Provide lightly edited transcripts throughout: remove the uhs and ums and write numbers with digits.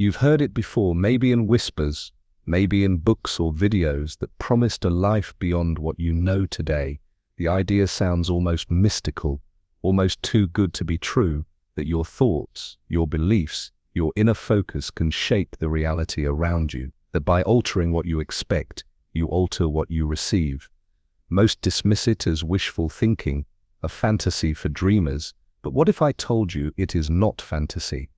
You've heard it before, maybe in whispers, maybe in books or videos that promised a life beyond what you know today. The idea sounds almost mystical, almost too good to be true, that your thoughts, your beliefs, your inner focus can shape the reality around you, that by altering what you expect, you alter what you receive. Most dismiss it as wishful thinking, a fantasy for dreamers. But what if I told you it is not fantasy?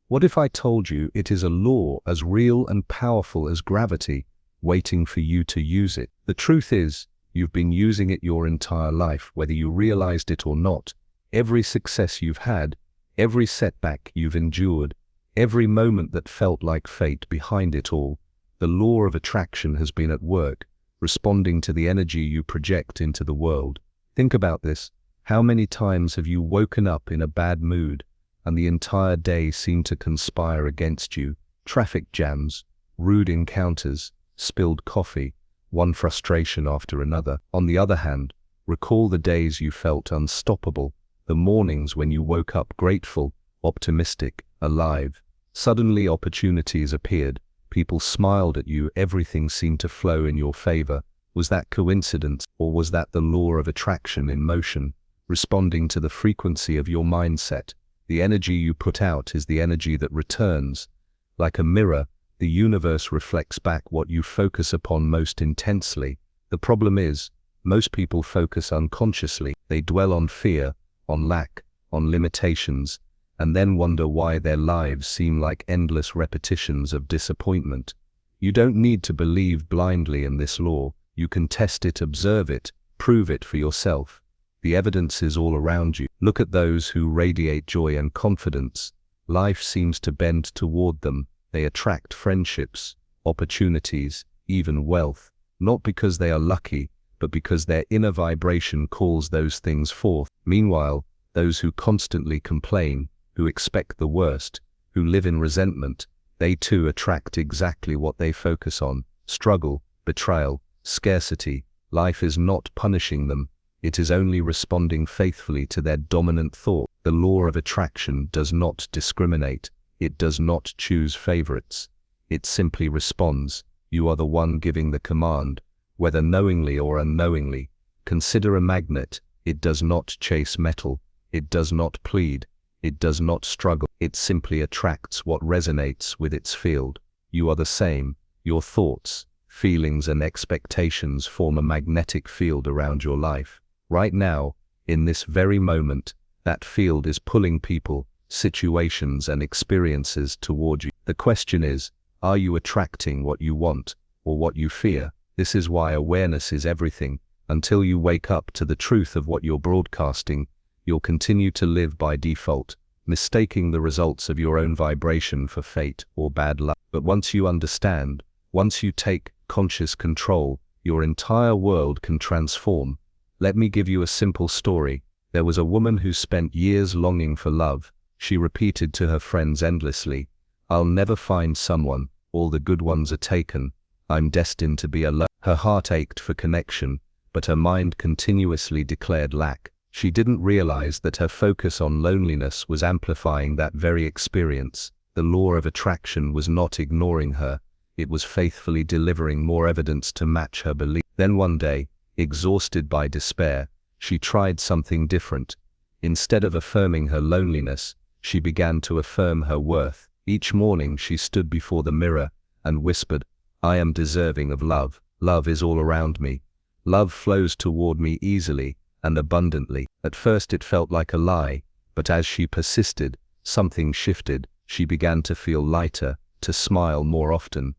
What if I told you it is a law as real and powerful as gravity, waiting for you to use it? The truth is, you've been using it your entire life, whether you realized it or not. Every success you've had, every setback you've endured, every moment that felt like fate behind it all, the law of attraction has been at work, responding to the energy you project into the world. Think about this. How many times have you woken up in a bad mood, and the entire day seemed to conspire against you? Traffic jams, rude encounters, spilled coffee, one frustration after another. On the other hand, recall the days you felt unstoppable, the mornings when you woke up grateful, optimistic, alive. Suddenly opportunities appeared, people smiled at you, everything seemed to flow in your favor. Was that coincidence, or was that the law of attraction in motion, responding to the frequency of your mindset? The energy you put out is the energy that returns. Like a mirror, the universe reflects back what you focus upon most intensely. The problem is, most people focus unconsciously. They dwell on fear, on lack, on limitations, and then wonder why their lives seem like endless repetitions of disappointment. You don't need to believe blindly in this law. You can test it, observe it, prove it for yourself. The evidence is all around you. Look at those who radiate joy and confidence. Life seems to bend toward them. They attract friendships, opportunities, even wealth, not because they are lucky, but because their inner vibration calls those things forth. Meanwhile, those who constantly complain, who expect the worst, who live in resentment, they too attract exactly what they focus on: struggle, betrayal, scarcity. Life is not punishing them. It is only responding faithfully to their dominant thought. The law of attraction does not discriminate. It does not choose favorites. It simply responds. You are the one giving the command, whether knowingly or unknowingly. Consider a magnet. It does not chase metal. It does not plead. It does not struggle. It simply attracts what resonates with its field. You are the same. Your thoughts, feelings and expectations form a magnetic field around your life. Right now, in this very moment, that field is pulling people, situations and experiences toward you. The question is, are you attracting what you want, or what you fear? This is why awareness is everything. Until you wake up to the truth of what you're broadcasting, you'll continue to live by default, mistaking the results of your own vibration for fate or bad luck. But once you understand, once you take conscious control, your entire world can transform. Let me give you a simple story. There was a woman who spent years longing for love. She repeated to her friends endlessly, "I'll never find someone, all the good ones are taken. I'm destined to be alone." Her heart ached for connection, but her mind continuously declared lack. She didn't realize that her focus on loneliness was amplifying that very experience. The law of attraction was not ignoring her. It was faithfully delivering more evidence to match her belief. Then one day, exhausted by despair, she tried something different. Instead of affirming her loneliness, she began to affirm her worth. Each morning she stood before the mirror and whispered, "I am deserving of love. Love is all around me. Love flows toward me easily and abundantly." At first it felt like a lie, but as she persisted, something shifted. She began to feel lighter, to smile more often,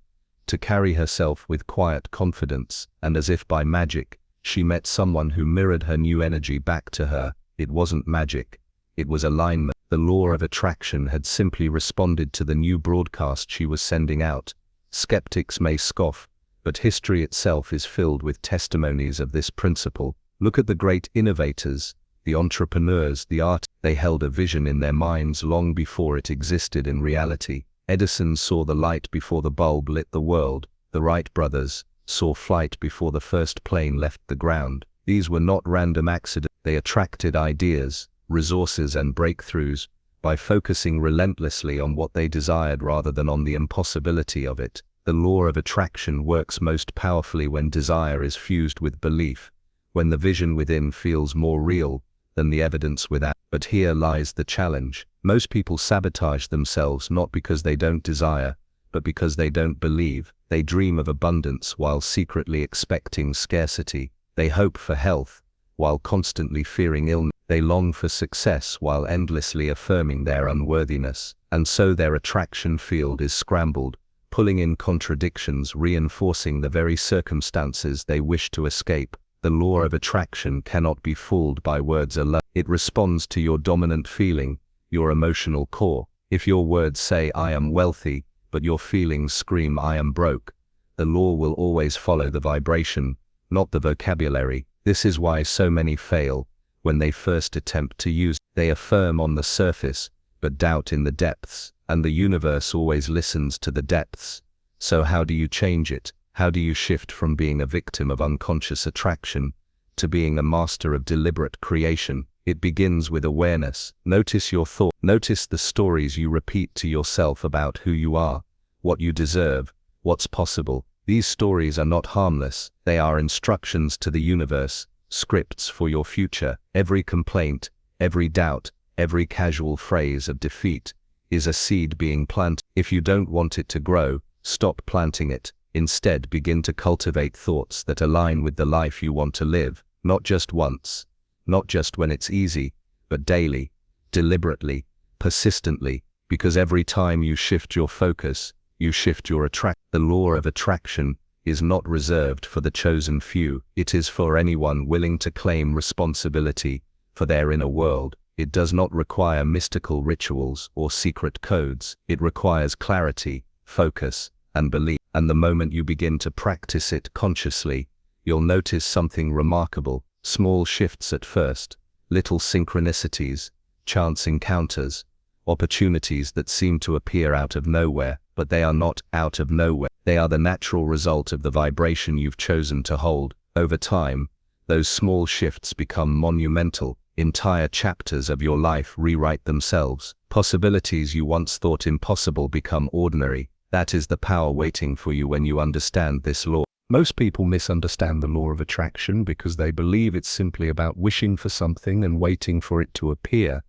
to carry herself with quiet confidence, and as if by magic, she met someone who mirrored her new energy back to her. It wasn't magic. It was alignment. The law of attraction had simply responded to the new broadcast she was sending out. Skeptics may scoff, but history itself is filled with testimonies of this principle. Look at the great innovators, the entrepreneurs, the artists. They held a vision in their minds long before it existed in reality. Edison saw the light before the bulb lit the world. The Wright brothers saw flight before the first plane left the ground. These were not random accidents. They attracted ideas, resources and breakthroughs by focusing relentlessly on what they desired rather than on the impossibility of it. The law of attraction works most powerfully when desire is fused with belief, when the vision within feels more real than the evidence without. But here lies the challenge. Most people sabotage themselves not because they don't desire, but because they don't believe. They dream of abundance while secretly expecting scarcity. They hope for health while constantly fearing illness. They long for success while endlessly affirming their unworthiness. And so their attraction field is scrambled, pulling in contradictions, reinforcing the very circumstances they wish to escape. The law of attraction cannot be fooled by words alone. It responds to your dominant feeling, your emotional core. If your words say, "I am wealthy," but your feelings scream, "I am broke," the law will always follow the vibration, not the vocabulary. This is why so many fail when they first attempt to use. They affirm on the surface, but doubt in the depths, and the universe always listens to the depths. So how do you change it? How do you shift from being a victim of unconscious attraction to being a master of deliberate creation? It begins with awareness. Notice your thoughts. Notice the stories you repeat to yourself about who you are, what you deserve, what's possible. These stories are not harmless. They are instructions to the universe, scripts for your future. Every complaint, every doubt, every casual phrase of defeat is a seed being planted. If you don't want it to grow, stop planting it. Instead, begin to cultivate thoughts that align with the life you want to live, not just once, not just when it's easy, but daily, deliberately, persistently, because every time you shift your focus, you shift your attraction. The law of attraction is not reserved for the chosen few. It is for anyone willing to claim responsibility for their inner world. It does not require mystical rituals or secret codes. It requires clarity, focus, and belief. And the moment you begin to practice it consciously, you'll notice something remarkable. Small shifts at first, little synchronicities, chance encounters, opportunities that seem to appear out of nowhere, but they are not out of nowhere. They are the natural result of the vibration you've chosen to hold. Over time, those small shifts become monumental. Entire chapters of your life rewrite themselves. Possibilities you once thought impossible become ordinary. That is the power waiting for you when you understand this law. Most people misunderstand the law of attraction because they believe it's simply about wishing for something and waiting for it to appear.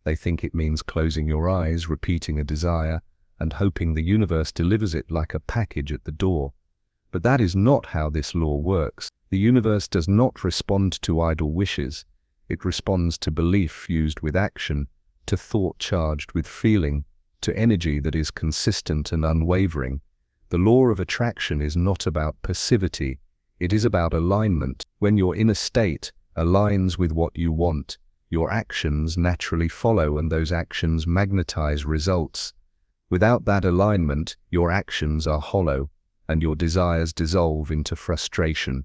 They think it means closing your eyes, repeating a desire, and hoping the universe delivers it like a package at the door. But that is not how this law works. The universe does not respond to idle wishes. It responds to belief fused with action, to thought charged with feeling, to energy that is consistent and unwavering. The law of attraction is not about passivity, it is about alignment. When your inner state aligns with what you want, your actions naturally follow, and those actions magnetize results. Without that alignment, your actions are hollow, and your desires dissolve into frustration.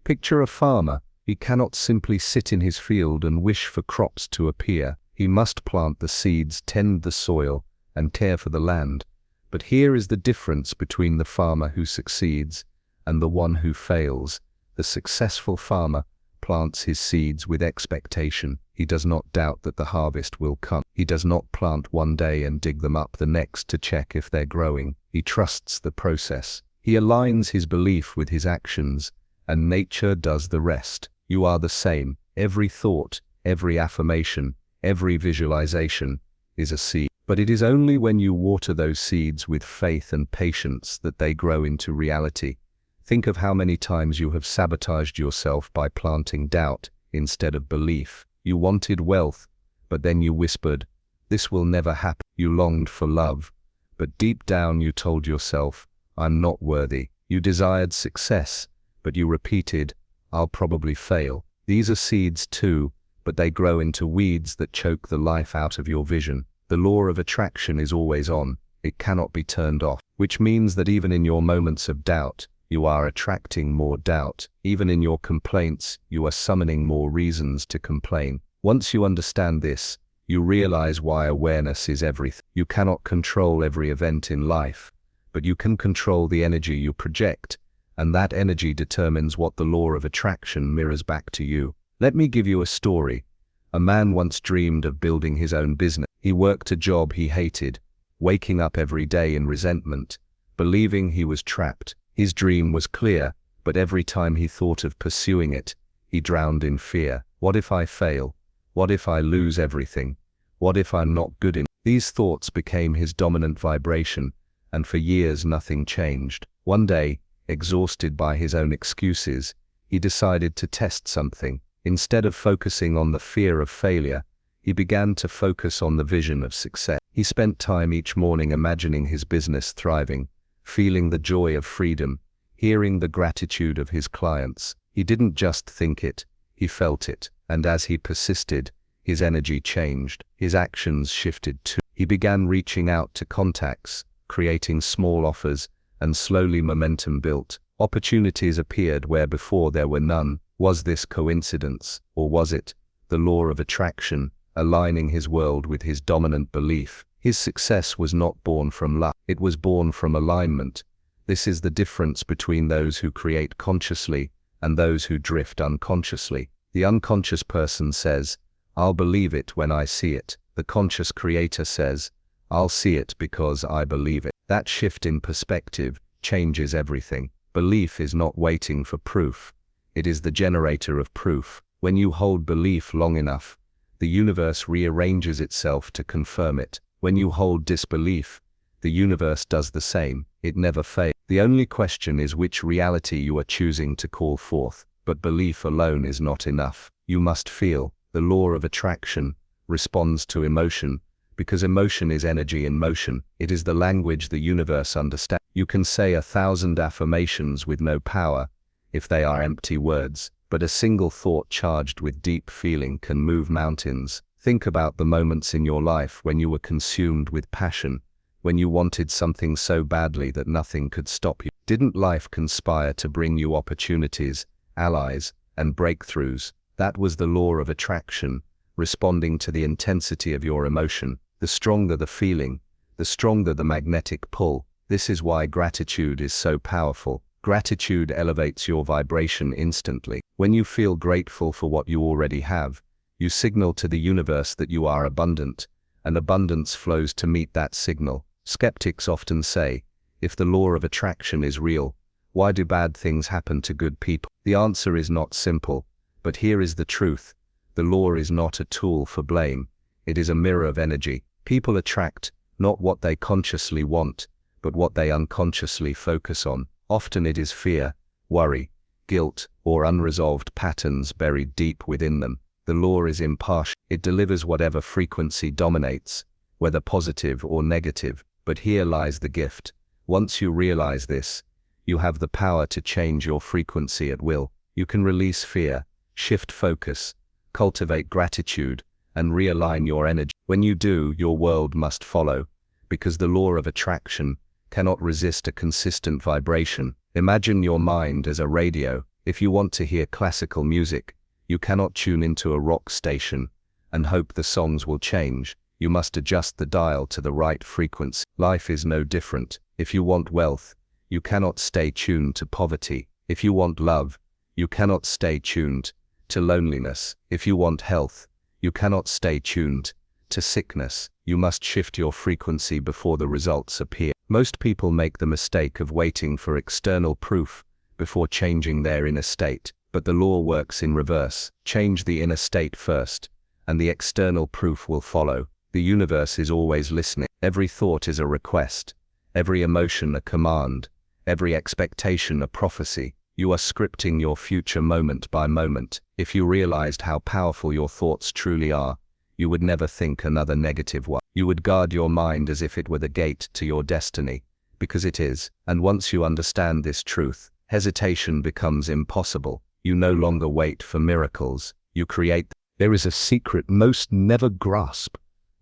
Picture a farmer. He cannot simply sit in his field and wish for crops to appear. He must plant the seeds, tend the soil, and care for the land. But here is the difference between the farmer who succeeds and the one who fails. The successful farmer plants his seeds with expectation. He does not doubt that the harvest will come. He does not plant one day and dig them up the next to check if they're growing. He trusts the process. He aligns his belief with his actions, and nature does the rest. You are the same. Every thought, every affirmation, every visualization is a seed. But it is only when you water those seeds with faith and patience that they grow into reality. Think of how many times you have sabotaged yourself by planting doubt instead of belief. You wanted wealth, but then you whispered, "This will never happen." You longed for love, but deep down you told yourself, "I'm not worthy." You desired success, but you repeated, "I'll probably fail." These are seeds too, but they grow into weeds that choke the life out of your vision. The law of attraction is always on. It cannot be turned off, which means that even in your moments of doubt, you are attracting more doubt. Even in your complaints, you are summoning more reasons to complain. Once you understand this, you realize why awareness is everything. You cannot control every event in life, but you can control the energy you project, and that energy determines what the law of attraction mirrors back to you. Let me give you a story. A man once dreamed of building his own business. He worked a job he hated, waking up every day in resentment, believing he was trapped. His dream was clear, but every time he thought of pursuing it, he drowned in fear. What if I fail? What if I lose everything? What if I'm not good enough? These thoughts became his dominant vibration, and for years nothing changed. One day, exhausted by his own excuses, he decided to test something. Instead of focusing on the fear of failure, he began to focus on the vision of success. He spent time each morning imagining his business thriving, feeling the joy of freedom, hearing the gratitude of his clients. He didn't just think it, he felt it, and as he persisted, his energy changed, his actions shifted too. He began reaching out to contacts, creating small offers, and slowly momentum built. Opportunities appeared where before there were none. Was this coincidence, or was it the law of attraction, aligning his world with his dominant belief? His success was not born from luck, it was born from alignment. This is the difference between those who create consciously and those who drift unconsciously. The unconscious person says, "I'll believe it when I see it." The conscious creator says, "I'll see it because I believe it." That shift in perspective changes everything. Belief is not waiting for proof. It is the generator of proof. When you hold belief long enough, the universe rearranges itself to confirm it. When you hold disbelief, the universe does the same. It never fails. The only question is which reality you are choosing to call forth. But belief alone is not enough. You must feel. The law of attraction responds to emotion, because emotion is energy in motion. It is the language the universe understands. You can say 1,000 affirmations with no power if they are empty words, but a single thought charged with deep feeling can move mountains. Think about the moments in your life when you were consumed with passion, when you wanted something so badly that nothing could stop you. Didn't life conspire to bring you opportunities, allies, and breakthroughs? That was the law of attraction, responding to the intensity of your emotion. The stronger the feeling, the stronger the magnetic pull. This is why gratitude is so powerful. Gratitude elevates your vibration instantly. When you feel grateful for what you already have, you signal to the universe that you are abundant, and abundance flows to meet that signal. Skeptics often say, if the law of attraction is real, why do bad things happen to good people? The answer is not simple, but here is the truth. The law is not a tool for blame. It is a mirror of energy. People attract not what they consciously want, but what they unconsciously focus on. Often it is fear, worry, guilt, or unresolved patterns buried deep within them. The law is impartial. It delivers whatever frequency dominates, whether positive or negative. But here lies the gift. Once you realize this, you have the power to change your frequency at will. You can release fear, shift focus, cultivate gratitude, and realign your energy. When you do, your world must follow, because the law of attraction cannot resist a consistent vibration. Imagine your mind as a radio. If you want to hear classical music, you cannot tune into a rock station and hope the songs will change. You must adjust the dial to the right frequency. Life is no different. If you want wealth, you cannot stay tuned to poverty. If you want love, you cannot stay tuned to loneliness. If you want health, you cannot stay tuned to sickness. You must shift your frequency before the results appear. Most people make the mistake of waiting for external proof before changing their inner state, but the law works in reverse. Change the inner state first, and the external proof will follow. The universe is always listening. Every thought is a request, every emotion a command, every expectation a prophecy. You are scripting your future moment by moment. If you realized how powerful your thoughts truly are, you would never think another negative one. You would guard your mind as if it were the gate to your destiny, because it is. And once you understand this truth, hesitation becomes impossible. You no longer wait for miracles, you create them. There is a secret most never grasp,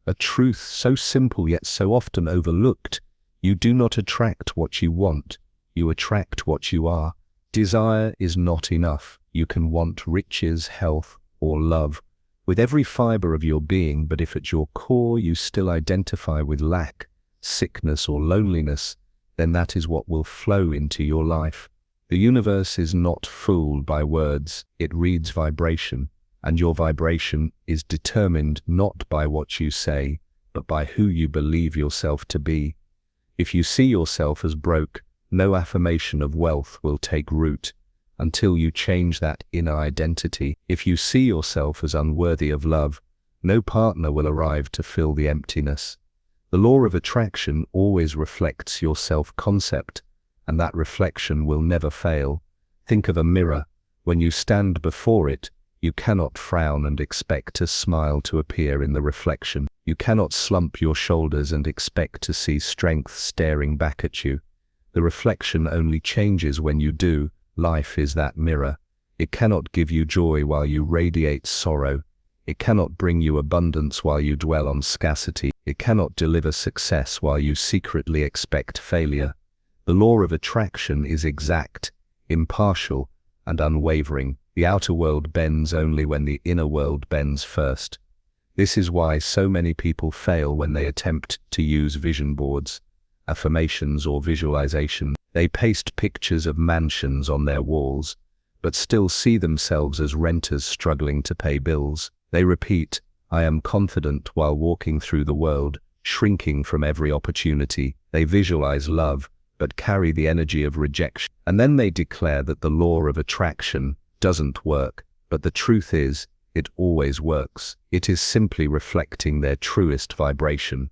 a truth so simple yet so often overlooked. You do not attract what you want, you attract what you are. Desire is not enough. You can want riches, health, or love with every fiber of your being, but if at your core you still identify with lack, sickness, or loneliness, then that is what will flow into your life. The universe is not fooled by words, it reads vibration, and your vibration is determined not by what you say, but by who you believe yourself to be. If you see yourself as broke, no affirmation of wealth will take root until you change that inner identity. If you see yourself as unworthy of love, no partner will arrive to fill the emptiness. The law of attraction always reflects your self-concept, and that reflection will never fail. Think of a mirror. When you stand before it, you cannot frown and expect a smile to appear in the reflection. You cannot slump your shoulders and expect to see strength staring back at you. The reflection only changes when you do. Life is that mirror. It cannot give you joy while you radiate sorrow. It cannot bring you abundance while you dwell on scarcity. It cannot deliver success while you secretly expect failure. The law of attraction is exact, impartial, and unwavering. The outer world bends only when the inner world bends first. This is why so many people fail when they attempt to use vision boards, affirmations, or visualization. They paste pictures of mansions on their walls, but still see themselves as renters struggling to pay bills. They repeat, "I am confident," while walking through the world, shrinking from every opportunity. They visualize love, but carry the energy of rejection. And then they declare that the law of attraction doesn't work. But the truth is, it always works. It is simply reflecting their truest vibration,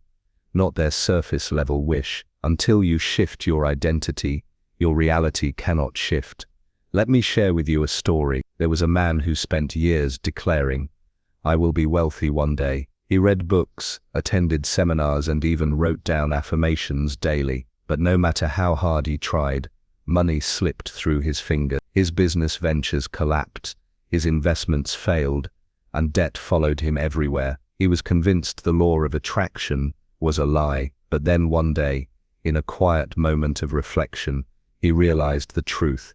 not their surface-level wish. Until you shift your identity, your reality cannot shift. Let me share with you a story. There was a man who spent years declaring, "I will be wealthy one day." He read books, attended seminars, and even wrote down affirmations daily. But no matter how hard he tried, money slipped through his fingers. His business ventures collapsed, his investments failed, and debt followed him everywhere. He was convinced the law of attraction was a lie. But then one day, in a quiet moment of reflection, he realized the truth.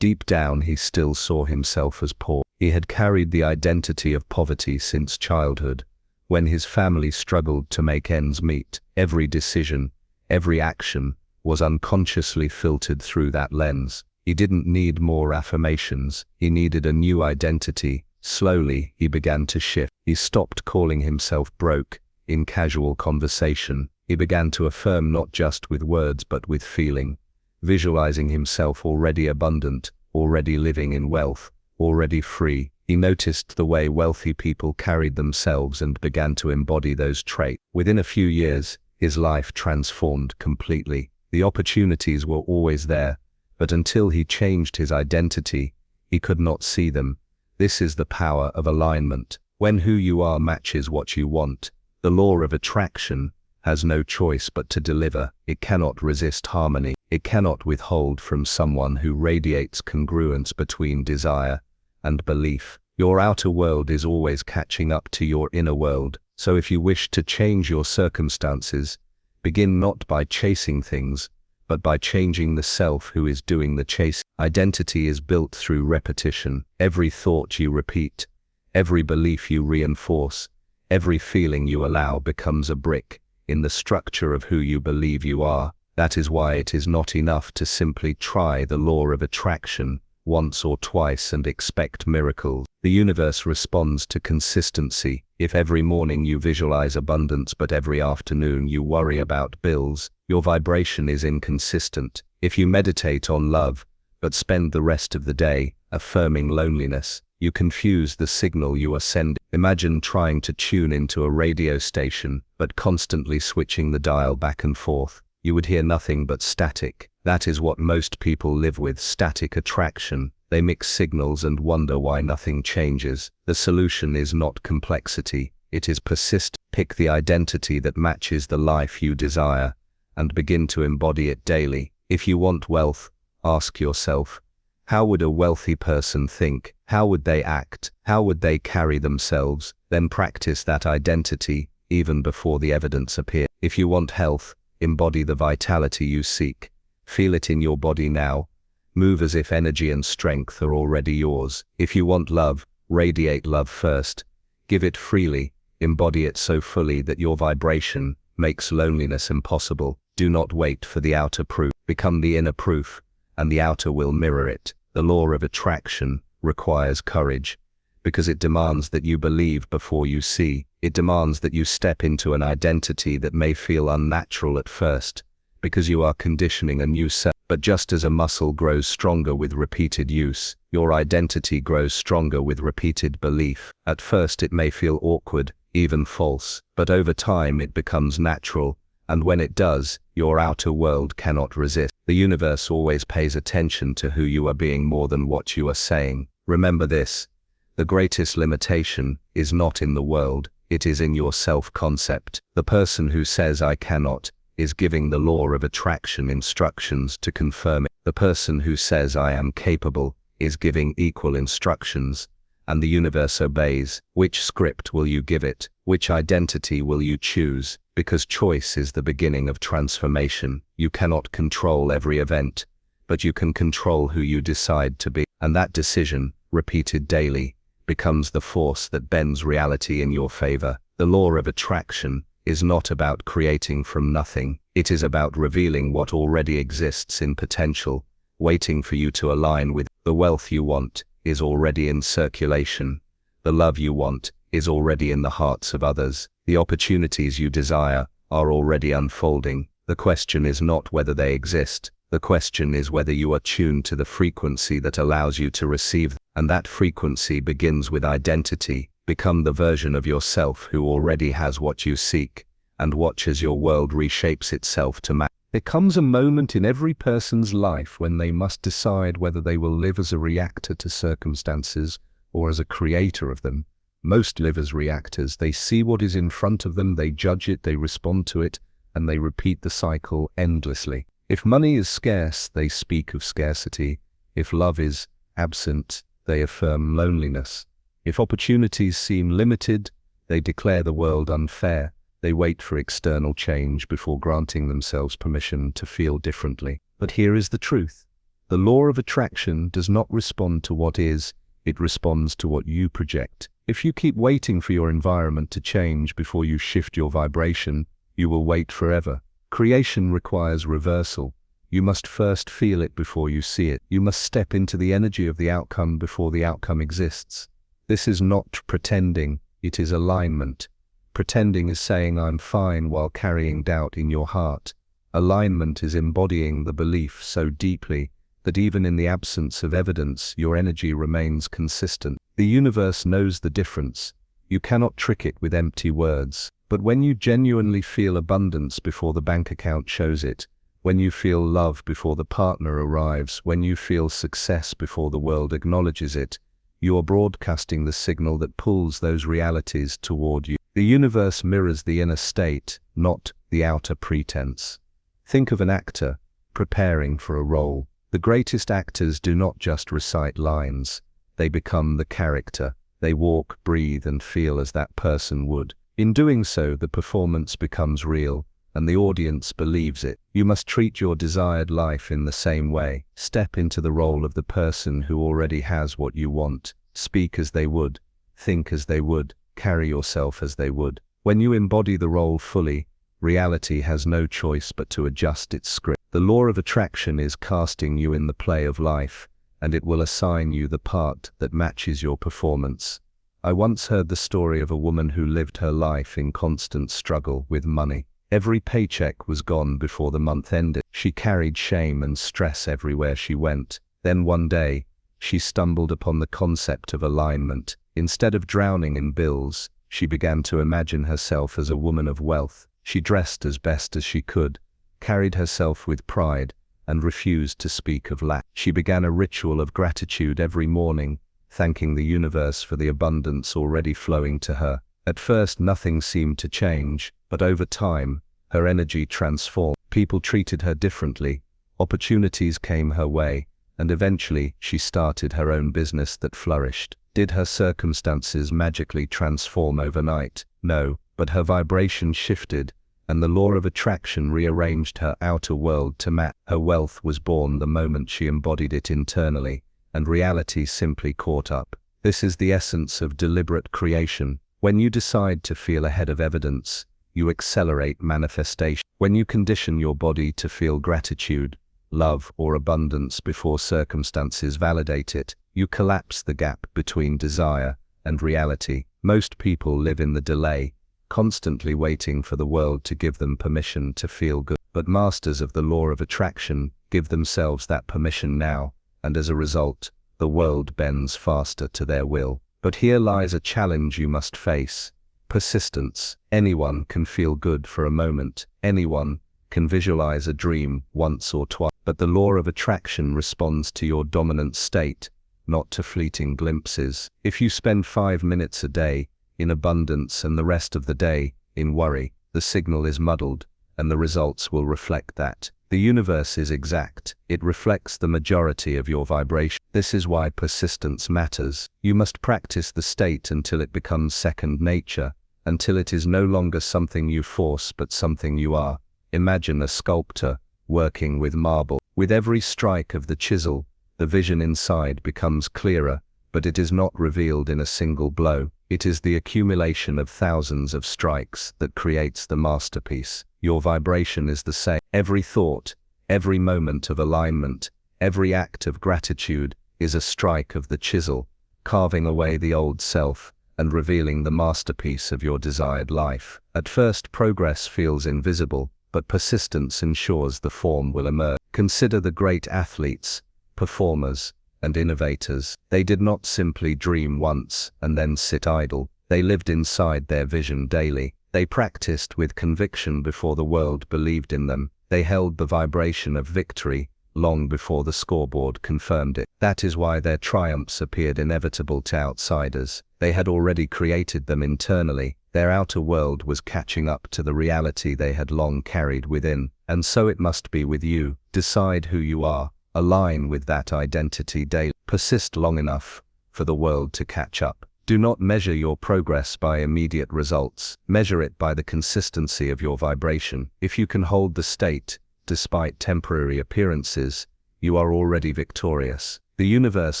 Deep down, he still saw himself as poor. He had carried the identity of poverty since childhood. When his family struggled to make ends meet, every decision, every action was unconsciously filtered through that lens. He didn't need more affirmations. He needed a new identity. Slowly, he began to shift. He stopped calling himself broke in casual conversation. He began to affirm not just with words but with feeling, visualizing himself already abundant, already living in wealth, already free. He noticed the way wealthy people carried themselves and began to embody those traits. Within a few years, his life transformed completely. The opportunities were always there, but until he changed his identity, he could not see them. This is the power of alignment. When who you are matches what you want, the law of attraction has no choice but to deliver. It cannot resist harmony. It cannot withhold from someone who radiates congruence between desire and belief. Your outer world is always catching up to your inner world. So if you wish to change your circumstances, begin not by chasing things, but by changing the self who is doing the chasing. Identity is built through repetition. Every thought you repeat, every belief you reinforce, every feeling you allow becomes a brick in the structure of who you believe you are. That is why it is not enough to simply try the law of attraction once or twice and expect miracles. The universe responds to consistency. If every morning you visualize abundance but every afternoon you worry about bills, your vibration is inconsistent. If you meditate on love but spend the rest of the day affirming loneliness, you confuse the signal you are sending. Imagine trying to tune into a radio station but constantly switching the dial back and forth. You would hear nothing but static. That is what most people live with: static attraction. They mix signals and wonder why nothing changes. The solution is not complexity, it is persistence. Pick the identity that matches the life you desire and begin to embody it daily. If you want wealth, ask yourself, how would a wealthy person think? How would they act? How would they carry themselves? Then practice that identity even before the evidence appears. If you want health, embody the vitality you seek. Feel it in your body now. Move as if energy and strength are already yours. If you want love, radiate love first. Give it freely. Embody it so fully that your vibration makes loneliness impossible. Do not wait for the outer proof. Become the inner proof, and the outer will mirror it. The law of attraction requires courage, because it demands that you believe before you see. It demands that you step into an identity that may feel unnatural at first, because you are conditioning a new self. But just as a muscle grows stronger with repeated use, your identity grows stronger with repeated belief. At first it may feel awkward, even false, but over time it becomes natural, and when it does, your outer world cannot resist. The universe always pays attention to who you are being more than what you are saying. Remember this: the greatest limitation is not in the world, it is in your self-concept. The person who says "I cannot" is giving the law of attraction instructions to confirm it. The person who says "I am capable" is giving equal instructions, and the universe obeys. Which script will you give it? Which identity will you choose? Because choice is the beginning of transformation. You cannot control every event, but you can control who you decide to be. And that decision, repeated daily, becomes the force that bends reality in your favor. The law of attraction is not about creating from nothing. It is about revealing what already exists in potential, waiting for you to align with. The wealth you want is already in circulation. The love you want is already in the hearts of others. The opportunities you desire are already unfolding. The question is not whether they exist. The question is whether you are tuned to the frequency that allows you to receive them. And that frequency begins with identity. Become the version of yourself who already has what you seek, and watch as your world reshapes itself to match. There comes a moment in every person's life when they must decide whether they will live as a reactor to circumstances or as a creator of them. Most live as reactors. They see what is in front of them, they judge it, they respond to it, and they repeat the cycle endlessly. If money is scarce, they speak of scarcity. If love is absent, they affirm loneliness. If opportunities seem limited, they declare the world unfair. They wait for external change before granting themselves permission to feel differently. But here is the truth. The law of attraction does not respond to what is, it responds to what you project. If you keep waiting for your environment to change before you shift your vibration, you will wait forever. Creation requires reversal. You must first feel it before you see it. You must step into the energy of the outcome before the outcome exists. This is not pretending, it is alignment. Pretending is saying "I'm fine" while carrying doubt in your heart. Alignment is embodying the belief so deeply that even in the absence of evidence, your energy remains consistent. The universe knows the difference. You cannot trick it with empty words. But when you genuinely feel abundance before the bank account shows it, when you feel love before the partner arrives, when you feel success before the world acknowledges it, you are broadcasting the signal that pulls those realities toward you. The universe mirrors the inner state, not the outer pretense. Think of an actor preparing for a role. The greatest actors do not just recite lines. They become the character. They walk, breathe, and feel as that person would. In doing so, the performance becomes real, and the audience believes it. You must treat your desired life in the same way. Step into the role of the person who already has what you want. Speak as they would, think as they would, carry yourself as they would. When you embody the role fully, reality has no choice but to adjust its script. The law of attraction is casting you in the play of life, and it will assign you the part that matches your performance. I once heard the story of a woman who lived her life in constant struggle with money. Every paycheck was gone before the month ended. She carried shame and stress everywhere she went. Then one day, she stumbled upon the concept of alignment. Instead of drowning in bills, she began to imagine herself as a woman of wealth. She dressed as best as she could, carried herself with pride, and refused to speak of lack. She began a ritual of gratitude every morning, thanking the universe for the abundance already flowing to her. At first, nothing seemed to change, but over time, her energy transformed. People treated her differently, opportunities came her way, and eventually she started her own business that flourished. Did her circumstances magically transform overnight? No, but her vibration shifted, and the law of attraction rearranged her outer world to match. Her wealth was born the moment she embodied it internally, and reality simply caught up. This is the essence of deliberate creation. When you decide to feel ahead of evidence, you accelerate manifestation. When you condition your body to feel gratitude, love, or abundance before circumstances validate it, you collapse the gap between desire and reality. Most people live in the delay, constantly waiting for the world to give them permission to feel good. But masters of the law of attraction give themselves that permission now, and as a result, the world bends faster to their will. But here lies a challenge you must face: persistence. Anyone can feel good for a moment. Anyone can visualize a dream once or twice. But the law of attraction responds to your dominant state, not to fleeting glimpses. If you spend 5 minutes a day in abundance and the rest of the day in worry, the signal is muddled, and the results will reflect that. The universe is exact. It reflects the majority of your vibration. This is why persistence matters. You must practice the state until it becomes second nature, until it is no longer something you force but something you are. Imagine a sculptor working with marble. With every strike of the chisel, the vision inside becomes clearer, but it is not revealed in a single blow. It is the accumulation of thousands of strikes that creates the masterpiece. Your vibration is the same. Every thought, every moment of alignment, every act of gratitude is a strike of the chisel, carving away the old self and revealing the masterpiece of your desired life. At first, progress feels invisible, but persistence ensures the form will emerge. Consider the great athletes, performers, and innovators. They did not simply dream once and then sit idle. They lived inside their vision daily. They practiced with conviction before the world believed in them. They held the vibration of victory long before the scoreboard confirmed it. That is why their triumphs appeared inevitable to outsiders. They had already created them internally. Their outer world was catching up to the reality they had long carried within. And so it must be with you. Decide who you are. Align with that identity daily. Persist long enough for the world to catch up. Do not measure your progress by immediate results. Measure it by the consistency of your vibration. If you can hold the state, despite temporary appearances, you are already victorious. The universe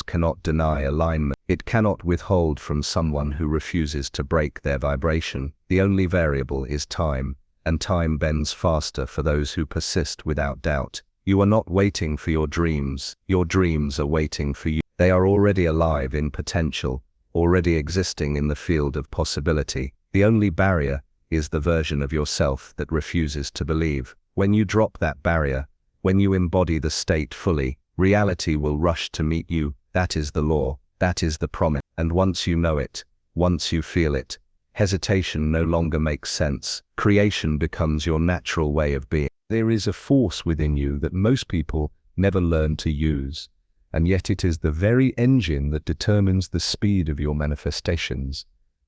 cannot deny alignment. It cannot withhold from someone who refuses to break their vibration. The only variable is time, and time bends faster for those who persist without doubt. You are not waiting for your dreams are waiting for you. They are already alive in potential, already existing in the field of possibility. The only barrier is the version of yourself that refuses to believe. When you drop that barrier, when you embody the state fully, reality will rush to meet you. That is the law, that is the promise. And once you know it, once you feel it, hesitation no longer makes sense. Creation becomes your natural way of being. There is a force within you that most people never learn to use, and yet it is the very engine that determines the speed of your manifestations.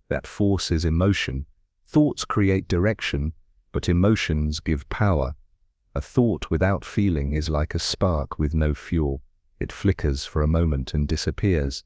That force is emotion. Thoughts create direction, but emotions give power. A thought without feeling is like a spark with no fuel. It flickers for a moment and disappears.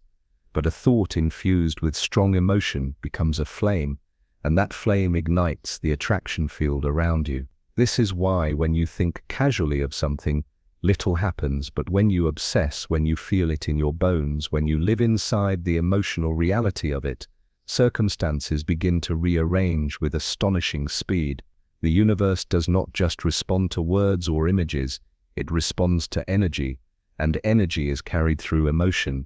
But a thought infused with strong emotion becomes a flame, and that flame ignites the attraction field around you. This is why when you think casually of something, little happens, but when you obsess, when you feel it in your bones, when you live inside the emotional reality of it, circumstances begin to rearrange with astonishing speed. The universe does not just respond to words or images, it responds to energy, and energy is carried through emotion.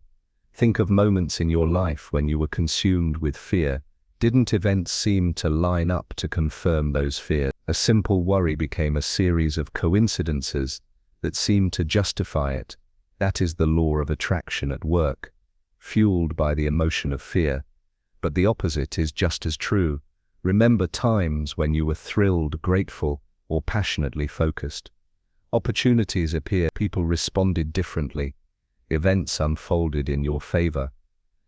Think of moments in your life when you were consumed with fear. Didn't events seem to line up to confirm those fears? A simple worry became a series of coincidences that seemed to justify it. That is the law of attraction at work, fueled by the emotion of fear. But the opposite is just as true. Remember times when you were thrilled, grateful, or passionately focused. Opportunities appeared, people responded differently, events unfolded in your favor.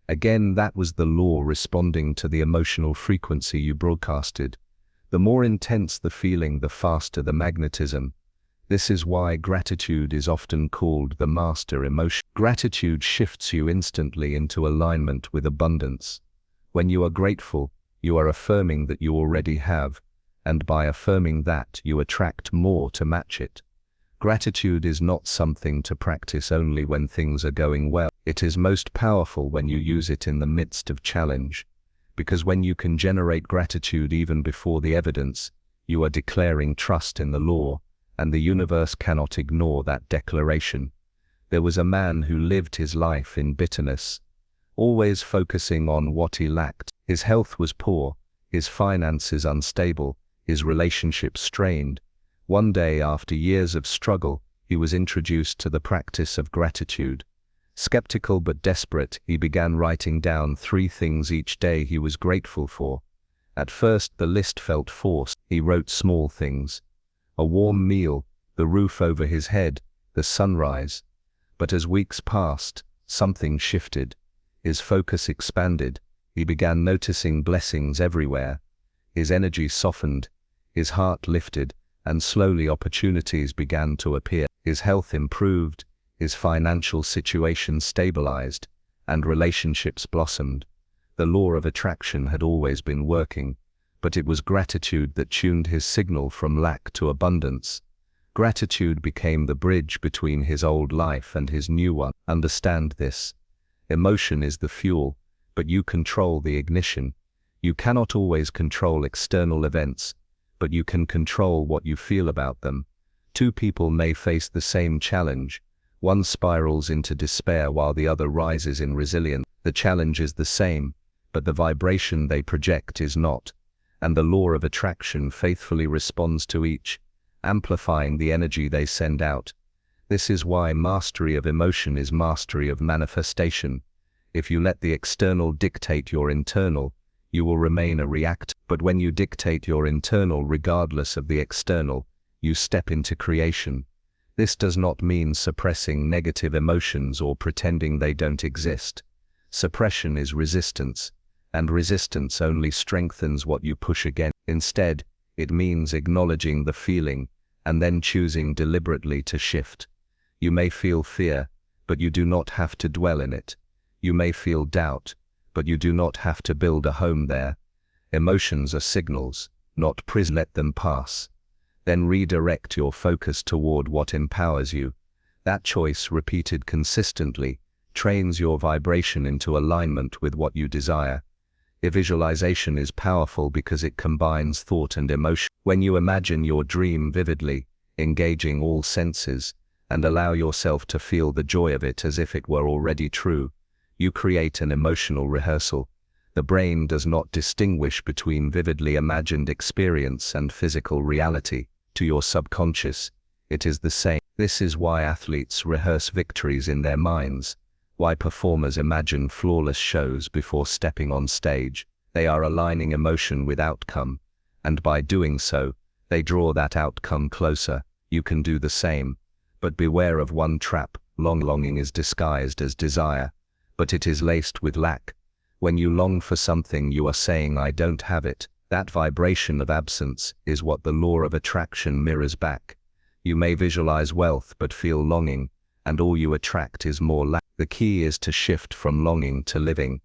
Again, that was the law responding to the emotional frequency you broadcasted. The more intense the feeling, the faster the magnetism. This is why gratitude is often called the master emotion. Gratitude shifts you instantly into alignment with abundance. When you are grateful, you are affirming that you already have, and by affirming that, you attract more to match it. Gratitude is not something to practice only when things are going well. It is most powerful when you use it in the midst of challenge, because when you can generate gratitude even before the evidence, you are declaring trust in the law, and the universe cannot ignore that declaration. There was a man who lived his life in bitterness, always focusing on what he lacked. His health was poor, his finances unstable, his relationships strained. One day, after years of struggle, he was introduced to the practice of gratitude. Skeptical but desperate, he began writing down 3 things each day he was grateful for. At first the list felt forced. He wrote small things: a warm meal, the roof over his head, the sunrise. But as weeks passed, something shifted. His focus expanded. He began noticing blessings everywhere. His energy softened, his heart lifted, and slowly opportunities began to appear. His health improved, his financial situation stabilized, and relationships blossomed. The law of attraction had always been working, but it was gratitude that tuned his signal from lack to abundance. Gratitude became the bridge between his old life and his new one. Understand this. Emotion is the fuel, but you control the ignition. You cannot always control external events, but you can control what you feel about them. 2 people may face the same challenge. One spirals into despair while the other rises in resilience. The challenge is the same, but the vibration they project is not, and the law of attraction faithfully responds to each, amplifying the energy they send out. This is why mastery of emotion is mastery of manifestation. If you let the external dictate your internal, you will remain a reactor. But when you dictate your internal regardless of the external, you step into creation. This does not mean suppressing negative emotions or pretending they don't exist. Suppression is resistance, and resistance only strengthens what you push against. Instead, it means acknowledging the feeling and then choosing deliberately to shift. You may feel fear, but you do not have to dwell in it. You may feel doubt, but you do not have to build a home there. Emotions are signals, not prisons. Let them pass. Then redirect your focus toward what empowers you. That choice, repeated consistently, trains your vibration into alignment with what you desire. Visualization is powerful because it combines thought and emotion. When you imagine your dream vividly, engaging all senses, and allow yourself to feel the joy of it as if it were already true, you create an emotional rehearsal. The brain does not distinguish between vividly imagined experience and physical reality. To your subconscious, it is the same. This is why athletes rehearse victories in their minds, why performers imagine flawless shows before stepping on stage. They are aligning emotion with outcome, and by doing so, they draw that outcome closer. You can do the same, but beware of one trap. Longing is disguised as desire, but it is laced with lack. When you long for something, you are saying, "I don't have it." That vibration of absence is what the law of attraction mirrors back. You may visualize wealth but feel longing, and all you attract is more lack. The key is to shift from longing to living.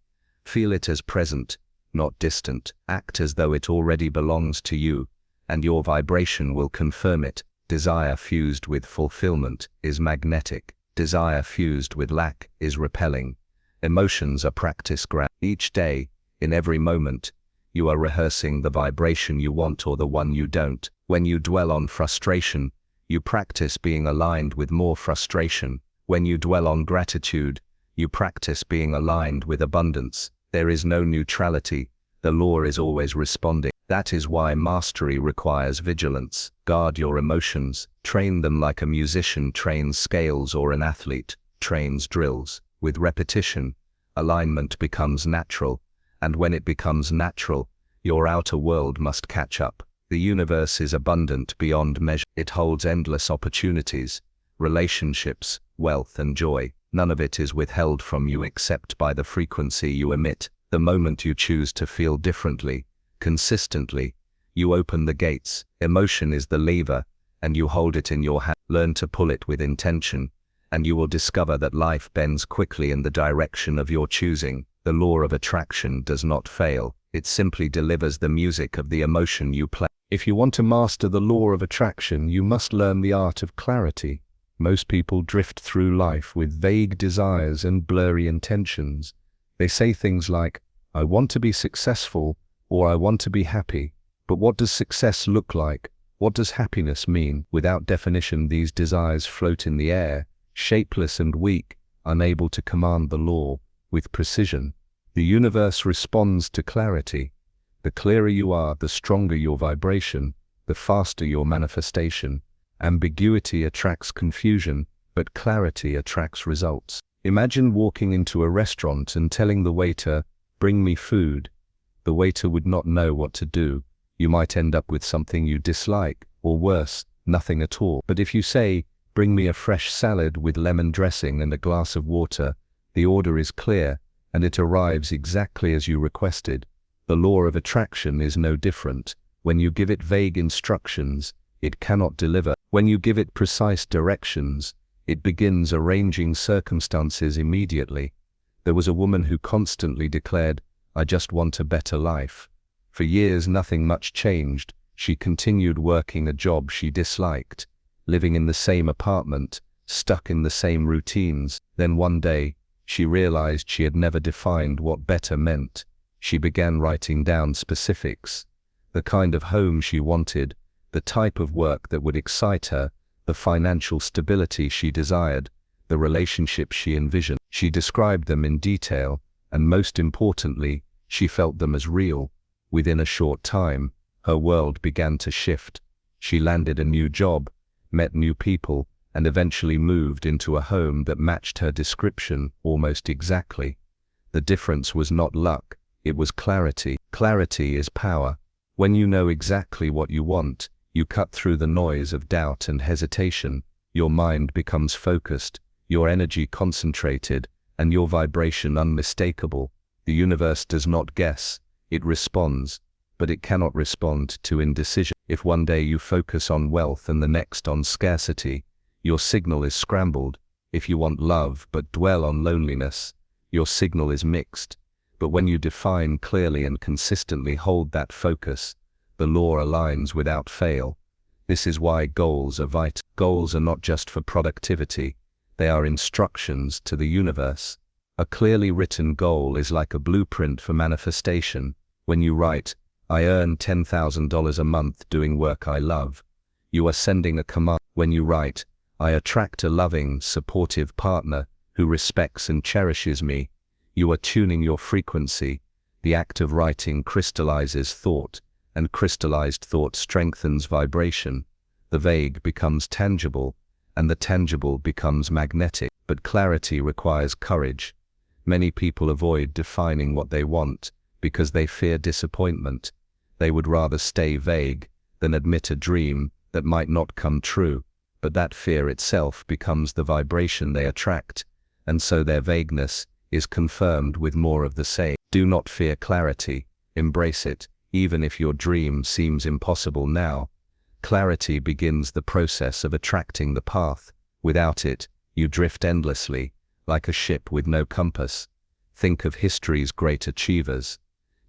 Feel it as present, not distant. Act as though it already belongs to you, and your vibration will confirm it. Desire fused with fulfillment is magnetic. Desire fused with lack is repelling. Emotions are practice ground. Each day, in every moment, you are rehearsing the vibration you want or the one you don't. When you dwell on frustration, you practice being aligned with more frustration. When you dwell on gratitude, you practice being aligned with abundance. There is no neutrality. The law is always responding. That is why mastery requires vigilance. Guard your emotions. Train them like a musician trains scales or an athlete trains drills. With repetition, alignment becomes natural, and when it becomes natural, your outer world must catch up. The universe is abundant beyond measure. It holds endless opportunities, relationships, wealth and joy. None of it is withheld from you except by the frequency you emit. The moment you choose to feel differently, consistently, you open the gates. Emotion is the lever, and you hold it in your hand. Learn to pull it with intention, and you will discover that life bends quickly in the direction of your choosing. The law of attraction does not fail. It simply delivers the music of the emotion you play. If you want to master the law of attraction, you must learn the art of clarity. Most people drift through life with vague desires and blurry intentions. They say things like, "I want to be successful," or "I want to be happy." But what does success look like? What does happiness mean? Without definition, these desires float in the air, shapeless and weak, unable to command the law with precision. The universe responds to clarity. The clearer you are, the stronger your vibration, the faster your manifestation. Ambiguity attracts confusion, but clarity attracts results. Imagine walking into a restaurant and telling the waiter, "Bring me food." The waiter would not know what to do. You might end up with something you dislike, or worse, nothing at all. But if you say, "Bring me a fresh salad with lemon dressing and a glass of water," the order is clear, and it arrives exactly as you requested. The law of attraction is no different. When you give it vague instructions, it cannot deliver. When you give it precise directions, it begins arranging circumstances immediately. There was a woman who constantly declared, "I just want a better life." For years nothing much changed. She continued working a job she disliked, living in the same apartment, stuck in the same routines. Then one day, she realized she had never defined what better meant. She began writing down specifics. The kind of home she wanted, the type of work that would excite her, the financial stability she desired, the relationships she envisioned. She described them in detail, and most importantly, she felt them as real. Within a short time, her world began to shift. She landed a new job, met new people, and eventually moved into a home that matched her description almost exactly. The difference was not luck, it was clarity. Clarity is power. When you know exactly what you want, you cut through the noise of doubt and hesitation. Your mind becomes focused, your energy concentrated, and your vibration unmistakable. The universe does not guess, it responds, but it cannot respond to indecision. If one day you focus on wealth and the next on scarcity, your signal is scrambled. If you want love but dwell on loneliness, your signal is mixed. But when you define clearly and consistently hold that focus, the law aligns without fail. This is why goals are vital. Goals are not just for productivity, they are instructions to the universe. A clearly written goal is like a blueprint for manifestation. When you write, "I earn $10,000 a month doing work I love," you are sending a command. When you write, "I attract a loving, supportive partner who respects and cherishes me," you are tuning your frequency. The act of writing crystallizes thought, and crystallized thought strengthens vibration. The vague becomes tangible, and the tangible becomes magnetic. But clarity requires courage. Many people avoid defining what they want because they fear disappointment. They would rather stay vague than admit a dream that might not come true. But that fear itself becomes the vibration they attract, and so their vagueness is confirmed with more of the same. Do not fear clarity, embrace it, even if your dream seems impossible now. Clarity begins the process of attracting the path. Without it, you drift endlessly, like a ship with no compass. Think of history's great achievers.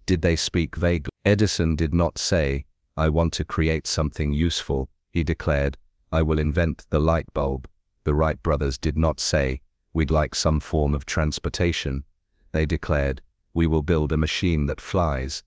Did they speak vaguely? Edison did not say, "I want to create something useful." He declared, "I will invent the light bulb." The Wright brothers did not say, "We'd like some form of transportation." They declared, "We will build a machine that flies."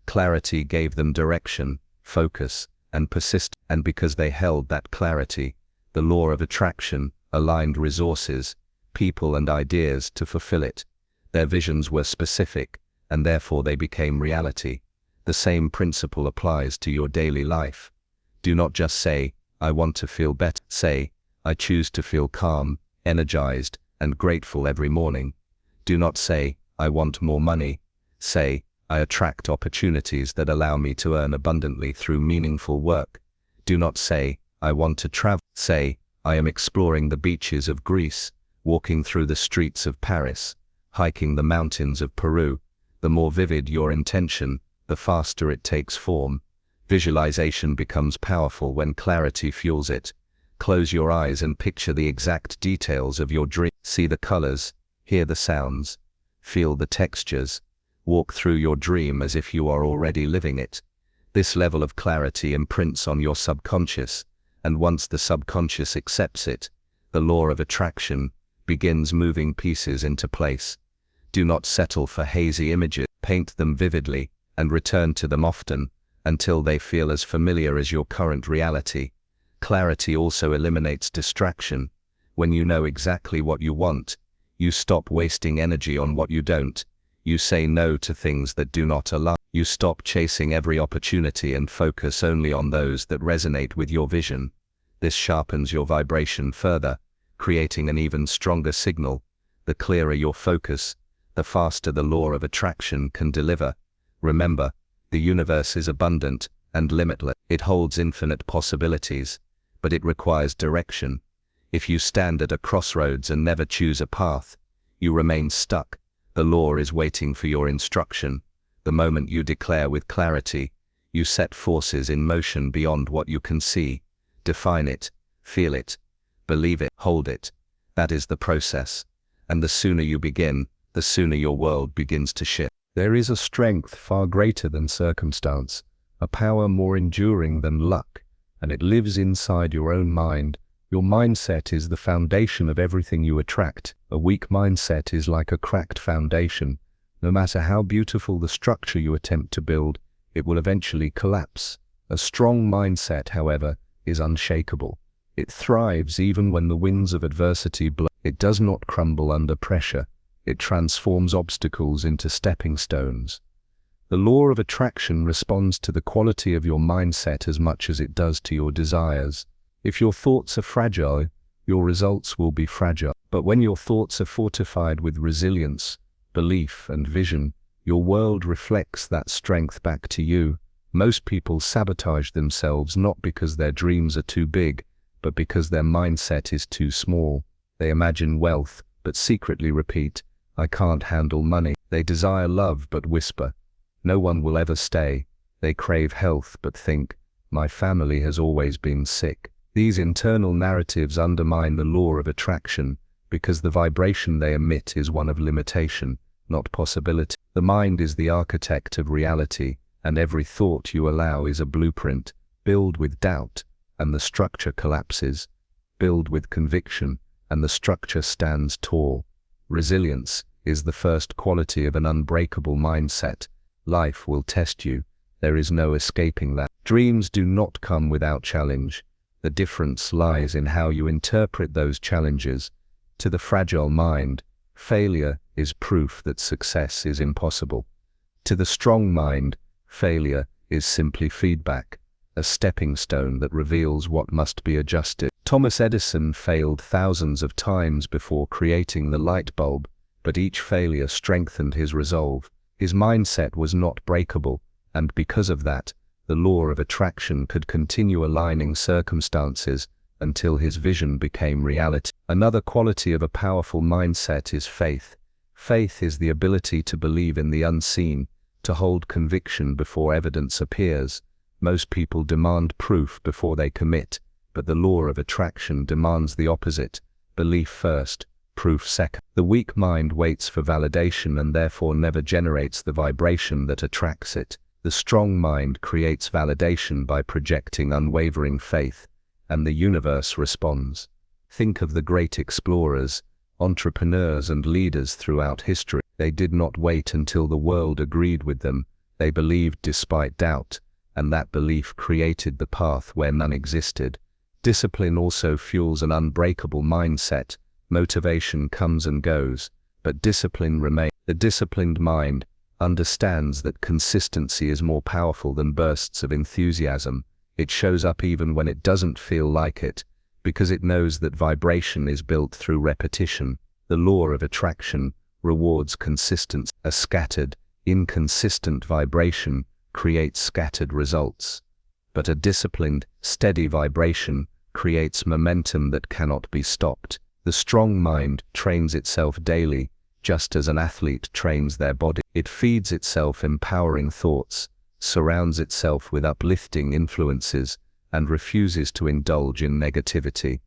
Clarity gave them direction, focus, and persistence. And because they held that clarity, the law of attraction aligned resources, people and ideas to fulfill it. Their visions were specific, and therefore they became reality. The same principle applies to your daily life. Do not just say, "I want to feel better." Say, "I choose to feel calm, energized, and grateful every morning." Do not say, "I want more money." Say, "I attract opportunities that allow me to earn abundantly through meaningful work." Do not say, "I want to travel." Say, "I am exploring the beaches of Greece, walking through the streets of Paris, hiking the mountains of Peru." The more vivid your intention, the faster it takes form. Visualization becomes powerful when clarity fuels it. Close your eyes and picture the exact details of your dream. See the colors, hear the sounds, feel the textures. Walk through your dream as if you are already living it. This level of clarity imprints on your subconscious, and once the subconscious accepts it, the law of attraction begins moving pieces into place. Do not settle for hazy images. Paint them vividly, and return to them often, until they feel as familiar as your current reality. Clarity also eliminates distraction. When you know exactly what you want, you stop wasting energy on what you don't. You say no to things that do not align. You stop chasing every opportunity and focus only on those that resonate with your vision. This sharpens your vibration further, creating an even stronger signal. The clearer your focus, the faster the law of attraction can deliver. Remember, the universe is abundant and limitless. It holds infinite possibilities, but it requires direction. If you stand at a crossroads and never choose a path, you remain stuck. The law is waiting for your instruction. The moment you declare with clarity, you set forces in motion beyond what you can see. Define it, feel it, believe it, hold it. That is the process. And the sooner you begin, the sooner your world begins to shift. There is a strength far greater than circumstance, a power more enduring than luck, and it lives inside your own mind. Your mindset is the foundation of everything you attract. A weak mindset is like a cracked foundation. No matter how beautiful the structure you attempt to build, it will eventually collapse. A strong mindset, however, is unshakable. It thrives even when the winds of adversity blow. It does not crumble under pressure. It transforms obstacles into stepping stones. The law of attraction responds to the quality of your mindset as much as it does to your desires. If your thoughts are fragile, your results will be fragile. But when your thoughts are fortified with resilience, belief, and vision, your world reflects that strength back to you. Most people sabotage themselves not because their dreams are too big, but because their mindset is too small. They imagine wealth, but secretly repeat, "I can't handle money." They desire love, but whisper, "No one will ever stay." They crave health, but think, "My family has always been sick." These internal narratives undermine the law of attraction because the vibration they emit is one of limitation, not possibility. The mind is the architect of reality, and every thought you allow is a blueprint. Build with doubt, and the structure collapses. Build with conviction, and the structure stands tall. Resilience is the first quality of an unbreakable mindset. Life will test you. There is no escaping that. Dreams do not come without challenge. The difference lies in how you interpret those challenges. To the fragile mind, failure is proof that success is impossible. To the strong mind, failure is simply feedback, a stepping stone that reveals what must be adjusted. Thomas Edison failed thousands of times before creating the light bulb, but each failure strengthened his resolve. His mindset was not breakable, and because of that, the law of attraction could continue aligning circumstances until his vision became reality. Another quality of a powerful mindset is faith. Faith is the ability to believe in the unseen, to hold conviction before evidence appears. Most people demand proof before they commit, but the law of attraction demands the opposite: belief first, proof second. The weak mind waits for validation and therefore never generates the vibration that attracts it. The strong mind creates validation by projecting unwavering faith, and the universe responds. Think of the great explorers, entrepreneurs, and leaders throughout history. They did not wait until the world agreed with them. They believed despite doubt, and that belief created the path where none existed. Discipline also fuels an unbreakable mindset. Motivation comes and goes, but discipline remains. The disciplined mind understands that consistency is more powerful than bursts of enthusiasm. It shows up even when it doesn't feel like it, because it knows that vibration is built through repetition. The law of attraction rewards consistency. A scattered, inconsistent vibration creates scattered results, but a disciplined, steady vibration creates momentum that cannot be stopped. The strong mind trains itself daily, just as an athlete trains their body. It feeds itself empowering thoughts, surrounds itself with uplifting influences, and refuses to indulge in negativity.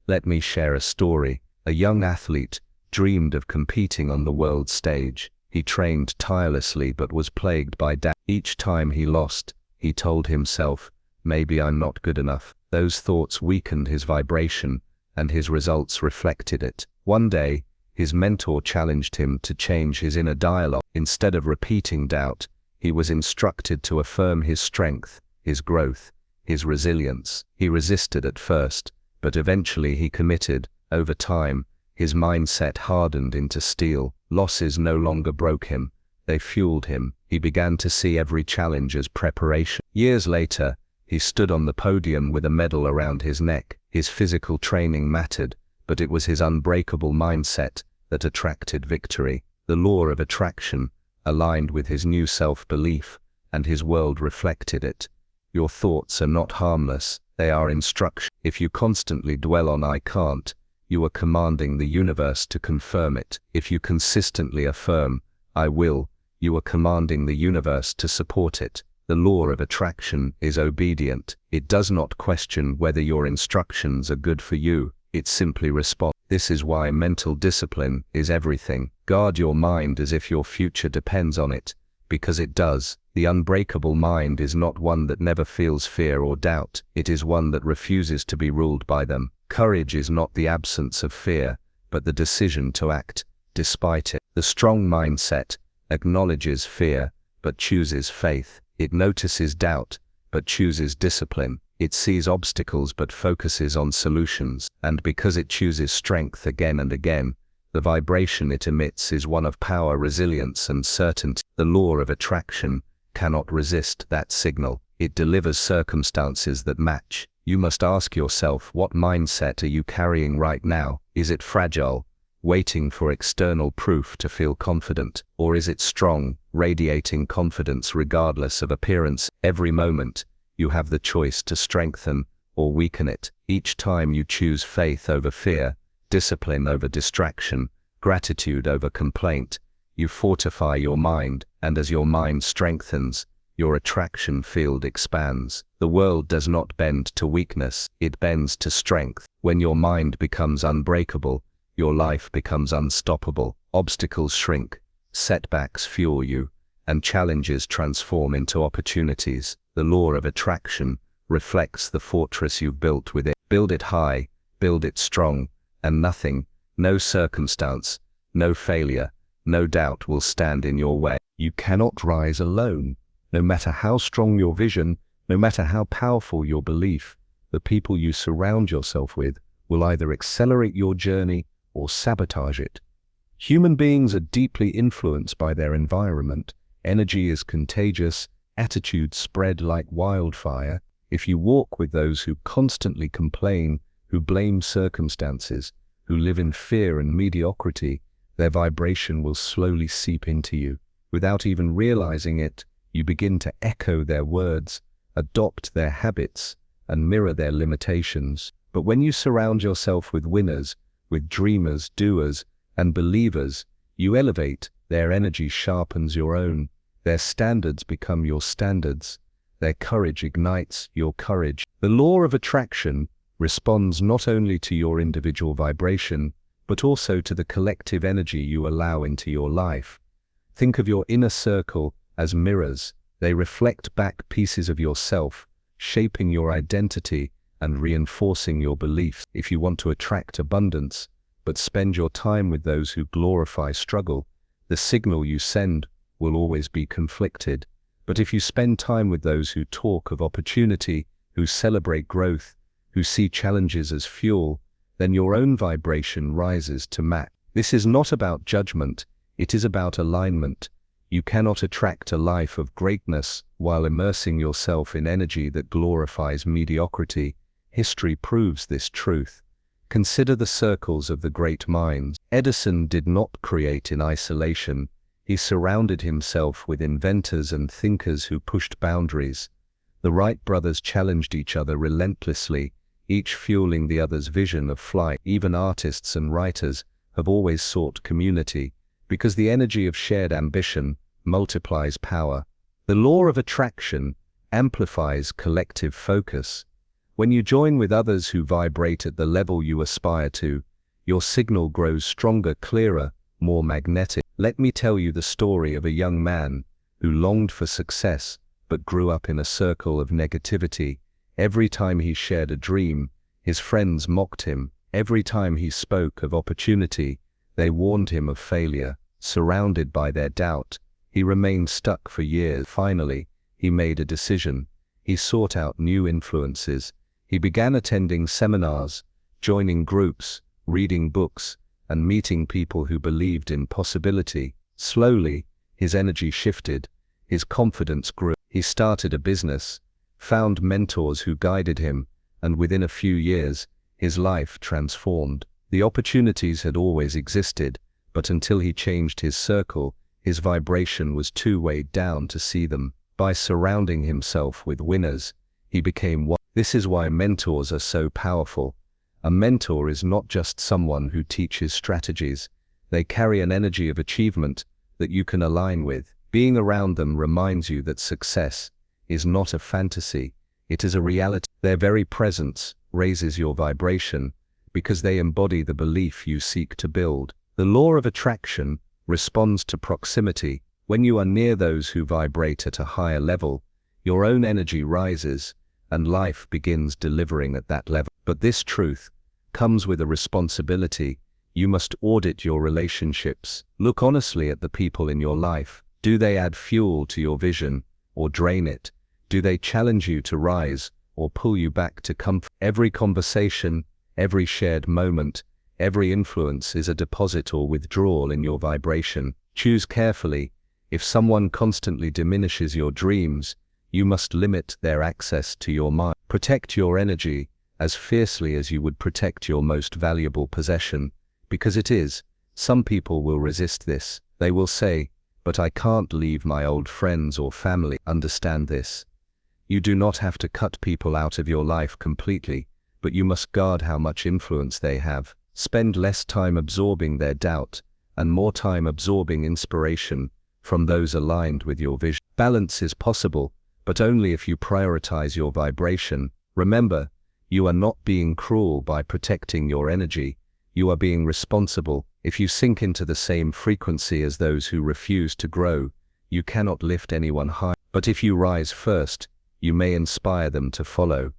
Let me share a story. A young athlete dreamed of competing on the world stage. He trained tirelessly but was plagued by doubt. Each time he lost, he told himself, "Maybe I'm not good enough." Those thoughts weakened his vibration, and his results reflected it. One day, his mentor challenged him to change his inner dialogue. Instead of repeating doubt, he was instructed to affirm his strength, his growth, his resilience. He resisted at first, but eventually he committed. Over time, his mindset hardened into steel. Losses no longer broke him. They fueled him. He began to see every challenge as preparation. Years later, he stood on the podium with a medal around his neck. His physical training mattered, but it was his unbreakable mindset that attracted victory. The law of attraction aligned with his new self-belief, and his world reflected it. Your thoughts are not harmless, they are instruction. If you constantly dwell on "I can't," you are commanding the universe to confirm it. If you consistently affirm "I will," you are commanding the universe to support it. The law of attraction is obedient. It does not question whether your instructions are good for you, it simply responds. This is why mental discipline is everything. Guard your mind as if your future depends on it, because it does. The unbreakable mind is not one that never feels fear or doubt, it is one that refuses to be ruled by them. Courage is not the absence of fear, but the decision to act despite it. The strong mindset acknowledges fear, but chooses faith. It notices doubt, but chooses discipline. It sees obstacles but focuses on solutions. And because it chooses strength again and again, the vibration it emits is one of power, resilience, and certainty. The law of attraction cannot resist that signal. It delivers circumstances that match. You must ask yourself, what mindset are you carrying right now? Is it fragile, waiting for external proof to feel confident? Or is it strong, radiating confidence regardless of appearance? Every moment, you have the choice to strengthen or weaken it. Each time you choose faith over fear, discipline over distraction, gratitude over complaint, you fortify your mind, and as your mind strengthens, your attraction field expands. The world does not bend to weakness, it bends to strength. When your mind becomes unbreakable, your life becomes unstoppable. Obstacles shrink, setbacks fuel you, and challenges transform into opportunities. The law of attraction reflects the fortress you've built within. Build it high, build it strong, and nothing, no circumstance, no failure, no doubt will stand in your way. You cannot rise alone. No matter how strong your vision, no matter how powerful your belief, the people you surround yourself with will either accelerate your journey or sabotage it. Human beings are deeply influenced by their environment. Energy is contagious, attitudes spread like wildfire. If you walk with those who constantly complain, who blame circumstances, who live in fear and mediocrity, their vibration will slowly seep into you. Without even realizing it, you begin to echo their words, adopt their habits, and mirror their limitations. But when you surround yourself with winners, with dreamers, doers, and believers, you elevate. Their energy sharpens your own. Their standards become your standards. Their courage ignites your courage. The law of attraction responds not only to your individual vibration, but also to the collective energy you allow into your life. Think of your inner circle as mirrors. They reflect back pieces of yourself, shaping your identity and reinforcing your beliefs. If you want to attract abundance, but spend your time with those who glorify struggle, the signal you send will always be conflicted. But if you spend time with those who talk of opportunity, who celebrate growth, who see challenges as fuel, then your own vibration rises to match. This is not about judgment, it is about alignment. You cannot attract a life of greatness while immersing yourself in energy that glorifies mediocrity. History proves this truth. Consider the circles of the great minds. Edison did not create in isolation. He surrounded himself with inventors and thinkers who pushed boundaries. The Wright brothers challenged each other relentlessly, each fueling the other's vision of flight. Even artists and writers have always sought community, because the energy of shared ambition multiplies power. The law of attraction amplifies collective focus. When you join with others who vibrate at the level you aspire to, your signal grows stronger, clearer, more magnetic. Let me tell you the story of a young man who longed for success but grew up in a circle of negativity. Every time he shared a dream, his friends mocked him. Every time he spoke of opportunity, they warned him of failure. Surrounded by their doubt, he remained stuck for years. Finally, he made a decision. He sought out new influences. He began attending seminars, joining groups, reading books, and meeting people who believed in possibility. Slowly, his energy shifted, his confidence grew. He started a business, found mentors who guided him, and within a few years, his life transformed. The opportunities had always existed, but until he changed his circle, his vibration was too weighed down to see them. By surrounding himself with winners, he became one. This is why mentors are so powerful. A mentor is not just someone who teaches strategies. They carry an energy of achievement that you can align with. Being around them reminds you that success is not a fantasy, it is a reality. Their very presence raises your vibration because they embody the belief you seek to build. The law of attraction responds to proximity. When you are near those who vibrate at a higher level, your own energy rises and life begins delivering at that level. But this truth comes with a responsibility. You must audit your relationships. Look honestly at the people in your life. Do they add fuel to your vision or drain it? Do they challenge you to rise or pull you back to comfort? Every conversation, every shared moment, every influence is a deposit or withdrawal in your vibration. Choose carefully. If someone constantly diminishes your dreams, you must limit their access to your mind. Protect your energy as fiercely as you would protect your most valuable possession, because it is. Some people will resist this. They will say, "But I can't leave my old friends or family." Understand this. You do not have to cut people out of your life completely, but you must guard how much influence they have. Spend less time absorbing their doubt and more time absorbing inspiration from those aligned with your vision. Balance is possible, but only if you prioritize your vibration. Remember, you are not being cruel by protecting your energy. You are being responsible. If you sink into the same frequency as those who refuse to grow, you cannot lift anyone high. But if you rise first, you may inspire them to follow.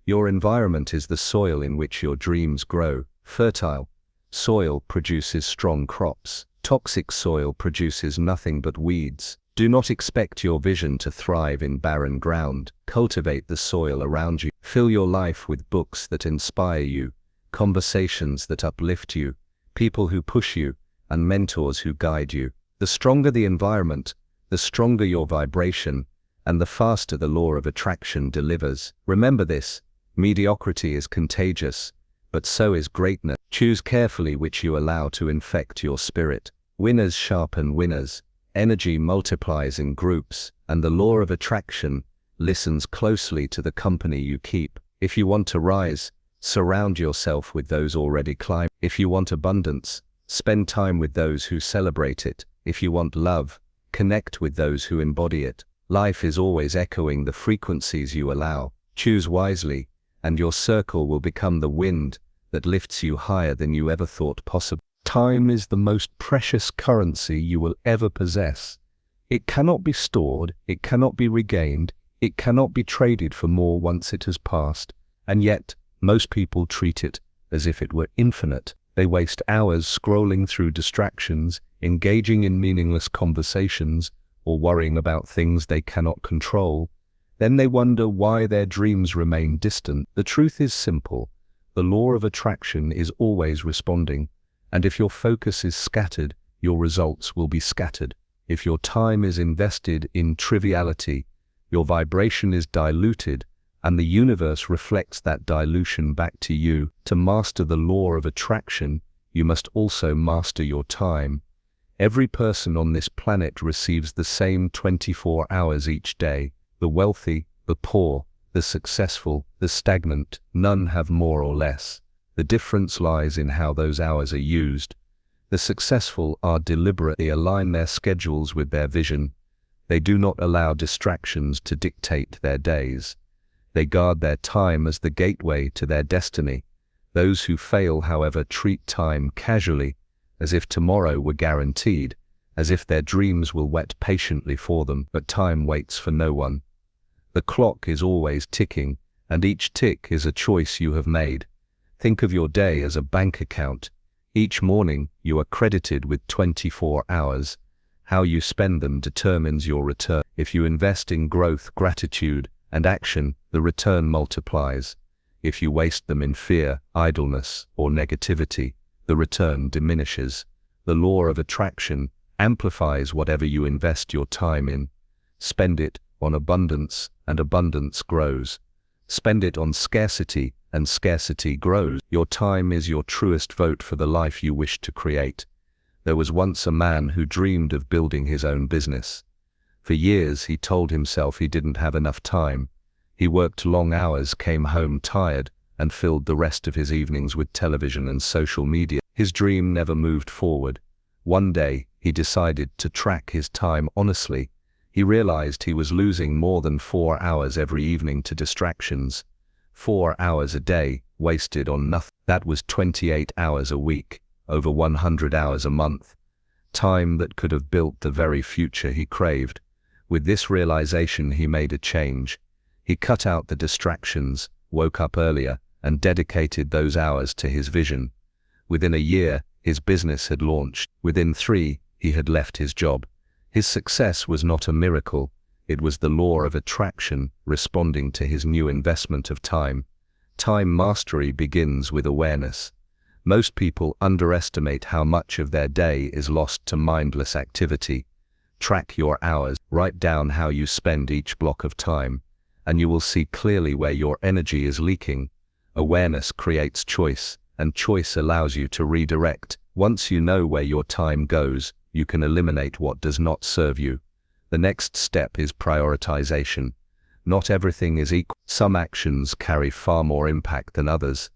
Your environment is the soil in which your dreams grow. Fertile soil produces strong crops. Toxic soil produces nothing but weeds. Do not expect your vision to thrive in barren ground. Cultivate the soil around you. Fill your life with books that inspire you, conversations that uplift you, people who push you, and mentors who guide you. The stronger the environment, the stronger your vibration, and the faster the law of attraction delivers. Remember this, mediocrity is contagious, but so is greatness. Choose carefully which you allow to infect your spirit. Winners sharpen winners. Energy multiplies in groups, and the law of attraction listens closely to the company you keep. If you want to rise, surround yourself with those already climbing. If you want abundance, spend time with those who celebrate it. If you want love, connect with those who embody it. Life is always echoing the frequencies you allow. Choose wisely, and your circle will become the wind that lifts you higher than you ever thought possible. Time is the most precious currency you will ever possess. It cannot be stored, it cannot be regained, it cannot be traded for more once it has passed, and yet most people treat it as if it were infinite. They waste hours scrolling through distractions, engaging in meaningless conversations, or worrying about things they cannot control. Then they wonder why their dreams remain distant. The truth is simple. The law of attraction is always responding, and if your focus is scattered, your results will be scattered. If your time is invested in triviality, your vibration is diluted, and the universe reflects that dilution back to you. To master the law of attraction, you must also master your time. Every person on this planet receives the same 24 hours each day. The wealthy, the poor, the successful, the stagnant, none have more or less. The difference lies in how those hours are used. The successful are deliberate. They align their schedules with their vision. They do not allow distractions to dictate their days. They guard their time as the gateway to their destiny. Those who fail, however, treat time casually, as if tomorrow were guaranteed, as if their dreams will wait patiently for them. But time waits for no one. The clock is always ticking, and each tick is a choice you have made. Think of your day as a bank account. Each morning, you are credited with 24 hours. How you spend them determines your return. If you invest in growth, gratitude, and action, the return multiplies. If you waste them in fear, idleness, or negativity, the return diminishes. The law of attraction amplifies whatever you invest your time in. Spend it on abundance, and abundance grows. Spend it on scarcity, and scarcity grows. Your time is your truest vote for the life you wish to create. There was once a man who dreamed of building his own business. For years he told himself he didn't have enough time. He worked long hours, came home tired, and filled the rest of his evenings with television and social media. His dream never moved forward. One day, he decided to track his time honestly. He realized he was losing more than 4 hours every evening to distractions. 4 hours a day, wasted on nothing. That was 28 hours a week, over 100 hours a month. Time that could have built the very future he craved. With this realization, he made a change. He cut out the distractions, woke up earlier, and dedicated those hours to his vision. Within a year, his business had launched. Within 3, he had left his job. His success was not a miracle. It was the law of attraction responding to his new investment of time. Time mastery begins with awareness. Most people underestimate how much of their day is lost to mindless activity. Track your hours, write down how you spend each block of time, and you will see clearly where your energy is leaking. Awareness creates choice, and choice allows you to redirect. Once you know where your time goes, you can eliminate what does not serve you. The next step is prioritization. Not everything is equal. Some actions carry far more impact than others.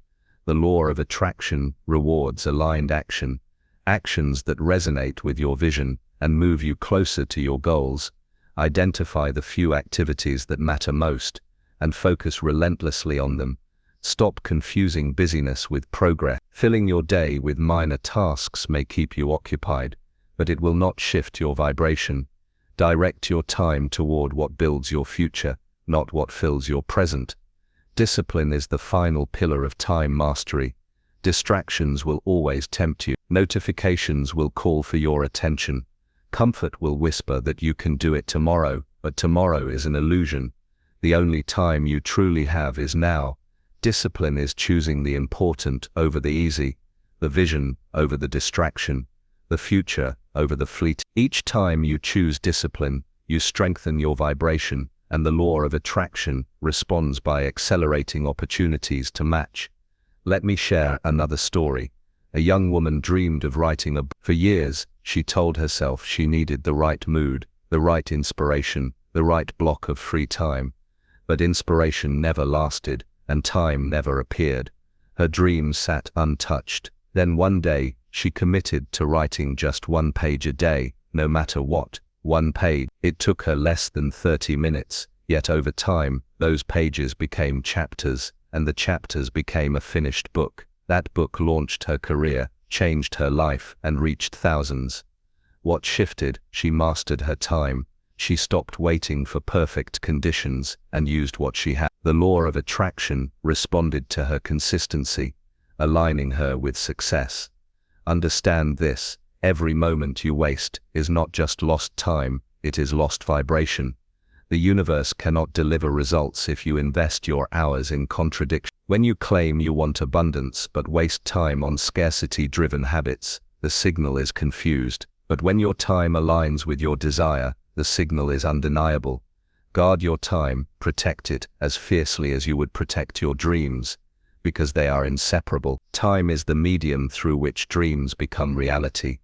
The law of attraction rewards aligned action. Actions that resonate with your vision and move you closer to your goals. Identify the few activities that matter most, and focus relentlessly on them. Stop confusing busyness with progress. Filling your day with minor tasks may keep you occupied, but it will not shift your vibration. Direct your time toward what builds your future, not what fills your present. Discipline is the final pillar of time mastery. Distractions will always tempt you. Notifications will call for your attention. Comfort will whisper that you can do it tomorrow, but tomorrow is an illusion. The only time you truly have is now. Discipline is choosing the important over the easy, the vision over the distraction, the future over the fleet. Each time you choose discipline, you strengthen your vibration, and the law of attraction responds by accelerating opportunities to match. Let me share another story. A young woman dreamed of writing a book. For years, she told herself she needed the right mood, the right inspiration, the right block of free time. But inspiration never lasted, and time never appeared. Her dream sat untouched. Then one day, she committed to writing just 1 page a day, no matter what. 1 page. It took her less than 30 minutes, yet over time, those pages became chapters, and the chapters became a finished book. That book launched her career, changed her life, and reached thousands. What shifted? She mastered her time. She stopped waiting for perfect conditions and used what she had. The law of attraction responded to her consistency, aligning her with success. Understand this: every moment you waste is not just lost time, it is lost vibration. The universe cannot deliver results if you invest your hours in contradiction. When you claim you want abundance but waste time on scarcity-driven habits, the signal is confused. But when your time aligns with your desire, the signal is undeniable. Guard your time, protect it as fiercely as you would protect your dreams, because they are inseparable. Time is the medium through which dreams become reality.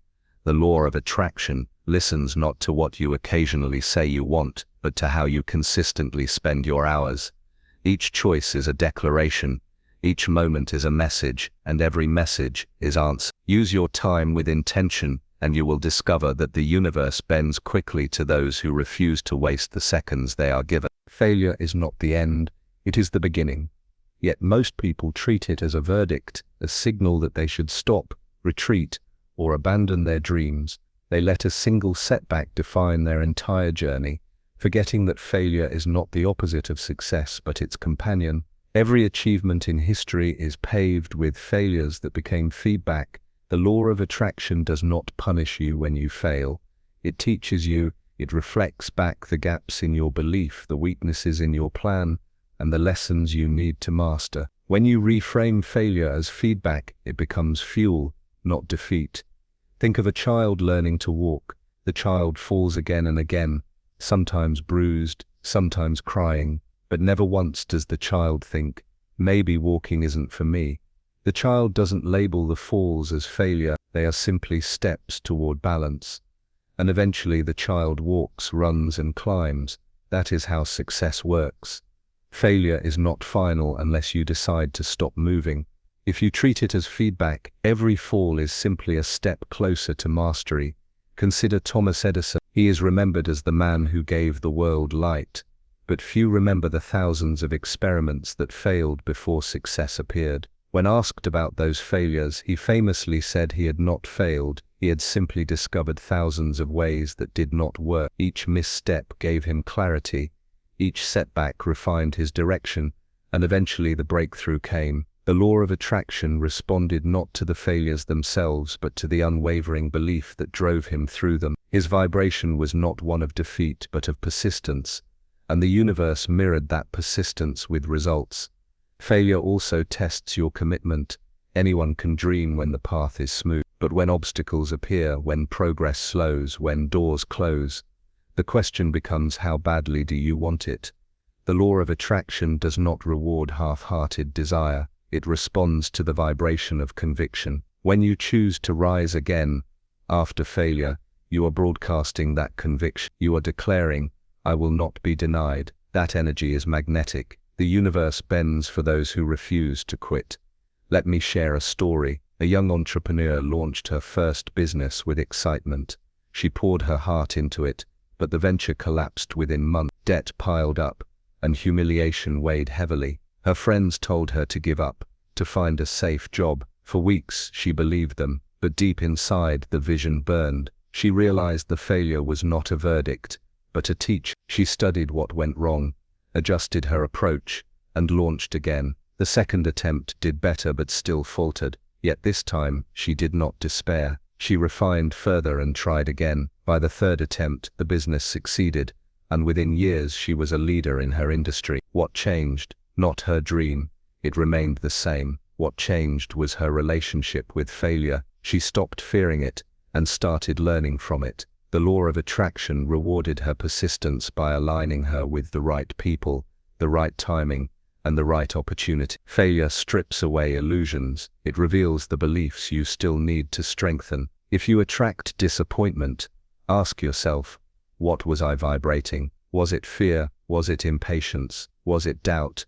The law of attraction listens not to what you occasionally say you want, but to how you consistently spend your hours. Each choice is a declaration, each moment is a message, and every message is answer. Use your time with intention, and you will discover that the universe bends quickly to those who refuse to waste the seconds they are given. Failure is not the end, it is the beginning. Yet most people treat it as a verdict, a signal that they should stop, retreat, or abandon their dreams. They let a single setback define their entire journey, forgetting that failure is not the opposite of success but its companion. Every achievement in history is paved with failures that became feedback. The law of attraction does not punish you when you fail. It teaches you, it reflects back the gaps in your belief, the weaknesses in your plan, and the lessons you need to master. When you reframe failure as feedback, it becomes fuel, not defeat. Think of a child learning to walk. The child falls again and again, sometimes bruised, sometimes crying, but never once does the child think, maybe walking isn't for me. The child doesn't label the falls as failure, they are simply steps toward balance. And eventually the child walks, runs, and climbs. That is how success works. Failure is not final unless you decide to stop moving. If you treat it as feedback, every fall is simply a step closer to mastery. Consider Thomas Edison. He is remembered as the man who gave the world light, but few remember the thousands of experiments that failed before success appeared. When asked about those failures, he famously said he had not failed, he had simply discovered thousands of ways that did not work. Each misstep gave him clarity, each setback refined his direction, and eventually the breakthrough came. The law of attraction responded not to the failures themselves but to the unwavering belief that drove him through them. His vibration was not one of defeat but of persistence, and the universe mirrored that persistence with results. Failure also tests your commitment. Anyone can dream when the path is smooth, but when obstacles appear, when progress slows, when doors close, the question becomes, how badly do you want it? The law of attraction does not reward half-hearted desire. It responds to the vibration of conviction. When you choose to rise again after failure, you are broadcasting that conviction. You are declaring, I will not be denied. That energy is magnetic. The universe bends for those who refuse to quit. Let me share a story. A young entrepreneur launched her first business with excitement. She poured her heart into it, but the venture collapsed within months. Debt piled up, and humiliation weighed heavily. Her friends told her to give up, to find a safe job. For weeks she believed them, but deep inside the vision burned. She realized the failure was not a verdict, but a teacher. She studied what went wrong, adjusted her approach, and launched again. The second attempt did better but still faltered. Yet this time, she did not despair. She refined further and tried again. By the third attempt, the business succeeded, and within years she was a leader in her industry. What changed? Not her dream. It remained the same. What changed was her relationship with failure. She stopped fearing it and started learning from it. The law of attraction rewarded her persistence by aligning her with the right people, the right timing, and the right opportunity. Failure strips away illusions. It reveals the beliefs you still need to strengthen. If you attract disappointment, ask yourself, what was I vibrating? Was it fear? Was it impatience? Was it doubt?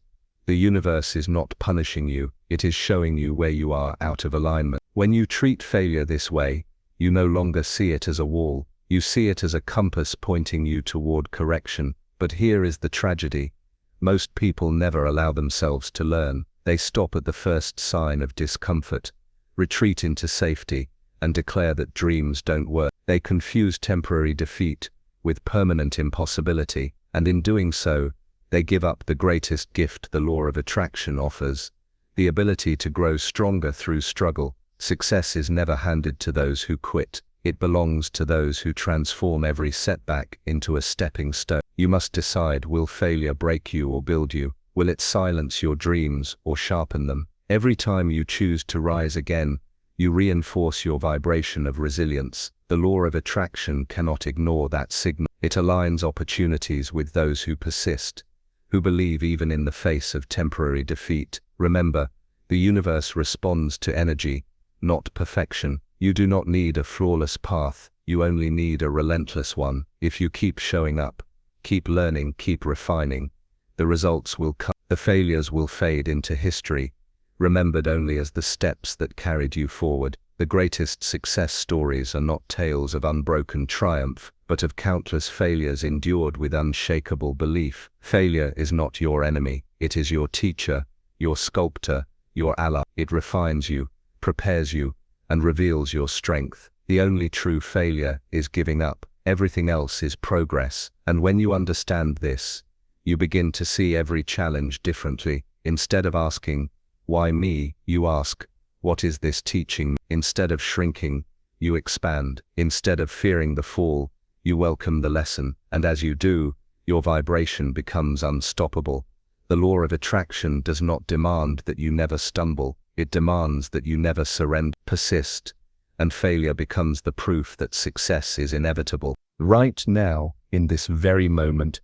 The universe is not punishing you, it is showing you where you are out of alignment. When you treat failure this way, you no longer see it as a wall. You see it as a compass pointing you toward correction. But here is the tragedy. Most people never allow themselves to learn. They stop at the first sign of discomfort, retreat into safety, and declare that dreams don't work. They confuse temporary defeat with permanent impossibility, and in doing so, they give up the greatest gift the law of attraction offers, the ability to grow stronger through struggle. Success is never handed to those who quit. It belongs to those who transform every setback into a stepping stone. You must decide, will failure break you or build you? Will it silence your dreams or sharpen them? Every time you choose to rise again, you reinforce your vibration of resilience. The law of attraction cannot ignore that signal. It aligns opportunities with those who persist, who believe even in the face of temporary defeat. Remember, the universe responds to energy, not perfection. You do not need a flawless path, you only need a relentless one. If you keep showing up, keep learning, keep refining, the results will come. The failures will fade into history, remembered only as the steps that carried you forward. The greatest success stories are not tales of unbroken triumph, but of countless failures endured with unshakable belief. Failure is not your enemy, it is your teacher, your sculptor, your ally. It refines you, prepares you, and reveals your strength. The only true failure is giving up. Everything else is progress. And when you understand this, you begin to see every challenge differently. Instead of asking, why me, you ask, what is this teaching me? Instead of shrinking, you expand. Instead of fearing the fall, you welcome the lesson. And as you do, your vibration becomes unstoppable. The law of attraction does not demand that you never stumble. It demands that you never surrender. Persist, and failure becomes the proof that success is inevitable. Right now, in this very moment,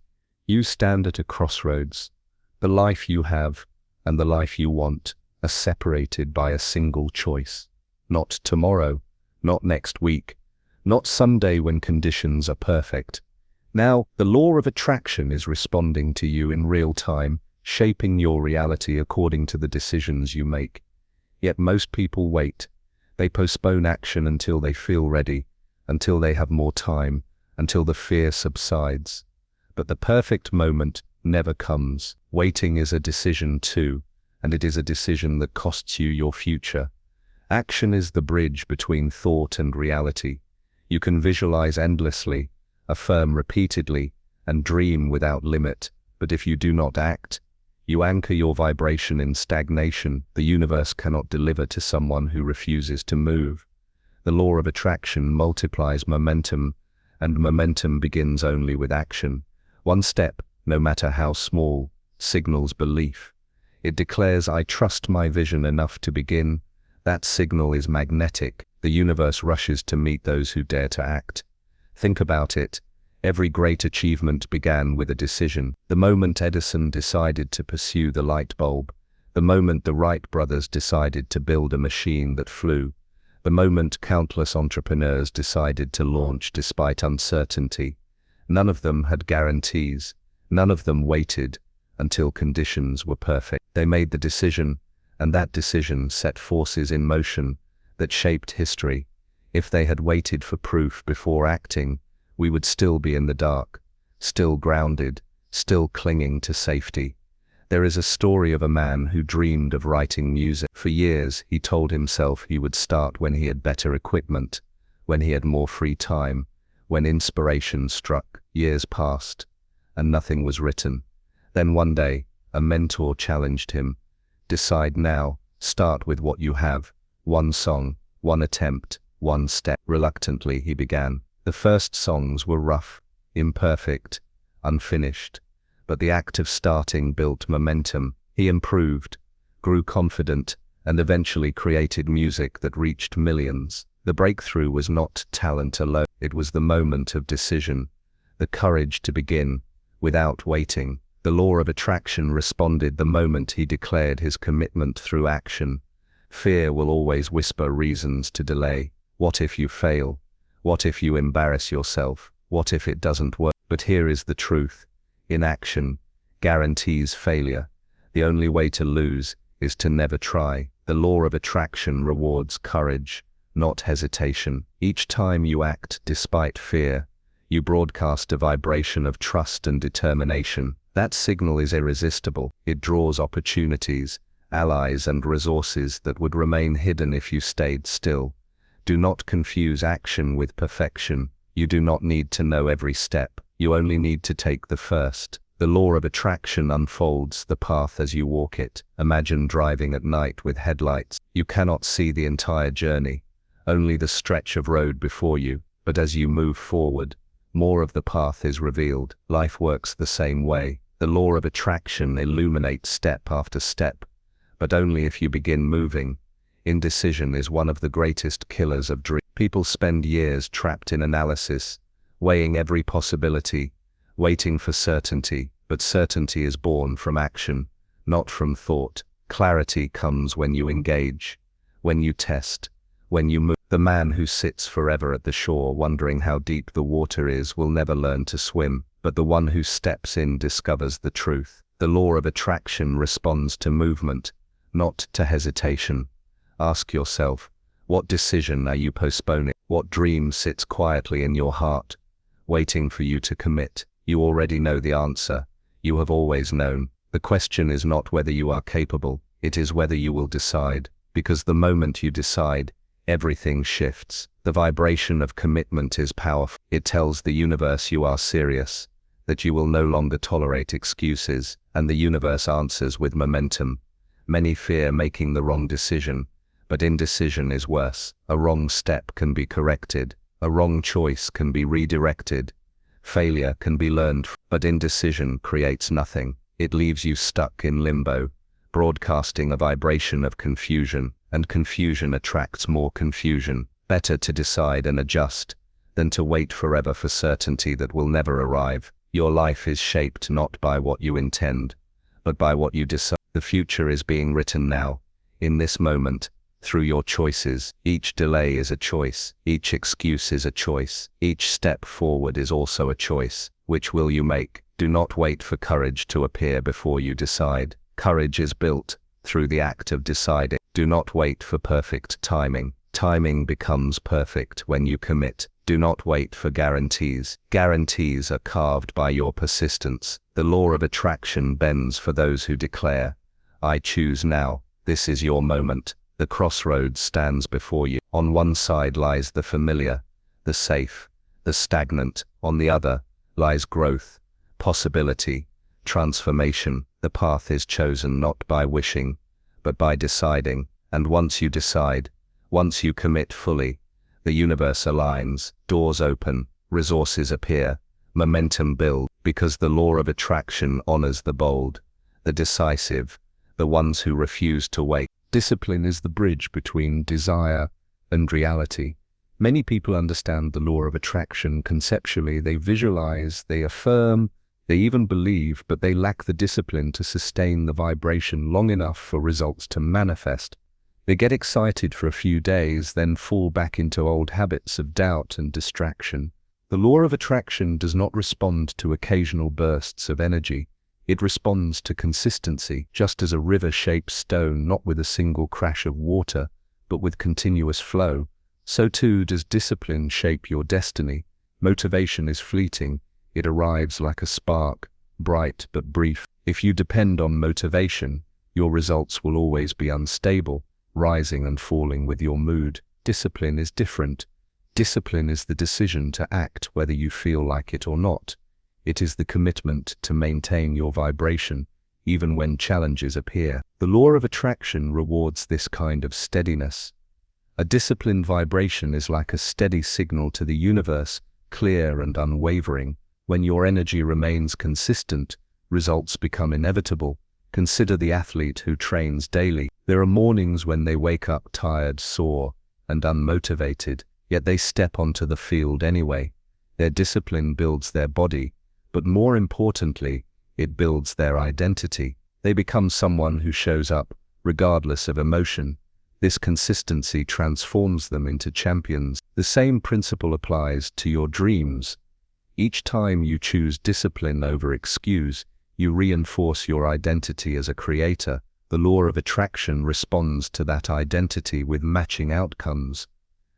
you stand at a crossroads. The life you have and the life you want are separated by a single choice. Not tomorrow, not next week, not someday when conditions are perfect. Now, the law of attraction is responding to you in real time, shaping your reality according to the decisions you make. Yet most people wait. They postpone action until they feel ready, until they have more time, until the fear subsides. But the perfect moment never comes. Waiting is a decision too, and it is a decision that costs you your future. Action is the bridge between thought and reality. You can visualize endlessly, affirm repeatedly, and dream without limit, but if you do not act, you anchor your vibration in stagnation. The universe cannot deliver to someone who refuses to move. The law of attraction multiplies momentum, and momentum begins only with action. One step, no matter how small, signals belief. It declares, I trust my vision enough to begin. That signal is magnetic. The universe rushes to meet those who dare to act. Think about it. Every great achievement began with a decision. The moment Edison decided to pursue the light bulb, the moment the Wright brothers decided to build a machine that flew, the moment countless entrepreneurs decided to launch despite uncertainty. None of them had guarantees. None of them waited until conditions were perfect. They made the decision, and that decision set forces in motion that shaped history. If they had waited for proof before acting, we would still be in the dark, still grounded, still clinging to safety. There is a story of a man who dreamed of writing music. For years, he told himself he would start when he had better equipment, when he had more free time, when inspiration struck. Years passed, and nothing was written. Then one day, a mentor challenged him. Decide now, start with what you have. One song, one attempt, one step. Reluctantly, he began. The first songs were rough, imperfect, unfinished, but the act of starting built momentum. He improved, grew confident, and eventually created music that reached millions. The breakthrough was not talent alone, it was the moment of decision, the courage to begin, without waiting. The law of attraction responded the moment he declared his commitment through action. Fear will always whisper reasons to delay. What if you fail? What if you embarrass yourself? What if it doesn't work? But here is the truth. Inaction guarantees failure. The only way to lose is to never try. The law of attraction rewards courage, not hesitation. Each time you act despite fear, you broadcast a vibration of trust and determination. That signal is irresistible. It draws opportunities, allies, and resources that would remain hidden if you stayed still. Do not confuse action with perfection. You do not need to know every step. You only need to take the first. The law of attraction unfolds the path as you walk it. Imagine driving at night with headlights. You cannot see the entire journey, only the stretch of road before you. But as you move forward, more of the path is revealed. Life works the same way. The law of attraction illuminates step after step, but only if you begin moving. Indecision is one of the greatest killers of dreams. People spend years trapped in analysis, weighing every possibility, waiting for certainty, but certainty is born from action, not from thought. Clarity comes when you engage, when you test, when you move. The man who sits forever at the shore wondering how deep the water is will never learn to swim, but the one who steps in discovers the truth. The law of attraction responds to movement, not to hesitation. Ask yourself, what decision are you postponing? What dream sits quietly in your heart, waiting for you to commit? You already know the answer. You have always known. The question is not whether you are capable, it is whether you will decide, because the moment you decide, everything shifts. The vibration of commitment is powerful. It tells the universe you are serious, that you will no longer tolerate excuses, and the universe answers with momentum. Many fear making the wrong decision, but indecision is worse. A wrong step can be corrected, a wrong choice can be redirected, failure can be learned, but indecision creates nothing. It leaves you stuck in limbo, broadcasting a vibration of confusion, and confusion attracts more confusion. Better to decide and adjust than to wait forever for certainty that will never arrive. Your life is shaped not by what you intend, but by what you decide. The future is being written now, in this moment, through your choices. Each delay is a choice. Each excuse is a choice. Each step forward is also a choice. Which will you make? Do not wait for courage to appear before you decide. Courage is built through the act of deciding. Do not wait for perfect timing. Timing becomes perfect when you commit. Do not wait for guarantees. Guarantees are carved by your persistence. The law of attraction bends for those who declare, I choose now. This is your moment. The crossroads stands before you. On one side lies the familiar, the safe, the stagnant. On the other lies growth, possibility, transformation. The path is chosen not by wishing, but by deciding. And once you decide, once you commit fully, the universe aligns, doors open, resources appear, momentum builds, because the law of attraction honors the bold, the decisive, the ones who refuse to wait. Discipline is the bridge between desire and reality. Many people understand the law of attraction conceptually. They visualize, they affirm, they even believe, but they lack the discipline to sustain the vibration long enough for results to manifest. They get excited for a few days, then fall back into old habits of doubt and distraction. The law of attraction does not respond to occasional bursts of energy. It responds to consistency, just as a river shapes stone not with a single crash of water, but with continuous flow. So too does discipline shape your destiny. Motivation is fleeting. It arrives like a spark, bright but brief. If you depend on motivation, your results will always be unstable, rising and falling with your mood. Discipline is different. Discipline is the decision to act whether you feel like it or not. It is the commitment to maintain your vibration, even when challenges appear. The law of attraction rewards this kind of steadiness. A disciplined vibration is like a steady signal to the universe, clear and unwavering. When your energy remains consistent, results become inevitable. Consider the athlete who trains daily. There are mornings when they wake up tired, sore, and unmotivated, yet they step onto the field anyway. Their discipline builds their body, but more importantly, it builds their identity. They become someone who shows up, regardless of emotion. This consistency transforms them into champions. The same principle applies to your dreams. Each time you choose discipline over excuse, you reinforce your identity as a creator. The law of attraction responds to that identity with matching outcomes.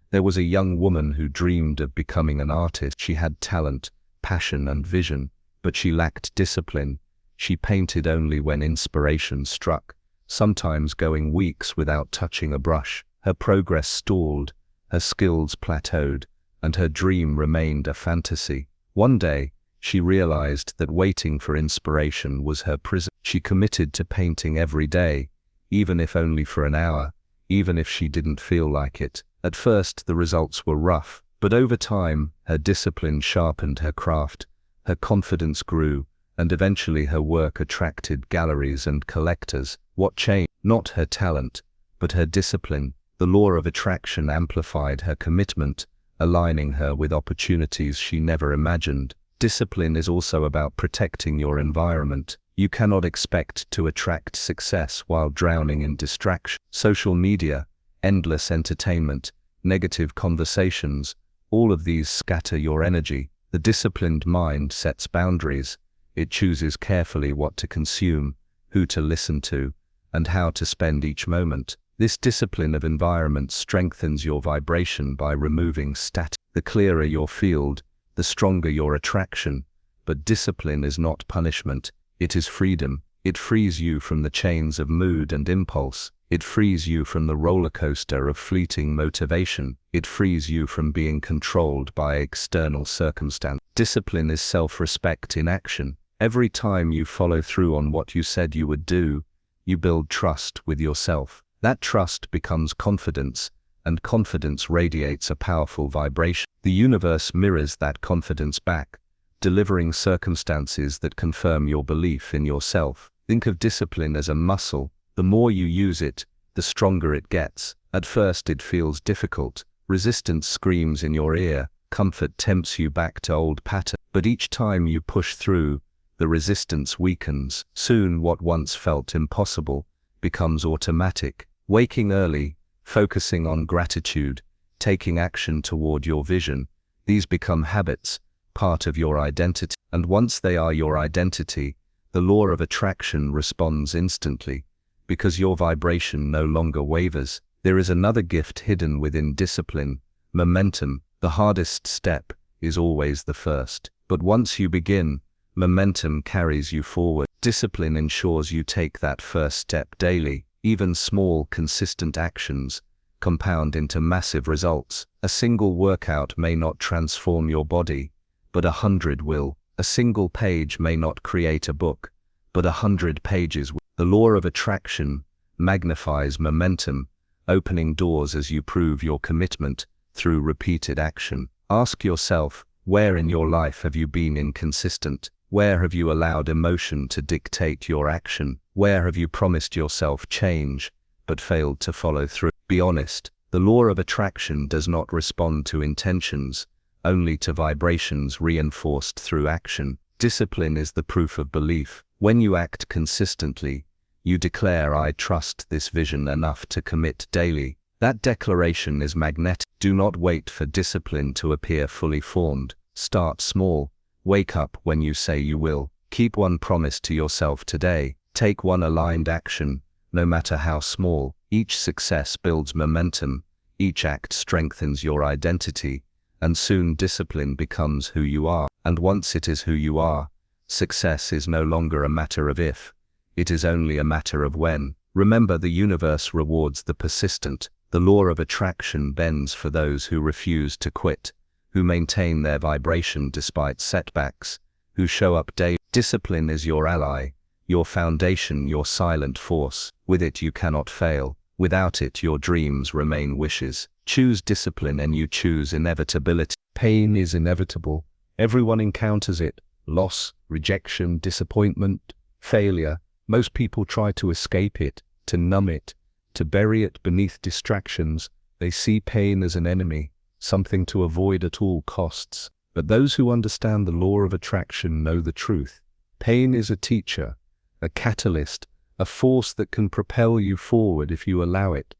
There was a young woman who dreamed of becoming an artist. She had talent, passion, and vision, but she lacked discipline. She painted only when inspiration struck, sometimes going weeks without touching a brush. Her progress stalled, her skills plateaued, and her dream remained a fantasy. One day, she realized that waiting for inspiration was her prison. She committed to painting every day, even if only for an hour, even if she didn't feel like it. At first, the results were rough, but over time, her discipline sharpened her craft, her confidence grew, and eventually her work attracted galleries and collectors. What changed? Not her talent, but her discipline. The law of attraction amplified her commitment, aligning her with opportunities she never imagined. Discipline is also about protecting your environment. You cannot expect to attract success while drowning in distraction. Social media, endless entertainment, negative conversations, all of these scatter your energy. The disciplined mind sets boundaries. It chooses carefully what to consume, who to listen to, and how to spend each moment. This discipline of environment strengthens your vibration by removing static. The clearer your field, the stronger your attraction. But discipline is not punishment. It is freedom. It frees you from the chains of mood and impulse. It frees you from the roller coaster of fleeting motivation. It frees you from being controlled by external circumstance. Discipline is self-respect in action. Every time you follow through on what you said you would do, you build trust with yourself. That trust becomes confidence, and confidence radiates a powerful vibration. The universe mirrors that confidence back, delivering circumstances that confirm your belief in yourself. Think of discipline as a muscle. The more you use it, the stronger it gets. At first it feels difficult. Resistance screams in your ear, comfort tempts you back to old patterns. But each time you push through, the resistance weakens. Soon what once felt impossible becomes automatic. Waking early, focusing on gratitude, taking action toward your vision, these become habits, part of your identity. And once they are your identity, the law of attraction responds instantly, because your vibration no longer wavers. There is another gift hidden within discipline, momentum. The hardest step is always the first. But once you begin, momentum carries you forward. Discipline ensures you take that first step daily. Even small, consistent actions compound into massive results. A single workout may not transform your body, but 100 will. A single page may not create a book, but 100 pages will. The law of attraction magnifies momentum, opening doors as you prove your commitment through repeated action. Ask yourself, where in your life have you been inconsistent? Where have you allowed emotion to dictate your action? Where have you promised yourself change, but failed to follow through? Be honest. The law of attraction does not respond to intentions, only to vibrations reinforced through action. Discipline is the proof of belief. When you act consistently, you declare, I trust this vision enough to commit daily. That declaration is magnetic. Do not wait for discipline to appear fully formed. Start small. Wake up when you say you will. Keep one promise to yourself today. Take one aligned action, no matter how small. Each success builds momentum. Each act strengthens your identity. And soon discipline becomes who you are. And once it is who you are, success is no longer a matter of if. It is only a matter of when. Remember, the universe rewards the persistent. The law of attraction bends for those who refuse to quit, who maintain their vibration despite setbacks, who show up daily. Discipline is your ally, your foundation, your silent force. With it you cannot fail. Without it your dreams remain wishes. Choose discipline and you choose inevitability. Pain is inevitable. Everyone encounters it. Loss, rejection, disappointment, failure. Most people try to escape it, to numb it, to bury it beneath distractions. They see pain as an enemy, something to avoid at all costs. But those who understand the law of attraction know the truth. Pain is a teacher, a catalyst, a force that can propel you forward if you allow it.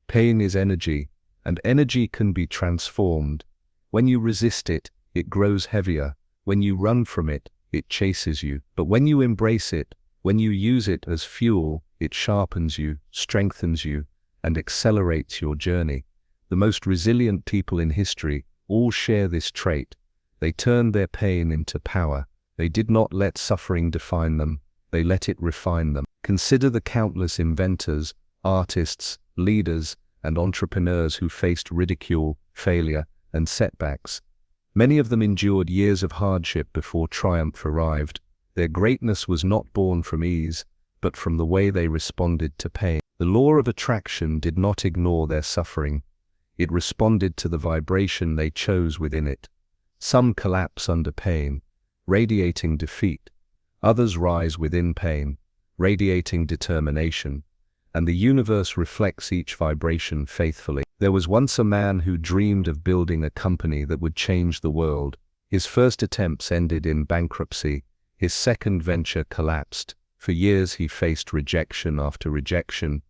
Pain is energy, and energy can be transformed. When you resist it, it grows heavier. When you run from it, it chases you. But when you embrace it, when you use it as fuel, it sharpens you, strengthens you, and accelerates your journey. The most resilient people in history all share this trait. They turned their pain into power. They did not let suffering define them. They let it refine them. Consider the countless inventors, artists, leaders, and entrepreneurs who faced ridicule, failure, and setbacks. Many of them endured years of hardship before triumph arrived. Their greatness was not born from ease, but from the way they responded to pain. The law of attraction did not ignore their suffering. It responded to the vibration they chose within it. Some collapse under pain, radiating defeat. Others rise within pain, radiating determination. And the universe reflects each vibration faithfully. There was once a man who dreamed of building a company that would change the world. His first attempts ended in bankruptcy. His second venture collapsed. For years he faced rejection after rejection.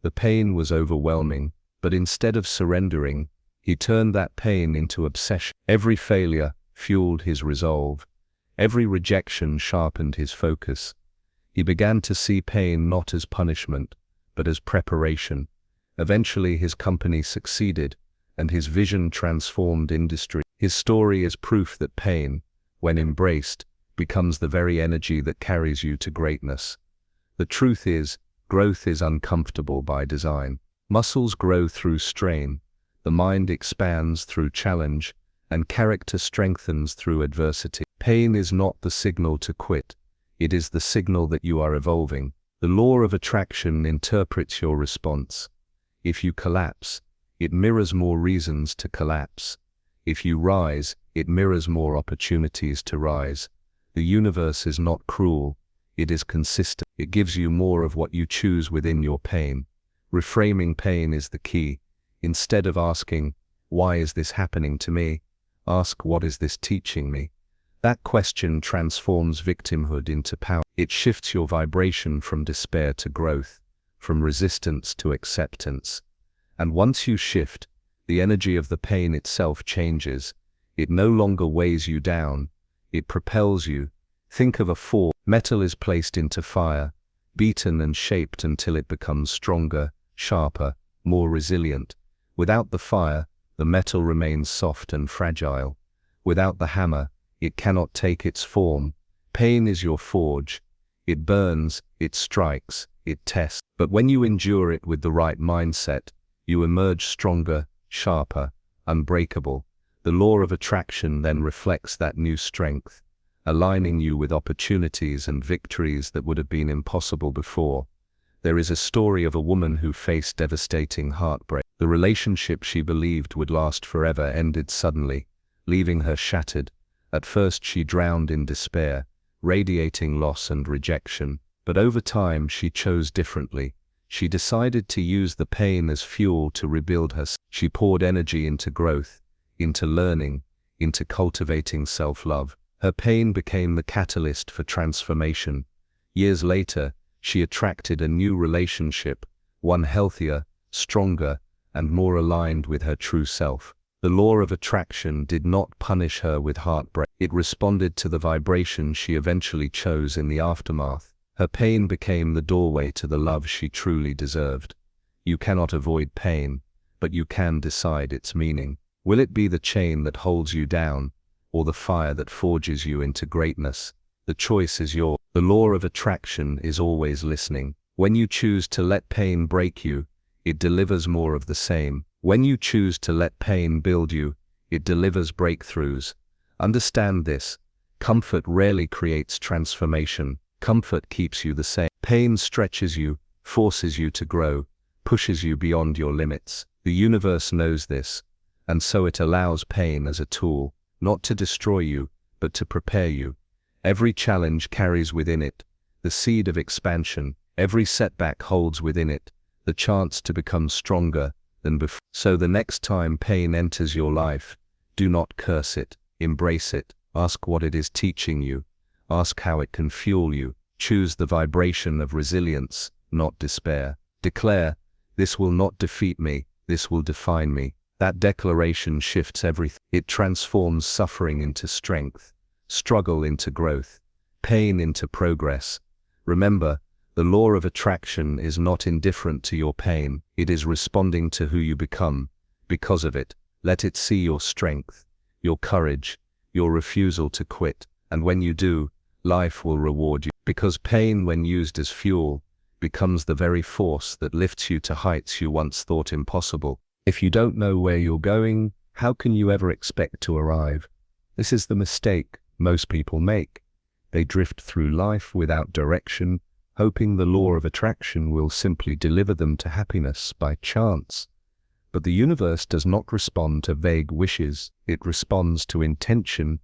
The pain was overwhelming, but instead of surrendering, he turned that pain into obsession. Every failure fueled his resolve. Every rejection sharpened his focus. He began to see pain not as punishment, but as preparation. Eventually his company succeeded, and his vision transformed industry. His story is proof that pain, when embraced, becomes the very energy that carries you to greatness. The truth is, growth is uncomfortable by design. Muscles grow through strain, the mind expands through challenge, and character strengthens through adversity. Pain is not the signal to quit. It is the signal that you are evolving. The law of attraction interprets your response. If you collapse, it mirrors more reasons to collapse. If you rise, it mirrors more opportunities to rise. The universe is not cruel, it is consistent. It gives you more of what you choose within your pain. Reframing pain is the key. Instead of asking, Why is this happening to me? Ask, what is this teaching me? That question transforms victimhood into power. It shifts your vibration from despair to growth, from resistance to acceptance. And once you shift, the energy of the pain itself changes. It no longer weighs you down, it propels you. Think of a forge. Metal is placed into fire, beaten and shaped until it becomes stronger, sharper, more resilient. Without the fire, the metal remains soft and fragile. Without the hammer, it cannot take its form. Pain is your forge. It burns, it strikes, it tests. But when you endure it with the right mindset, you emerge stronger, sharper, unbreakable. The law of attraction then reflects that new strength, aligning you with opportunities and victories that would have been impossible before. There is a story of a woman who faced devastating heartbreak. The relationship she believed would last forever ended suddenly, leaving her shattered. At first she drowned in despair, radiating loss and rejection. But over time she chose differently. She decided to use the pain as fuel to rebuild herself. She poured energy into growth, into learning, into cultivating self-love. Her pain became the catalyst for transformation. Years later, she attracted a new relationship, one healthier, stronger, and more aligned with her true self. The law of attraction did not punish her with heartbreak. It responded to the vibration she eventually chose in the aftermath. Her pain became the doorway to the love she truly deserved. You cannot avoid pain, but you can decide its meaning. Will it be the chain that holds you down, or the fire that forges you into greatness? The choice is yours. The law of attraction is always listening. When you choose to let pain break you, it delivers more of the same. When you choose to let pain build you, it delivers breakthroughs. Understand this. Comfort rarely creates transformation. Comfort keeps you the same. Pain stretches you, forces you to grow, pushes you beyond your limits. The universe knows this, and so it allows pain as a tool, not to destroy you, but to prepare you. Every challenge carries within it the seed of expansion. Every setback holds within it the chance to become stronger than before. So the next time pain enters your life, do not curse it, embrace it. Ask what it is teaching you. Ask how it can fuel you. Choose the vibration of resilience, not despair. Declare, this will not defeat me, this will define me. That declaration shifts everything. It transforms suffering into strength, struggle into growth, pain into progress. Remember, the law of attraction is not indifferent to your pain. It is responding to who you become. Because of it, let it see your strength, your courage, your refusal to quit. And when you do, life will reward you. Because pain, when used as fuel, becomes the very force that lifts you to heights you once thought impossible. If you don't know where you're going, how can you ever expect to arrive? This is the mistake most people make. They drift through life without direction, hoping the law of attraction will simply deliver them to happiness by chance. But the universe does not respond to vague wishes. It responds to intention.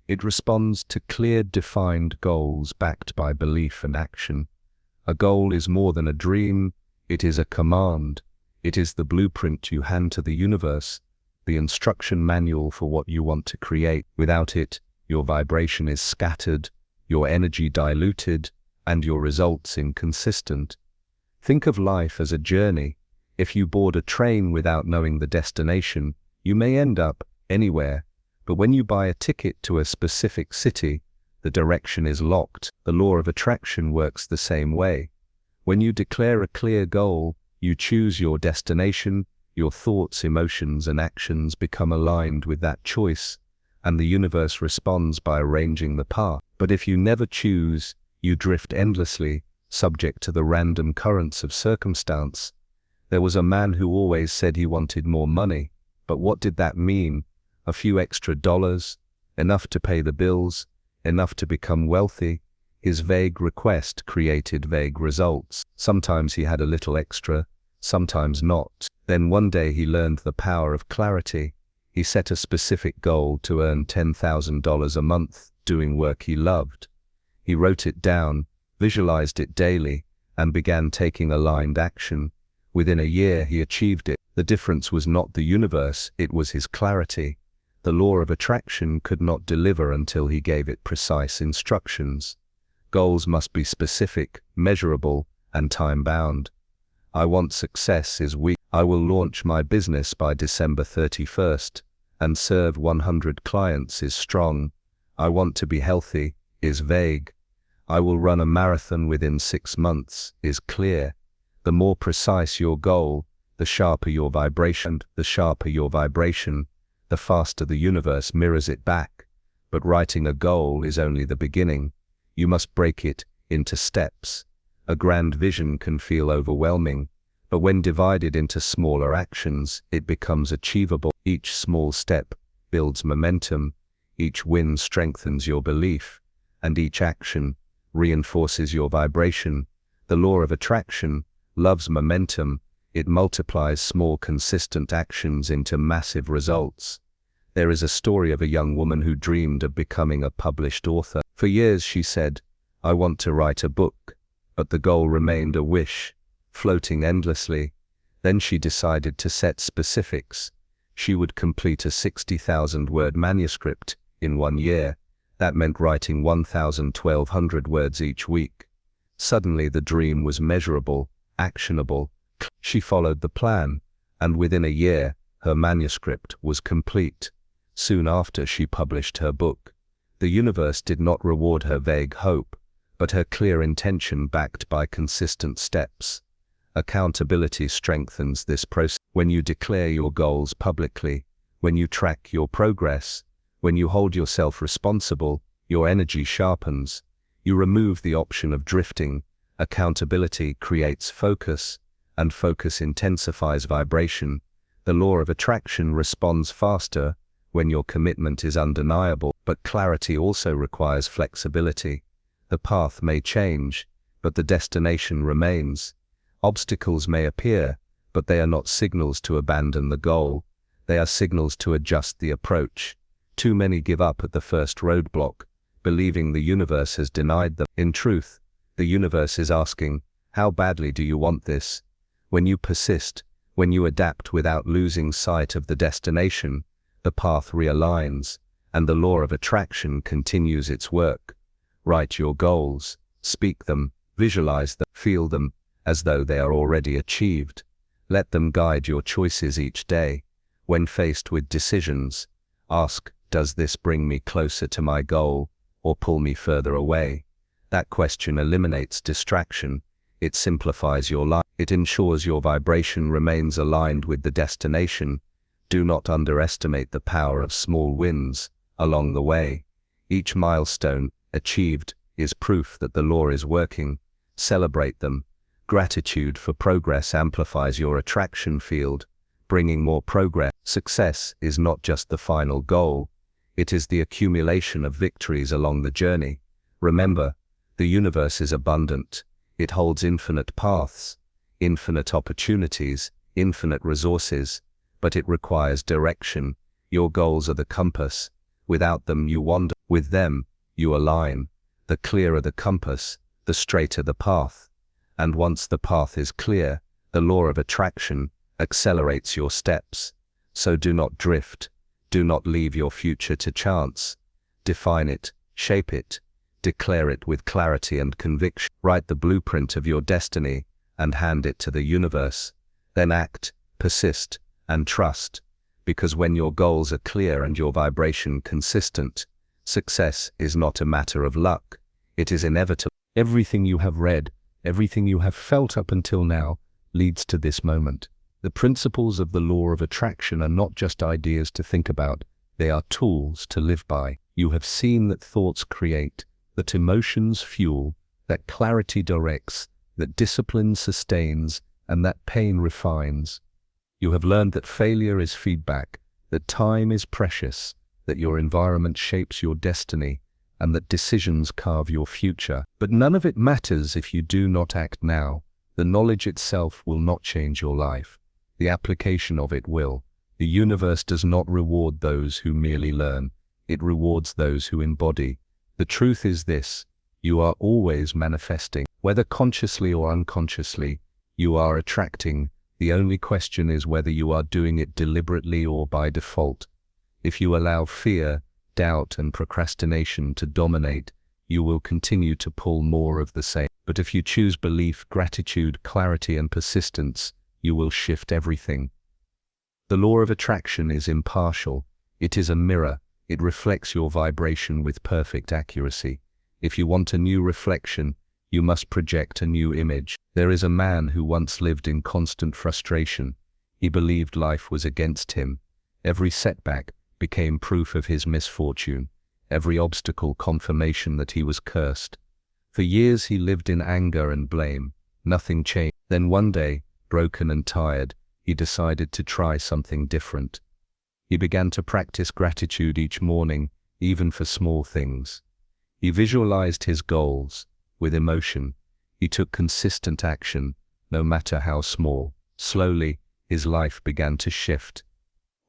It responds to clear, defined goals backed by belief and action. A goal is more than a dream. It is a command. It is the blueprint you hand to the universe, the instruction manual for what you want to create. Without it, your vibration is scattered, your energy diluted, and your results inconsistent. Think of life as a journey. If you board a train without knowing the destination, you may end up anywhere. But when you buy a ticket to a specific city, the direction is locked. The law of attraction works the same way. When you declare a clear goal, you choose your destination, your thoughts, emotions, and actions become aligned with that choice, and the universe responds by arranging the path. But if you never choose, you drift endlessly, subject to the random currents of circumstance. There was a man who always said he wanted more money, but what did that mean? A few extra dollars? Enough to pay the bills? Enough to become wealthy? His vague request created vague results. Sometimes he had a little extra, sometimes not. Then one day he learned the power of clarity. He set a specific goal to earn $10,000 a month, doing work he loved. He wrote it down, visualized it daily, and began taking aligned action. Within a year he achieved it. The difference was not the universe, it was his clarity. The law of attraction could not deliver until he gave it precise instructions. Goals must be specific, measurable, and time-bound. I want success is weak. I will launch my business by December 31st and serve 100 clients is strong. I want to be healthy is vague. I will run a marathon within 6 months is clear. The more precise your goal, the sharper your vibration. The sharper your vibration, the faster the universe mirrors it back. But writing a goal is only the beginning. You must break it into steps. A grand vision can feel overwhelming, but when divided into smaller actions, it becomes achievable. Each small step builds momentum, each win strengthens your belief, and each action reinforces your vibration. The law of attraction loves momentum. It multiplies small consistent actions into massive results. There is a story of a young woman who dreamed of becoming a published author. For years she said, "I want to write a book," but the goal remained a wish, floating endlessly. Then she decided to set specifics. She would complete a 60,000-word manuscript in 1 year. That meant writing 1,1200 words each week. Suddenly the dream was measurable, actionable. She followed the plan, and within a year, her manuscript was complete. Soon after she published her book. The universe did not reward her vague hope, but her clear intention backed by consistent steps. Accountability strengthens this process. When you declare your goals publicly, when you track your progress, when you hold yourself responsible, your energy sharpens. You remove the option of drifting. Accountability creates focus, and focus intensifies vibration. The law of attraction responds faster when your commitment is undeniable, but clarity also requires flexibility. The path may change, but the destination remains. Obstacles may appear, but they are not signals to abandon the goal. They are signals to adjust the approach. Too many give up at the first roadblock, believing the universe has denied them. In truth, the universe is asking, how badly do you want this? When you persist, when you adapt without losing sight of the destination, the path realigns, and the law of attraction continues its work. Write your goals, speak them, visualize them, feel them, as though they are already achieved. Let them guide your choices each day. When faced with decisions, ask, does this bring me closer to my goal, or pull me further away? That question eliminates distraction. It simplifies your life. It ensures your vibration remains aligned with the destination. Do not underestimate the power of small wins along the way. Each milestone achieved is proof that the law is working. Celebrate them. Gratitude for progress amplifies your attraction field, bringing more progress. Success is not just the final goal. It is the accumulation of victories along the journey. Remember, the universe is abundant. It holds infinite paths, infinite opportunities, infinite resources, but it requires direction. Your goals are the compass. Without them you wander. With them, you align. The clearer the compass, the straighter the path. And once the path is clear, the law of attraction accelerates your steps. So do not drift. Do not leave your future to chance. Define it, shape it, declare it with clarity and conviction. Write the blueprint of your destiny and hand it to the universe. Then act, persist, and trust. Because when your goals are clear and your vibration consistent, success is not a matter of luck. It is inevitable. Everything you have read, everything you have felt up until now, leads to this moment. The principles of the law of attraction are not just ideas to think about, they are tools to live by. You have seen that thoughts create, that emotions fuel, that clarity directs, that discipline sustains, and that pain refines. You have learned that failure is feedback, that time is precious, that your environment shapes your destiny, and that decisions carve your future. But none of it matters if you do not act now. The knowledge itself will not change your life. The application of it will. The universe does not reward those who merely learn. It rewards those who embody. The truth is this: you are always manifesting. Whether consciously or unconsciously, you are attracting The only question is whether you are doing it deliberately or by default. If you allow fear, doubt, and procrastination to dominate, you will continue to pull more of the same. But if you choose belief, gratitude, clarity, and persistence, you will shift everything. The law of attraction is impartial. It is a mirror. It reflects your vibration with perfect accuracy. If you want a new reflection, you must project a new image. There is a man who once lived in constant frustration. He believed life was against him. Every setback became proof of his misfortune. Every obstacle confirmation that he was cursed. For years he lived in anger and blame. Nothing changed. Then one day, broken and tired, he decided to try something different. He began to practice gratitude each morning, even for small things. He visualized his goals. With emotion, he took consistent action, no matter how small. Slowly, his life began to shift.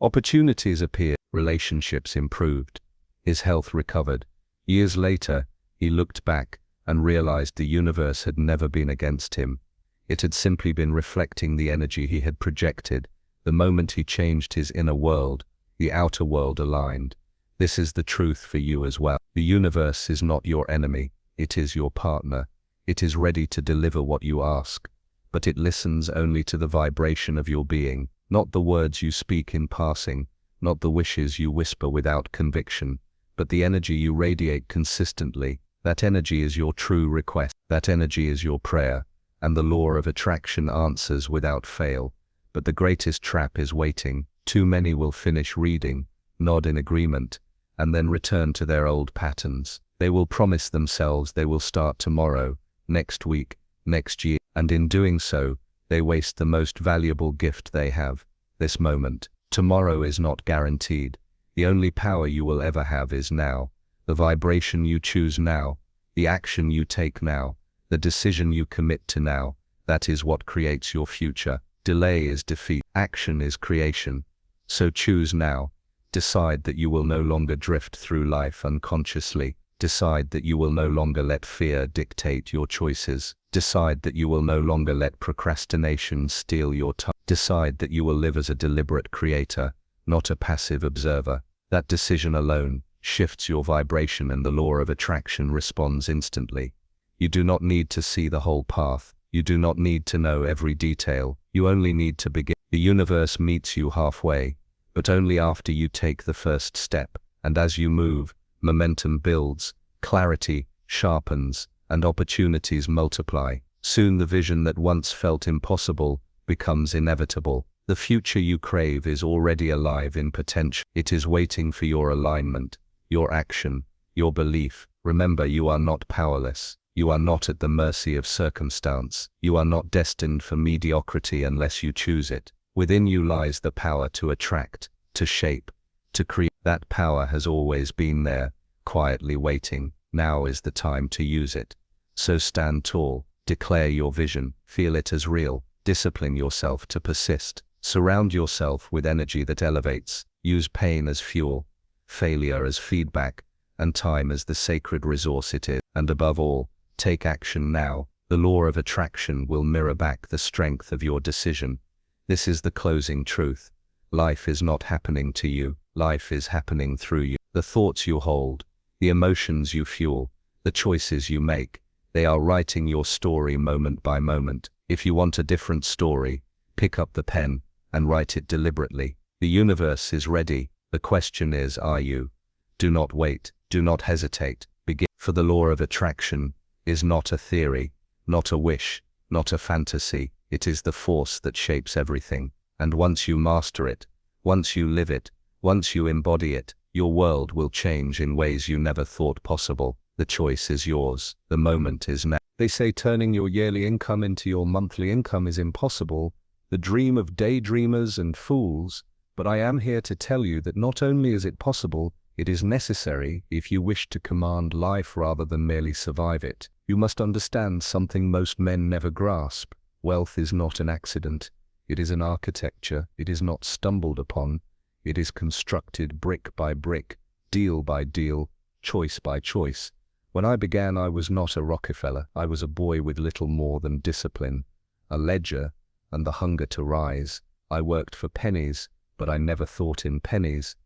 Opportunities appeared, relationships improved, his health recovered. Years later, he looked back and realized the universe had never been against him. It had simply been reflecting the energy he had projected. The moment he changed his inner world, the outer world aligned. This is the truth for you as well. The universe is not your enemy. It is your partner. It is ready to deliver what you ask, but it listens only to the vibration of your being, not the words you speak in passing, not the wishes you whisper without conviction, but the energy you radiate consistently. That energy is your true request. That energy is your prayer, and the law of attraction answers without fail. But the greatest trap is waiting. Too many will finish reading, nod in agreement, and then return to their old patterns. They will promise themselves they will start tomorrow, next week, next year, and in doing so, they waste the most valuable gift they have, this moment. Tomorrow is not guaranteed. The only power you will ever have is now. The vibration you choose now, the action you take now, the decision you commit to now, that is what creates your future. Delay is defeat. Action is creation. So choose now. Decide that you will no longer drift through life unconsciously. Decide that you will no longer let fear dictate your choices. Decide that you will no longer let procrastination steal your time. Decide that you will live as a deliberate creator, not a passive observer. That decision alone shifts your vibration, and the law of attraction responds instantly. You do not need to see the whole path. You do not need to know every detail. You only need to begin. The universe meets you halfway, but only after you take the first step. And as you move, momentum builds, clarity sharpens, and opportunities multiply. Soon the vision that once felt impossible becomes inevitable. The future you crave is already alive in potential. It is waiting for your alignment, your action, your belief. Remember, you are not powerless. You are not at the mercy of circumstance. You are not destined for mediocrity unless you choose it. Within you lies the power to attract, to shape, to create. That power has always been there, quietly waiting. Now is the time to use it. So stand tall, declare your vision, feel it as real, discipline yourself to persist. Surround yourself with energy that elevates. Use pain as fuel, failure as feedback, and time as the sacred resource it is. And above all, take action now. The law of attraction will mirror back the strength of your decision. This is the closing truth. Life is not happening to you. Life is happening through you. The thoughts you hold, the emotions you fuel, the choices you make, they are writing your story moment by moment. If you want a different story, pick up the pen and write it deliberately. The universe is ready. The question is, are you? Do not wait. Do not hesitate. Begin. For the law of attraction is not a theory, not a wish, not a fantasy. It is the force that shapes everything. And once you master it, once you live it, once you embody it, your world will change in ways you never thought possible. The choice is yours. The moment is now. They say turning your yearly income into your monthly income is impossible, the dream of daydreamers and fools, but I am here to tell you that not only is it possible, it is necessary if you wish to command life rather than merely survive it. You must understand something most men never grasp. Wealth is not an accident. It is an architecture. It is not stumbled upon. It is constructed brick by brick, deal by deal, choice by choice. When I began, I was not a Rockefeller. I was a boy with little more than discipline, a ledger, and the hunger to rise. I worked for pennies, but I never thought in pennies.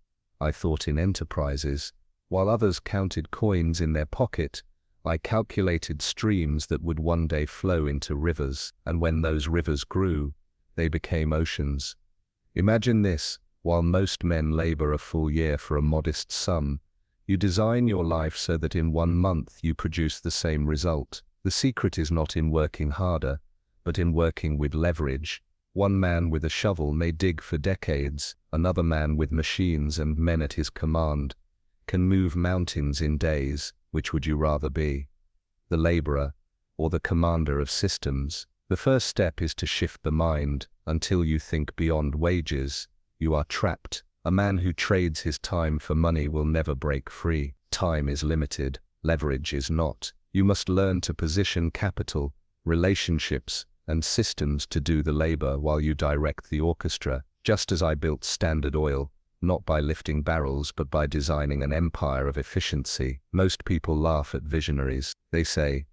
I thought in enterprises. While others counted coins in their pocket, I calculated streams that would one day flow into rivers, and when those rivers grew, they became oceans. Imagine this: while most men labor a full year for a modest sum, you design your life so that in 1 month you produce the same result. The secret is not in working harder, but in working with leverage. One man with a shovel may dig for decades. Another man with machines and men at his command can move mountains in days. Which would you rather be? The laborer or the commander of systems? The first step is to shift the mind. Until you think beyond wages, you are trapped. A man who trades his time for money will never break free. Time is limited. Leverage is not. You must learn to position capital, relationships, and systems to do the labor while you direct the orchestra. Just as I built Standard Oil, not by lifting barrels but by designing an empire of efficiency. Most people laugh at visionaries. They say,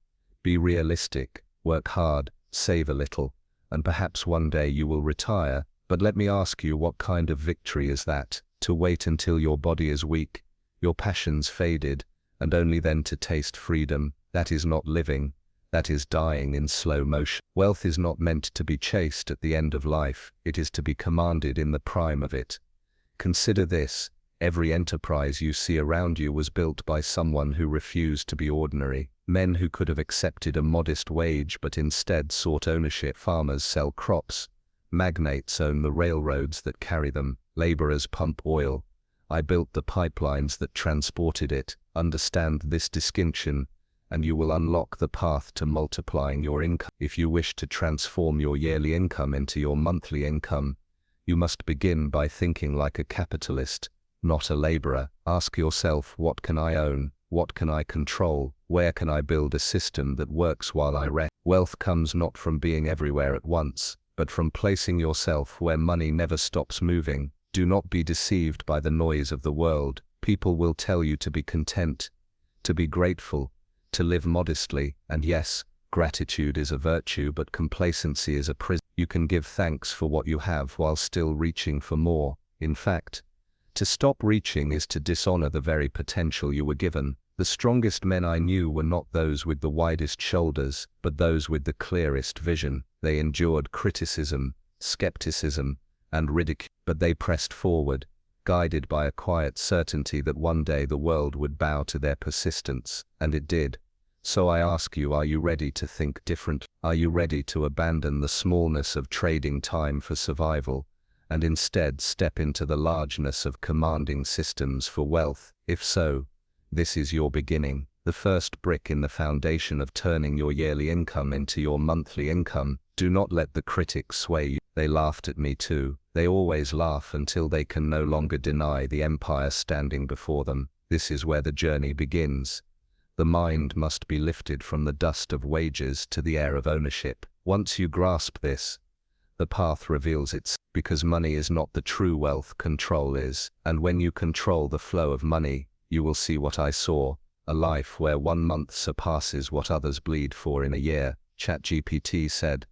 be realistic, work hard, save a little, and perhaps one day you will retire. But let me ask you, what kind of victory is that? To wait until your body is weak, your passions faded, and only then to taste freedom? That is not living. That is dying in slow motion. Wealth is not meant to be chased at the end of life. It is to be commanded in the prime of it. Consider this: every enterprise you see around you was built by someone who refused to be ordinary. Men who could have accepted a modest wage but instead sought ownership. Farmers sell crops. Magnates own the railroads that carry them. Laborers pump oil. I built the pipelines that transported it. Understand this distinction, and you will unlock the path to multiplying your income. If you wish to transform your yearly income into your monthly income, you must begin by thinking like a capitalist, not a laborer. Ask yourself, what can I own? What can I control? Where can I build a system that works while I rest? Wealth comes not from being everywhere at once, but from placing yourself where money never stops moving. Do not be deceived by the noise of the world. People will tell you to be content, to be grateful, to live modestly, and yes, gratitude is a virtue, but complacency is a prison. You can give thanks for what you have while still reaching for more. In fact, to stop reaching is to dishonor the very potential you were given. The strongest men I knew were not those with the widest shoulders, but those with the clearest vision. They endured criticism, skepticism, and ridicule, but they pressed forward, guided by a quiet certainty that one day the world would bow to their persistence, and it did. So I ask you, are you ready to think differently? Are you ready to abandon the smallness of trading time for survival, and instead step into the largeness of commanding systems for wealth? If so, this is your beginning, the first brick in the foundation of turning your yearly income into your monthly income. Do not let the critics sway you. They laughed at me too. They always laugh until they can no longer deny the empire standing before them. This is where the journey begins. The mind must be lifted from the dust of wages to the air of ownership. Once you grasp this, the path reveals itself, because money is not the true wealth, control is. And when you control the flow of money, you will see what I saw, a life where 1 month surpasses what others bleed for in a year. ChatGPT said,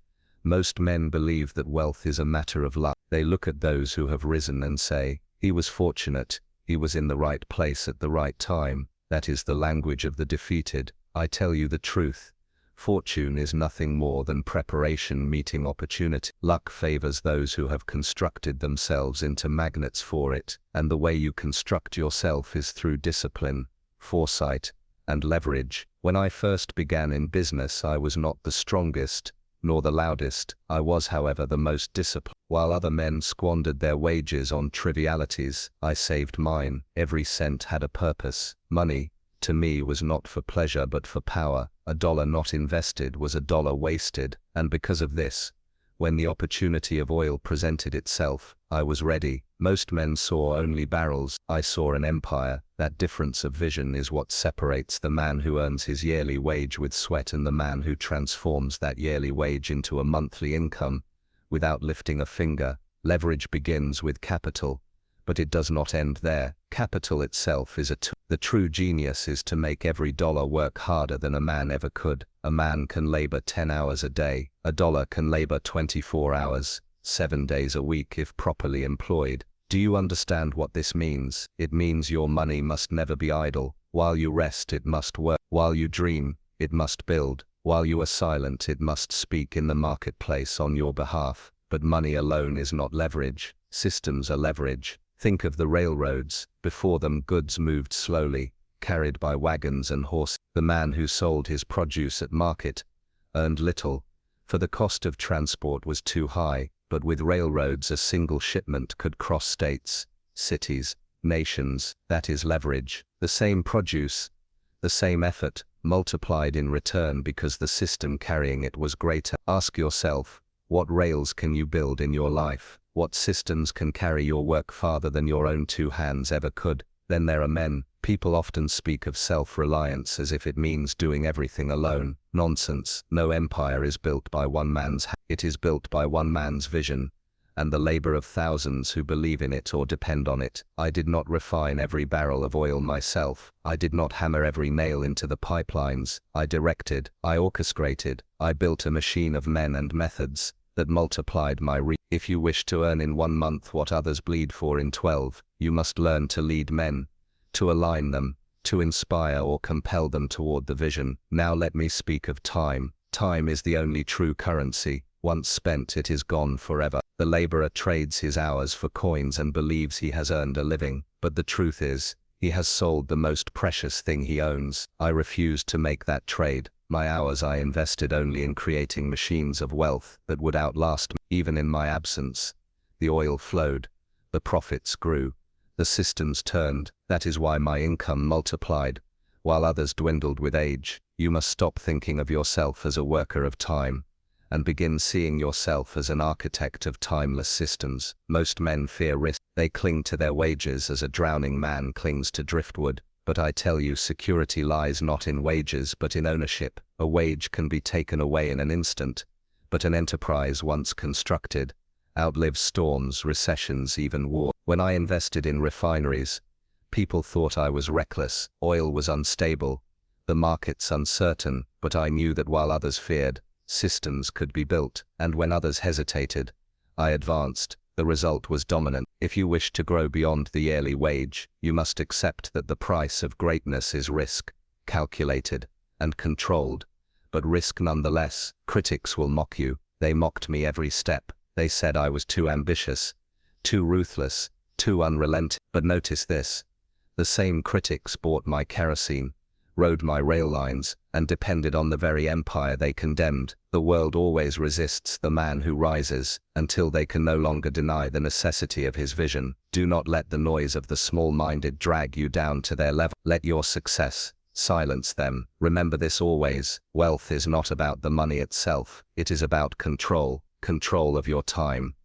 most men believe that wealth is a matter of luck. They look at those who have risen and say, he was fortunate, he was in the right place at the right time. That is the language of the defeated. I tell you the truth. Fortune is nothing more than preparation meeting opportunity. Luck favors those who have constructed themselves into magnets for it, and the way you construct yourself is through discipline, foresight, and leverage. When I first began in business, I was not the strongest, nor the loudest. I was, however, the most disciplined. While other men squandered their wages on trivialities, I saved mine. Every cent had a purpose. Money, to me, was not for pleasure but for power. A dollar not invested was a dollar wasted, and because of this, when the opportunity of oil presented itself, I was ready. Most men saw only barrels. I saw an empire. That difference of vision is what separates the man who earns his yearly wage with sweat and the man who transforms that yearly wage into a monthly income without lifting a finger. Leverage begins with capital, But it does not end there. Capital itself is a tool. The true genius is to make every dollar work harder than a man ever could. A man can labor 10 hours a day. A dollar can labor 24 hours, 7 days a week if properly employed. Do you understand what this means? It means your money must never be idle. While you rest, it must work. While you dream, it must build. While you are silent, it must speak in the marketplace on your behalf. But money alone is not leverage. Systems are leverage. Think of the railroads. Before them, goods moved slowly, carried by wagons and horses. The man who sold his produce at market earned little, for the cost of transport was too high. But with railroads, a single shipment could cross states, cities, nations. That is leverage. The same produce, the same effort, multiplied in return because the system carrying it was greater. Ask yourself, what rails can you build in your life? What systems can carry your work farther than your own two hands ever could? Then there are men. People often speak of self-reliance as if it means doing everything alone. Nonsense. No empire is built by one man's hand. It is built by one man's vision, and the labor of thousands who believe in it or depend on it. I did not refine every barrel of oil myself. I did not hammer every nail into the pipelines. I directed, I orchestrated, I built a machine of men and methods that multiplied my reach. If you wish to earn in 1 month what others bleed for in 12, you must learn to lead men, to align them, to inspire or compel them toward the vision. Now let me speak of time. Time is the only true currency. Once spent, it is gone forever. The laborer trades his hours for coins and believes he has earned a living. But the truth is, he has sold the most precious thing he owns. I refused to make that trade. My hours I invested only in creating machines of wealth that would outlast me. Even in my absence, the oil flowed, the profits grew, the systems turned. That is why my income multiplied, while others dwindled with age. You must stop thinking of yourself as a worker of time, and begin seeing yourself as an architect of timeless systems. Most men fear risk. They cling to their wages as a drowning man clings to driftwood. But I tell you, security lies not in wages but in ownership. A wage can be taken away in an instant, but an enterprise once constructed outlives storms, recessions, even war. When I invested in refineries, people thought I was reckless. Oil was unstable, the markets uncertain, but I knew that while others feared, systems could be built. And when others hesitated, I advanced. The result was dominant. If you wish to grow beyond the yearly wage, you must accept that the price of greatness is risk, calculated and controlled, but risk nonetheless. Critics will mock you. They mocked me every step. They said I was too ambitious, too ruthless, too unrelenting. But notice this. The same critics bought my kerosene, rode my rail lines, and depended on the very empire they condemned. The world always resists the man who rises, until they can no longer deny the necessity of his vision. Do not let the noise of the small-minded drag you down to their level. Let your success silence them. Remember this always. Wealth is not about the money itself. It is about control. Control of your time,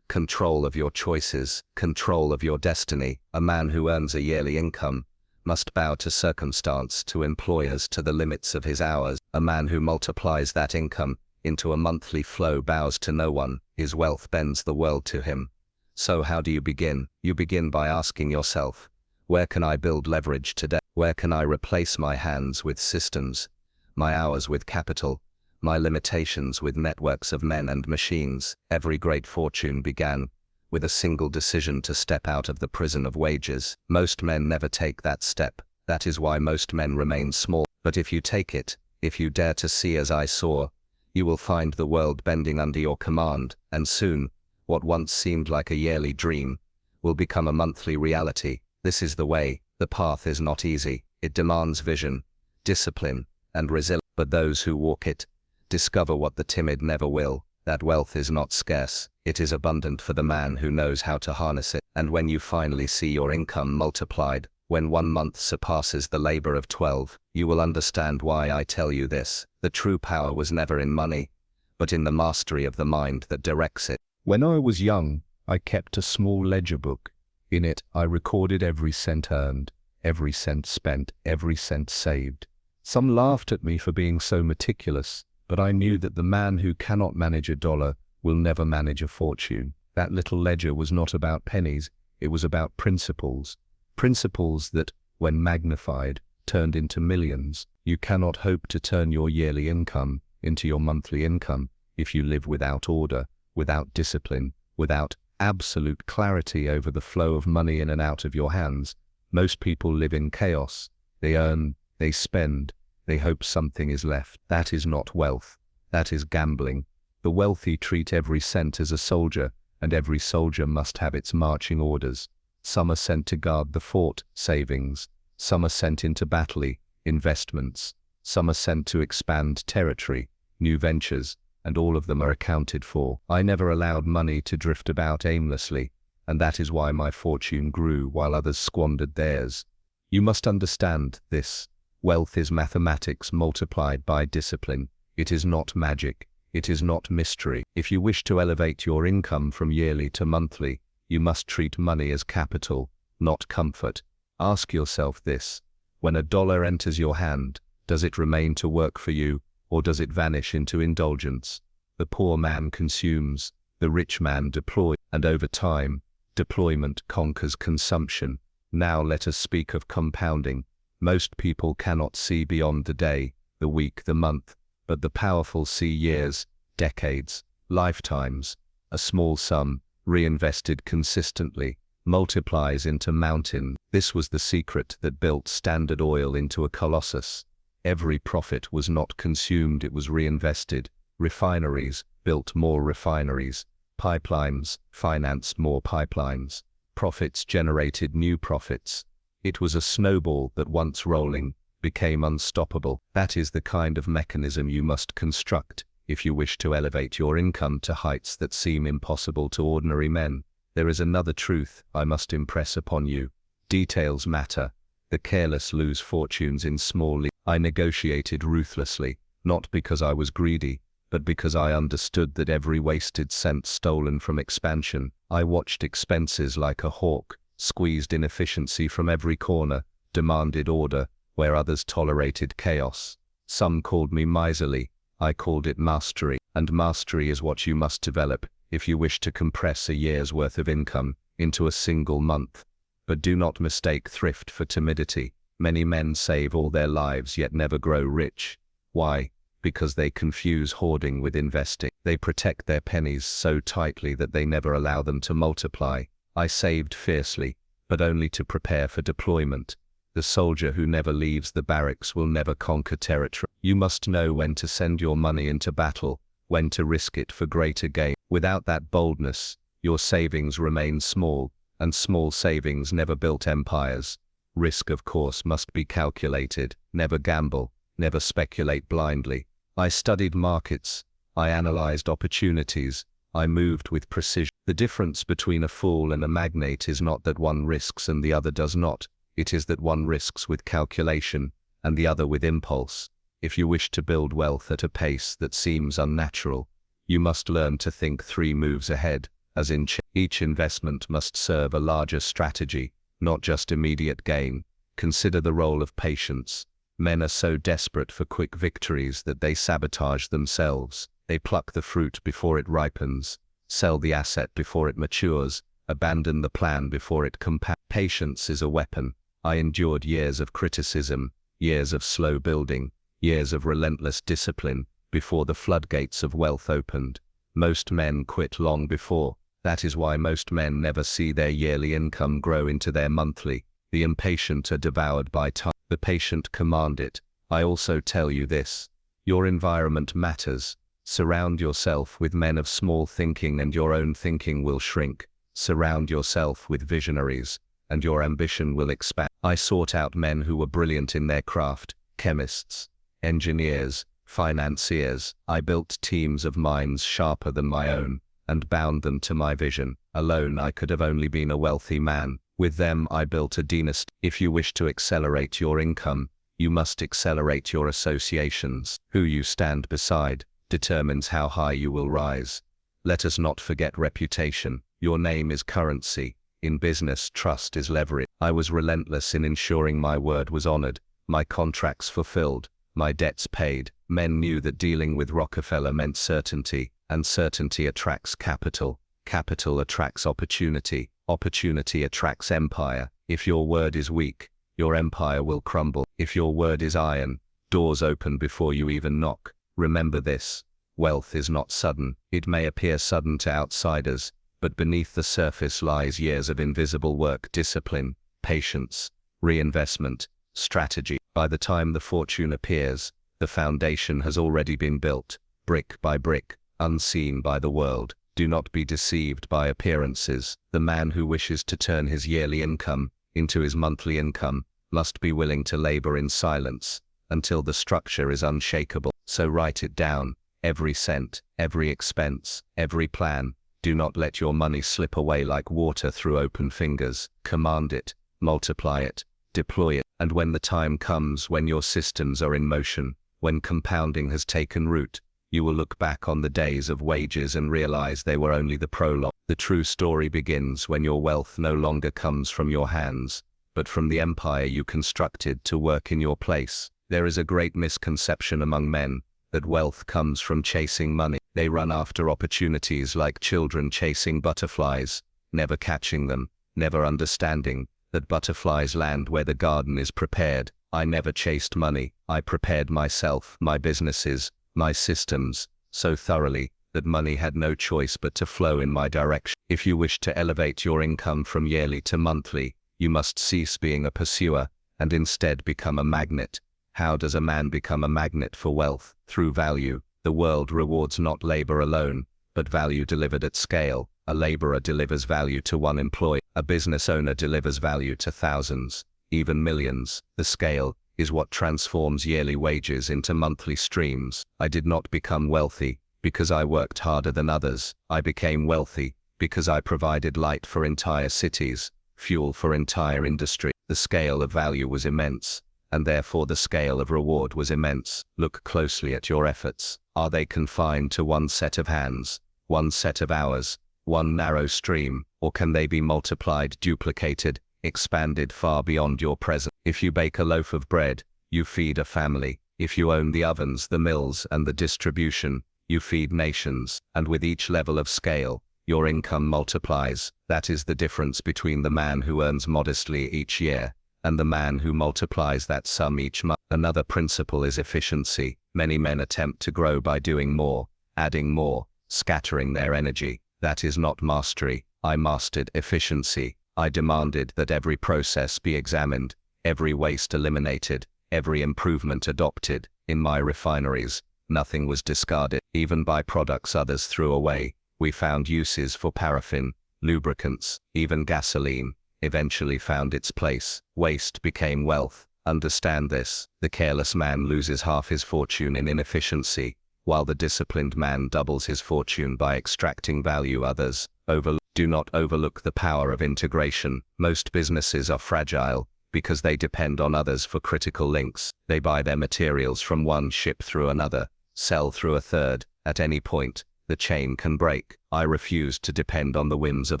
control of your choices, control of your destiny. A man who earns a yearly income must bow to circumstance, to employers, to the limits of his hours. A man who multiplies that income into a monthly flow bows to no one. His wealth bends the world to him. So how do you begin? You begin by asking yourself, where can I build leverage today? Where can I replace my hands with systems, my hours with capital, my limitations with networks of men and machines? Every great fortune began with a single decision to step out of the prison of wages. Most men never take that step. That is why most men remain small. But if you take it, if you dare to see as I saw, you will find the world bending under your command, and soon, what once seemed like a yearly dream will become a monthly reality. This is the way. The path is not easy. It demands vision, discipline, and resilience. But those who walk it discover what the timid never will, that wealth is not scarce. It is abundant for the man who knows how to harness it. And when you finally see your income multiplied, when 1 month surpasses the labor of 12, you will understand why I tell you this. The true power was never in money, but in the mastery of the mind that directs it. When I was young, I kept a small ledger book. In it, I recorded every cent earned, every cent spent, every cent saved. Some laughed at me for being so meticulous, but I knew that the man who cannot manage a dollar will never manage a fortune. That little ledger was not about pennies, It was about principles. Principles that, when magnified, turned into millions. You cannot hope to turn your yearly income into your monthly income if you live without order, without discipline, without absolute clarity over the flow of money in and out of your hands. Most people live in chaos. They earn, they spend, they hope something is left. That is not wealth. That is gambling. The wealthy treat every cent as a soldier, and every soldier must have its marching orders. Some are sent to guard the fort, savings. Some are sent into battle, investments. Some are sent to expand territory, new ventures, and all of them are accounted for. I never allowed money to drift about aimlessly, and that is why my fortune grew while others squandered theirs. You must understand this. Wealth is mathematics multiplied by discipline. It is not magic. It is not mystery. If you wish to elevate your income from yearly to monthly, you must treat money as capital, not comfort. Ask yourself this: when a dollar enters your hand, does it remain to work for you, or does it vanish into indulgence? The poor man consumes, the rich man deploys, and over time, deployment conquers consumption. Now let us speak of compounding. Most people cannot see beyond the day, the week, the month, but the powerful see years, decades, lifetimes. A small sum, reinvested consistently, multiplies into mountains. This was the secret that built Standard Oil into a colossus. Every profit was not consumed, it was reinvested. Refineries built more refineries. Pipelines financed more pipelines. Profits generated new profits. It was a snowball that, once rolling, became unstoppable. That is the kind of mechanism you must construct if you wish to elevate your income to heights that seem impossible to ordinary men. There is another truth I must impress upon you. Details matter. The careless lose fortunes in small leagues. I negotiated ruthlessly, not because I was greedy, but because I understood that every wasted cent stolen from expansion. I watched expenses like a hawk, squeezed inefficiency from every corner, demanded order where others tolerated chaos. Some called me miserly. I called it mastery. And mastery is what you must develop if you wish to compress a year's worth of income into a single month. But do not mistake thrift for timidity. Many men save all their lives yet never grow rich. Why? Because they confuse hoarding with investing. They protect their pennies so tightly that they never allow them to multiply. I saved fiercely, but only to prepare for deployment. The soldier who never leaves the barracks will never conquer territory. You must know when to send your money into battle, when to risk it for greater gain. Without that boldness, your savings remain small, and small savings never built empires. Risk, of course, must be calculated. Never gamble, never speculate blindly. I studied markets. I analyzed opportunities. I moved with precision. The difference between a fool and a magnate is not that one risks and the other does not. It is that one risks with calculation and the other with impulse. If you wish to build wealth at a pace that seems unnatural, you must learn to think 3 moves ahead, as in each investment must serve a larger strategy, not just immediate gain. Consider the role of patience. Men are so desperate for quick victories that they sabotage themselves. They pluck the fruit before it ripens, sell the asset before it matures, abandon the plan before it compounds. Patience is a weapon. I endured years of criticism, years of slow building, years of relentless discipline, before the floodgates of wealth opened. Most men quit long before. That is why most men never see their yearly income grow into their monthly. The impatient are devoured by time. The patient command it. I also tell you this: your environment matters. Surround yourself with men of small thinking and your own thinking will shrink. Surround yourself with visionaries, and your ambition will expand. I sought out men who were brilliant in their craft: chemists, engineers, financiers. I built teams of minds sharper than my own, and bound them to my vision. Alone I could have only been a wealthy man. With them I built a dynasty. If you wish to accelerate your income, you must accelerate your associations. Who you stand beside determines how high you will rise. Let us not forget reputation. Your name is currency. In business, trust is leverage. I was relentless in ensuring my word was honored, my contracts fulfilled, my debts paid. Men knew that dealing with Rockefeller meant certainty, and certainty attracts capital. Capital attracts opportunity. Opportunity attracts empire. If your word is weak, your empire will crumble. If your word is iron, doors open before you even knock. Remember this: wealth is not sudden. It may appear sudden to outsiders, but beneath the surface lies years of invisible work, discipline, patience, reinvestment, strategy. By the time the fortune appears, the foundation has already been built, brick by brick, unseen by the world. Do not be deceived by appearances. The man who wishes to turn his yearly income into his monthly income must be willing to labor in silence until the structure is unshakable. So write it down: every cent, every expense, every plan. Do not let your money slip away like water through open fingers. Command it, multiply it, deploy it. And when the time comes, when your systems are in motion, when compounding has taken root, you will look back on the days of wages and realize they were only the prologue. The true story begins when your wealth no longer comes from your hands, but from the empire you constructed to work in your place. There is a great misconception among men that wealth comes from chasing money. They run after opportunities like children chasing butterflies, never catching them, never understanding that butterflies land where the garden is prepared. I never chased money. I prepared myself, my businesses, my systems, so thoroughly that money had no choice but to flow in my direction. If you wish to elevate your income from yearly to monthly, you must cease being a pursuer and instead become a magnet. How does a man become a magnet for wealth? Through value. The world rewards not labor alone, but value delivered at scale. A laborer delivers value to one employee. A business owner delivers value to thousands, even millions. The scale is what transforms yearly wages into monthly streams. I did not become wealthy because I worked harder than others. I became wealthy because I provided light for entire cities, fuel for entire industry. The scale of value was immense, and therefore the scale of reward was immense. Look closely at your efforts. Are they confined to one set of hands, one set of hours, one narrow stream, or can they be multiplied, duplicated, expanded far beyond your present? If you bake a loaf of bread, you feed a family. If you own the ovens, the mills, and the distribution, you feed nations. And with each level of scale, your income multiplies. That is the difference between the man who earns modestly each year and the man who multiplies that sum each month. Another principle is efficiency. Many men attempt to grow by doing more, adding more, scattering their energy. That is not mastery. I mastered efficiency. I demanded that every process be examined, every waste eliminated, every improvement adopted. In my refineries, nothing was discarded. Even byproducts others threw away, we found uses for paraffin, lubricants, even gasoline eventually found its place. Waste became wealth. Understand this: the careless man loses half his fortune in inefficiency, while the disciplined man doubles his fortune by extracting value others overlook. Do not overlook the power of integration. Most businesses are fragile because they depend on others for critical links. They buy their materials from one ship through another, sell through a third. At any point, the chain can break. I refused to depend on the whims of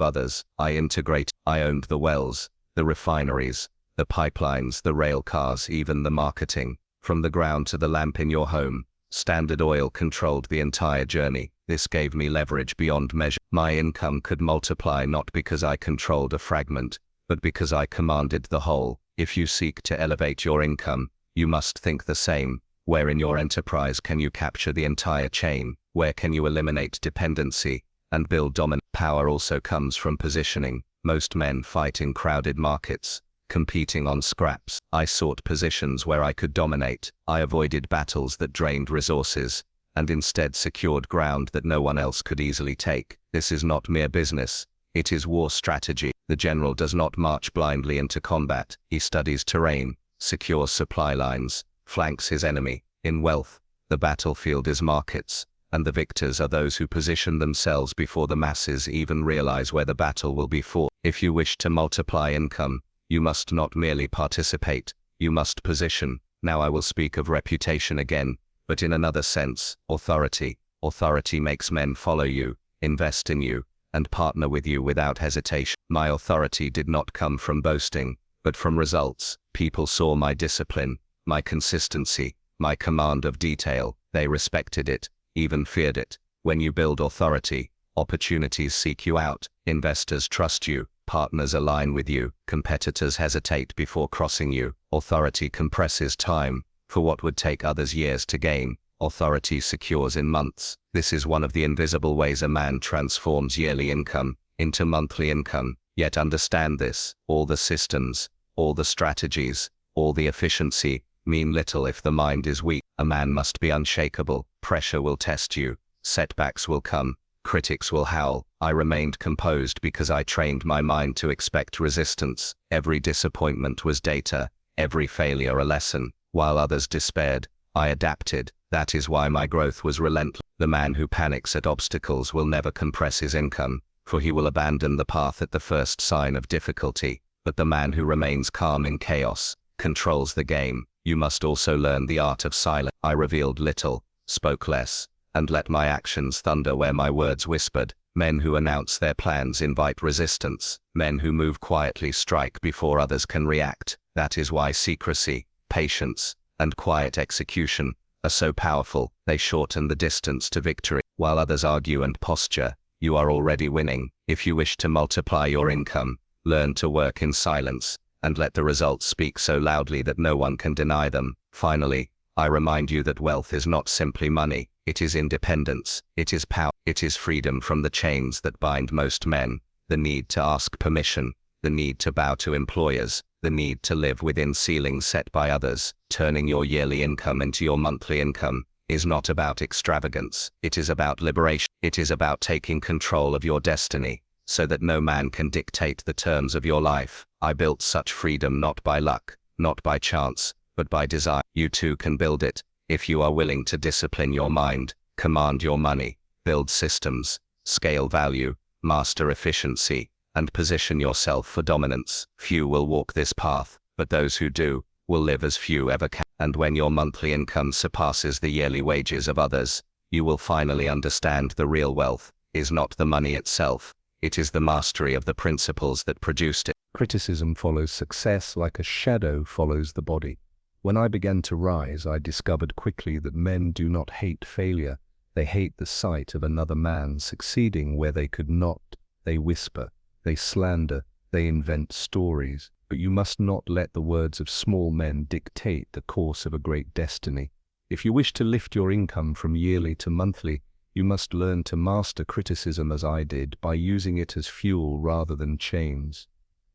others. I integrated. I owned the wells, the refineries, the pipelines, the rail cars, even the marketing. From the ground to the lamp in your home, Standard Oil controlled the entire journey. This gave me leverage beyond measure. My income could multiply not because I controlled a fragment, but because I commanded the whole. If you seek to elevate your income, you must think the same. Where in your enterprise can you capture the entire chain? Where can you eliminate dependency and build dominant? Power also comes from positioning. Most men fight in crowded markets, competing on scraps. I sought positions where I could dominate. I avoided battles that drained resources, and instead secured ground that no one else could easily take. This is not mere business, it is war strategy. The general does not march blindly into combat. He studies terrain, secures supply lines, flanks his enemy. In wealth, the battlefield is markets, and the victors are those who position themselves before the masses even realize where the battle will be fought. If you wish to multiply income, you must not merely participate, you must position. Now I will speak of reputation again, but in another sense: authority. Authority makes men follow you, invest in you, and partner with you without hesitation. My authority did not come from boasting, but from results. People saw my discipline, my consistency, my command of detail. They respected it, even feared it. When you build authority, opportunities seek you out, investors trust you, Partners align with you, competitors hesitate before crossing you, authority compresses time. For what would take others years to gain, authority secures in months. This is one of the invisible ways a man transforms yearly income into monthly income. Yet understand this, all the systems, all the strategies, all the efficiency, mean little if the mind is weak. A man must be unshakable. Pressure will test you, setbacks will come, critics will howl. I remained composed because I trained my mind to expect resistance. Every disappointment was data, every failure a lesson. While others despaired, I adapted. That is why my growth was relentless. The man who panics at obstacles will never compress his income, for he will abandon the path at the first sign of difficulty. But the man who remains calm in chaos controls the game. You must also learn the art of silence. I revealed little, spoke less, and let my actions thunder where my words whispered. Men who announce their plans invite resistance. Men who move quietly strike before others can react. That is why secrecy, patience, and quiet execution are so powerful. They shorten the distance to victory. While others argue and posture, you are already winning. If you wish to multiply your income, learn to work in silence, and let the results speak so loudly that no one can deny them. Finally, I remind you that wealth is not simply money. It is independence, it is power, it is freedom from the chains that bind most men, the need to ask permission, the need to bow to employers, the need to live within ceilings set by others. Turning your yearly income into your monthly income is not about extravagance, it is about liberation. It is about taking control of your destiny, so that no man can dictate the terms of your life. I built such freedom not by luck, not by chance, but by desire. You too can build it, if you are willing to discipline your mind, command your money, build systems, scale value, master efficiency, and position yourself for dominance. Few will walk this path, but those who do, will live as few ever can. And when your monthly income surpasses the yearly wages of others, you will finally understand the real wealth is not the money itself, it is the mastery of the principles that produced it. Criticism follows success like a shadow follows the body. When I began to rise, I discovered quickly that men do not hate failure. They hate the sight of another man succeeding where they could not. They whisper, they slander, they invent stories. But you must not let the words of small men dictate the course of a great destiny. If you wish to lift your income from yearly to monthly, you must learn to master criticism as I did, by using it as fuel rather than chains.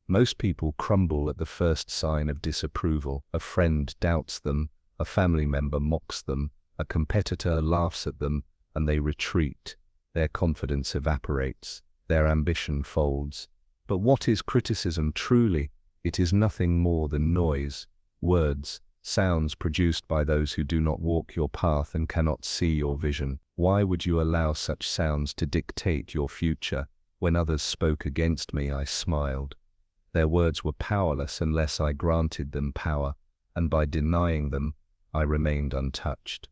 Most people crumble at the first sign of disapproval. A friend doubts them, a family member mocks them, a competitor laughs at them, and they retreat. Their confidence evaporates, their ambition folds. But what is criticism truly? It is nothing more than noise, words, sounds produced by those who do not walk your path and cannot see your vision. Why would you allow such sounds to dictate your future? When others spoke against me, I smiled. Their words were powerless unless I granted them power, and by denying them, I remained untouched.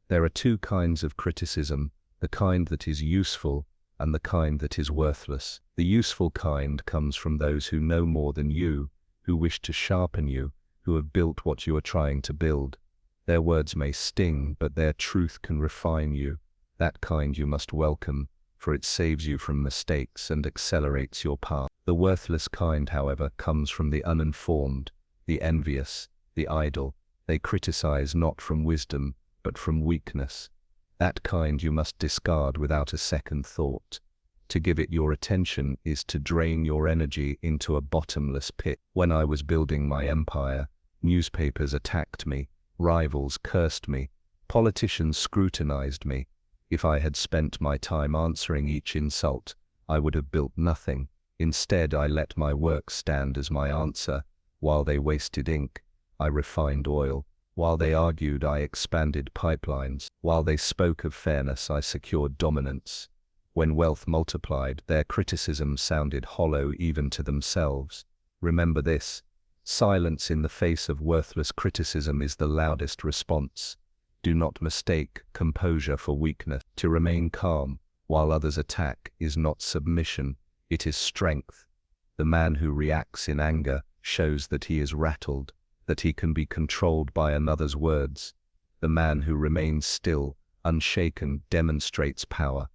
There are two kinds of criticism, the kind that is useful and the kind that is worthless. The useful kind comes from those who know more than you, who wish to sharpen you, who have built what you are trying to build. Their words may sting, but their truth can refine you. That kind you must welcome, for it saves you from mistakes and accelerates your path. The worthless kind, however, comes from the uninformed, the envious, the idle. They criticize not from wisdom, but from weakness. That kind you must discard without a second thought. To give it your attention is to drain your energy into a bottomless pit. When I was building my empire, newspapers attacked me, rivals cursed me, politicians scrutinized me. If I had spent my time answering each insult, I would have built nothing. Instead, I let my work stand as my answer. While they wasted ink, I refined oil. While they argued, I expanded pipelines. While they spoke of fairness, I secured dominance. When wealth multiplied, their criticism sounded hollow even to themselves. Remember this: silence in the face of worthless criticism is the loudest response. Do not mistake composure for weakness. To remain calm while others attack is not submission, it is strength. The man who reacts in anger shows that he is rattled, that he can be controlled by another's words. The man who remains still, unshaken, demonstrates power.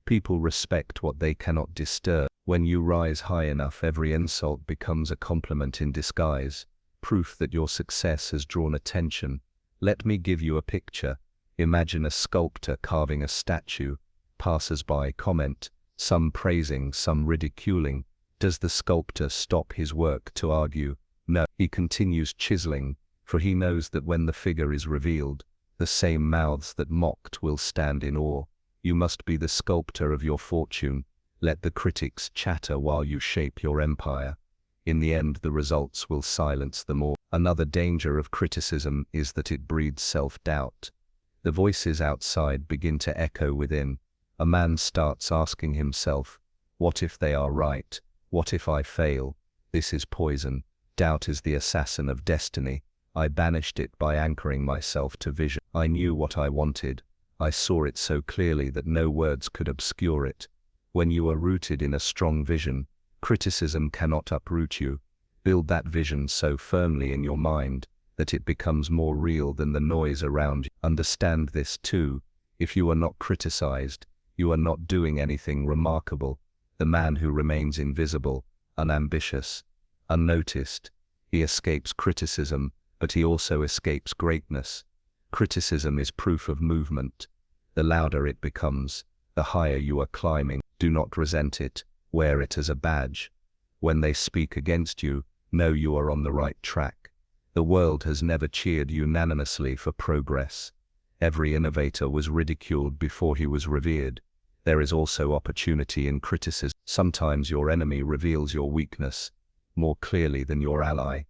People respect what they cannot disturb. When you rise high enough, every insult becomes a compliment in disguise, proof that your success has drawn attention. Let me give you a picture. Imagine a sculptor carving a statue. Passers-by comment, some praising, some ridiculing. Does the sculptor stop his work to argue? No, he continues chiseling, for he knows that when the figure is revealed, the same mouths that mocked will stand in awe. You must be the sculptor of your fortune. Let the critics chatter while you shape your empire. In the end, the results will silence them all. Another danger of criticism is that it breeds self-doubt. The voices outside begin to echo within. A man starts asking himself, what if they are right? What if I fail? This is poison. Doubt is the assassin of destiny. I banished it by anchoring myself to vision. I knew what I wanted. I saw it so clearly that no words could obscure it. When you are rooted in a strong vision, criticism cannot uproot you. Build that vision so firmly in your mind that it becomes more real than the noise around you. Understand this too. If you are not criticized, you are not doing anything remarkable. The man who remains invisible, unambitious, unnoticed, he escapes criticism, but he also escapes greatness. Criticism is proof of movement. The louder it becomes, the higher you are climbing. Do not resent it. Wear it as a badge. When they speak against you, know you are on the right track. The world has never cheered unanimously for progress. Every innovator was ridiculed before he was revered. There is also opportunity in criticism. Sometimes your enemy reveals your weakness more clearly than your ally.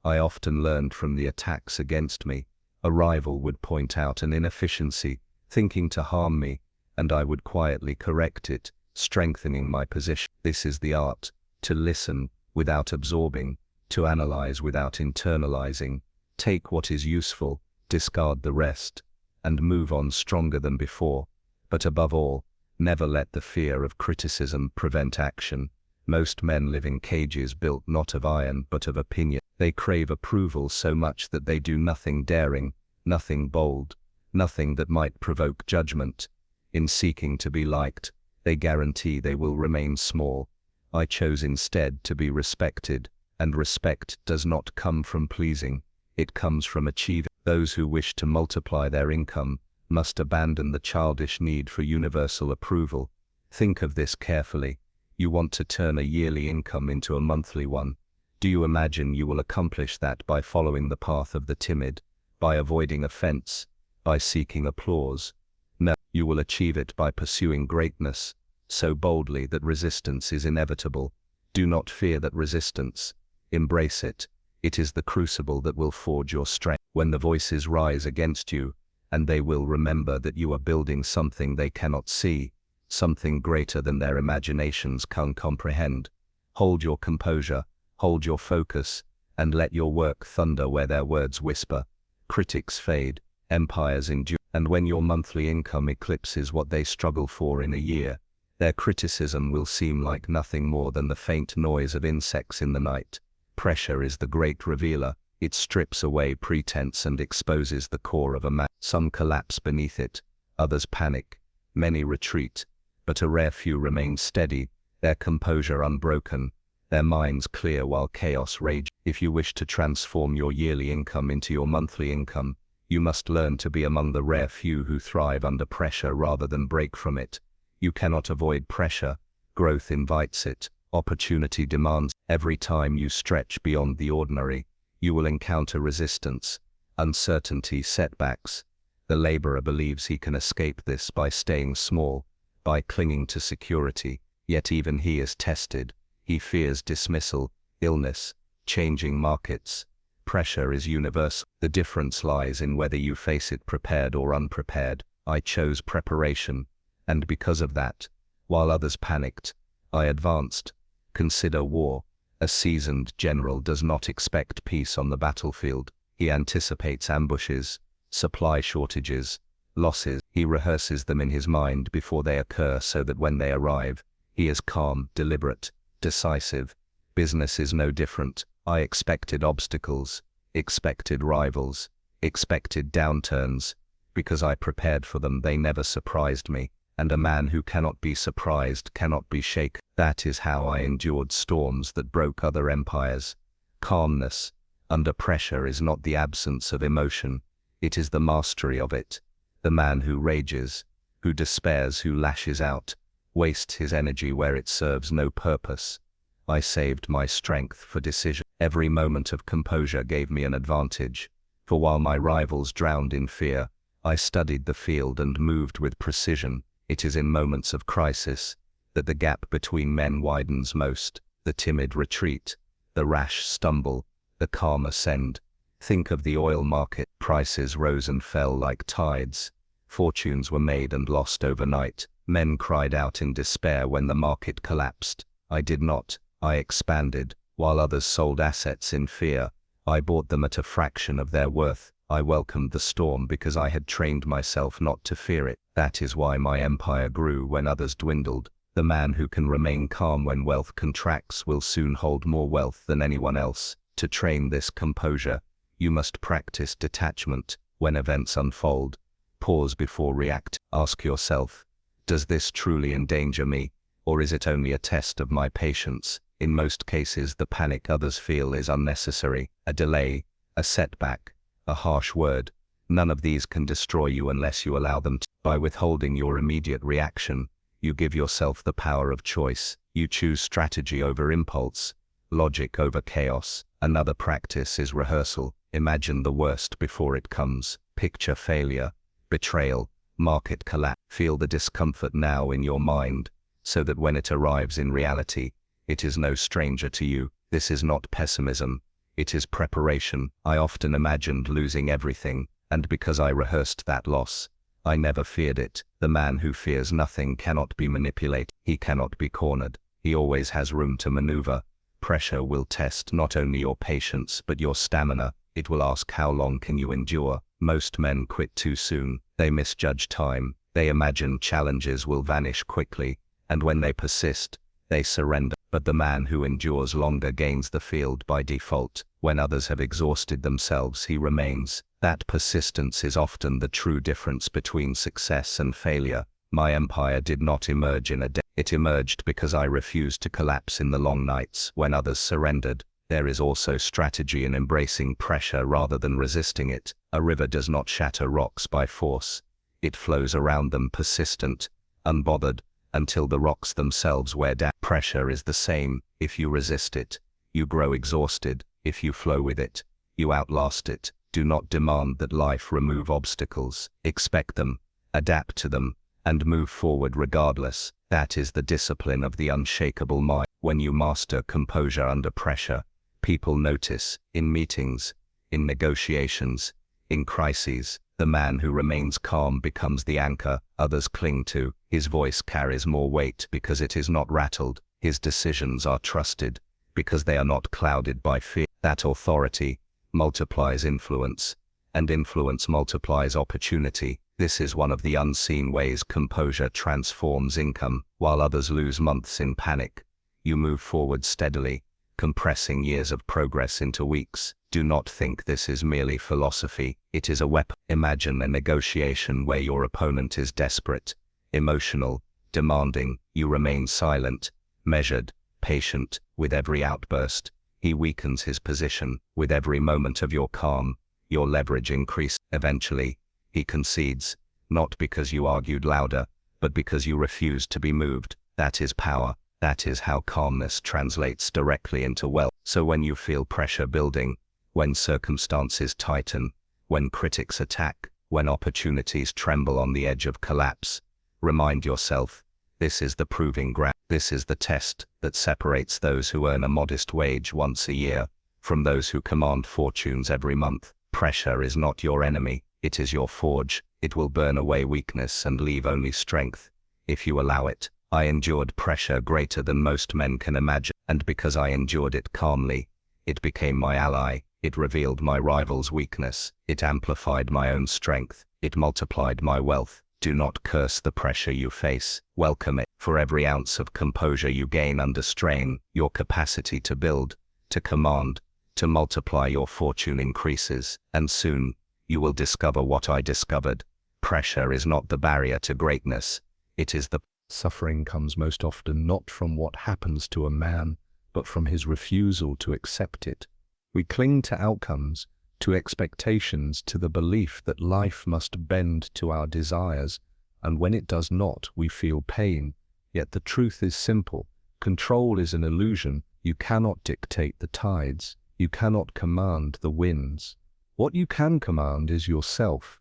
I often learned from the attacks against me. A rival would point out an inefficiency, thinking to harm me, and I would quietly correct it, strengthening my position. This is the art, to listen without absorbing, to analyze without internalizing. Take what is useful, discard the rest, and move on stronger than before. But above all, never let the fear of criticism prevent action. Most men live in cages built not of iron but of opinion. They crave approval so much that they do nothing daring, nothing bold, nothing that might provoke judgment. In seeking to be liked, they guarantee they will remain small. I chose instead to be respected, and respect does not come from pleasing, it comes from achieving. Those who wish to multiply their income must abandon the childish need for universal approval. Think of this carefully. You want to turn a yearly income into a monthly one. Do you imagine you will accomplish that by following the path of the timid, by avoiding offense, by seeking applause? No, you will achieve it by pursuing greatness, so boldly that resistance is inevitable. Do not fear that resistance. Embrace it. It is the crucible that will forge your strength. When the voices rise against you, and they will remember that you are building something they cannot see, something greater than their imaginations can comprehend. Hold your composure, hold your focus, and let your work thunder where their words whisper. Critics fade, empires endure, and when your monthly income eclipses what they struggle for in a year, their criticism will seem like nothing more than the faint noise of insects in the night. Pressure is the great revealer. It strips away pretense and exposes the core of a man. Some collapse beneath it, others panic, many retreat, but a rare few remain steady, their composure unbroken, their minds clear while chaos rages. If you wish to transform your yearly income into your monthly income, you must learn to be among the rare few who thrive under pressure rather than break from it. You cannot avoid pressure. Growth invites it. Opportunity demands. Every time you stretch beyond the ordinary, you will encounter resistance, uncertainty, setbacks. The laborer believes he can escape this by staying small, by clinging to security, yet even he is tested. He fears dismissal, illness, changing markets. Pressure is universal. The difference lies in whether you face it prepared or unprepared. I chose preparation, and because of that, while others panicked, I advanced. Consider war. A seasoned general does not expect peace on the battlefield. He anticipates ambushes, supply shortages, losses. He rehearses them in his mind before they occur so that when they arrive, he is calm, deliberate, decisive. Business is no different. I expected obstacles, expected rivals, expected downturns. Because I prepared for them, they never surprised me. and a man who cannot be surprised cannot be shaken. That is how I endured storms that broke other empires. Calmness under pressure is not the absence of emotion, it is the mastery of it. The man who rages, who despairs, who lashes out, wastes his energy where it serves no purpose. I saved my strength for decision. Every moment of composure gave me an advantage, for while my rivals drowned in fear, I studied the field and moved with precision. It is in moments of crisis that the gap between men widens most. The timid retreat, the rash stumble, the calm ascend. Think of the oil market. Prices rose and fell like tides. Fortunes were made and lost overnight. Men cried out in despair when the market collapsed. I did not. I expanded. While others sold assets in fear, I bought them at a fraction of their worth. I welcomed the storm because I had trained myself not to fear it. That is why my empire grew when others dwindled. The man who can remain calm when wealth contracts will soon hold more wealth than anyone else. To train this composure, you must practice detachment. When events unfold, pause before react. Ask yourself, does this truly endanger me, or is it only a test of my patience? In most cases, the panic others feel is unnecessary. A delay, a setback, a harsh word, none of these can destroy you unless you allow them to. By withholding your immediate reaction, you give yourself the power of choice. You choose strategy over impulse, logic over chaos. Another practice is rehearsal. Imagine the worst before it comes. Picture failure, betrayal, market collapse. Feel the discomfort now in your mind, so that when it arrives in reality, it is no stranger to you. This is not pessimism, it is preparation. I often imagined losing everything, and because I rehearsed that loss, I never feared it. The man who fears nothing cannot be manipulated. He cannot be cornered. He always has room to maneuver. Pressure will test not only your patience but your stamina. It will ask, how long can you endure? Most men quit too soon. They misjudge time. They imagine challenges will vanish quickly, and when they persist, they surrender. But the man who endures longer gains the field by default. When others have exhausted themselves, he remains. That persistence is often the true difference between success and failure. My empire did not emerge in a day. It emerged because I refused to collapse in the long nights when others surrendered. There is also strategy in embracing pressure rather than resisting it. A river does not shatter rocks by force. It flows around them, persistent, unbothered, until the rocks themselves wear down. Pressure is the same. If you resist it, you grow exhausted. If you flow with it, you outlast it. Do not demand that life remove obstacles. Expect them, adapt to them, and move forward regardless. That is the discipline of the unshakable mind. When you master composure under pressure, people notice. In meetings, in negotiations, in crises, the man who remains calm becomes the anchor others cling to. His voice carries more weight because it is not rattled. His decisions are trusted because they are not clouded by fear. That authority multiplies influence, and influence multiplies opportunity. This is one of the unseen ways composure transforms income. While others lose months in panic, you move forward steadily, compressing years of progress into weeks. Do not think this is merely philosophy. It is a weapon. Imagine a negotiation where your opponent is desperate, emotional, demanding. You remain silent, measured, patient. With every outburst, he weakens his position. With every moment of your calm, your leverage increases. Eventually, he concedes, not because you argued louder, but because you refused to be moved. That is power. That is how calmness translates directly into wealth. So when you feel pressure building, when circumstances tighten, when critics attack, when opportunities tremble on the edge of collapse, remind yourself, this is the proving ground. This is the test that separates those who earn a modest wage once a year from those who command fortunes every month. Pressure is not your enemy. It is your forge. It will burn away weakness and leave only strength, if you allow it. I endured pressure greater than most men can imagine, and because I endured it calmly, it became my ally. It revealed my rival's weakness. It amplified my own strength. It multiplied my wealth. Do not curse the pressure you face. Welcome it. For every ounce of composure you gain under strain, your capacity to build, to command, to multiply your fortune increases. And soon, you will discover what I discovered. Pressure is not the barrier to greatness. It is the Suffering comes most often not from what happens to a man, but from his refusal to accept it. We cling to outcomes, to expectations, to the belief that life must bend to our desires, and when it does not, we feel pain. Yet the truth is simple. Control is an illusion. You cannot dictate the tides. You cannot command the winds. What you can command is yourself.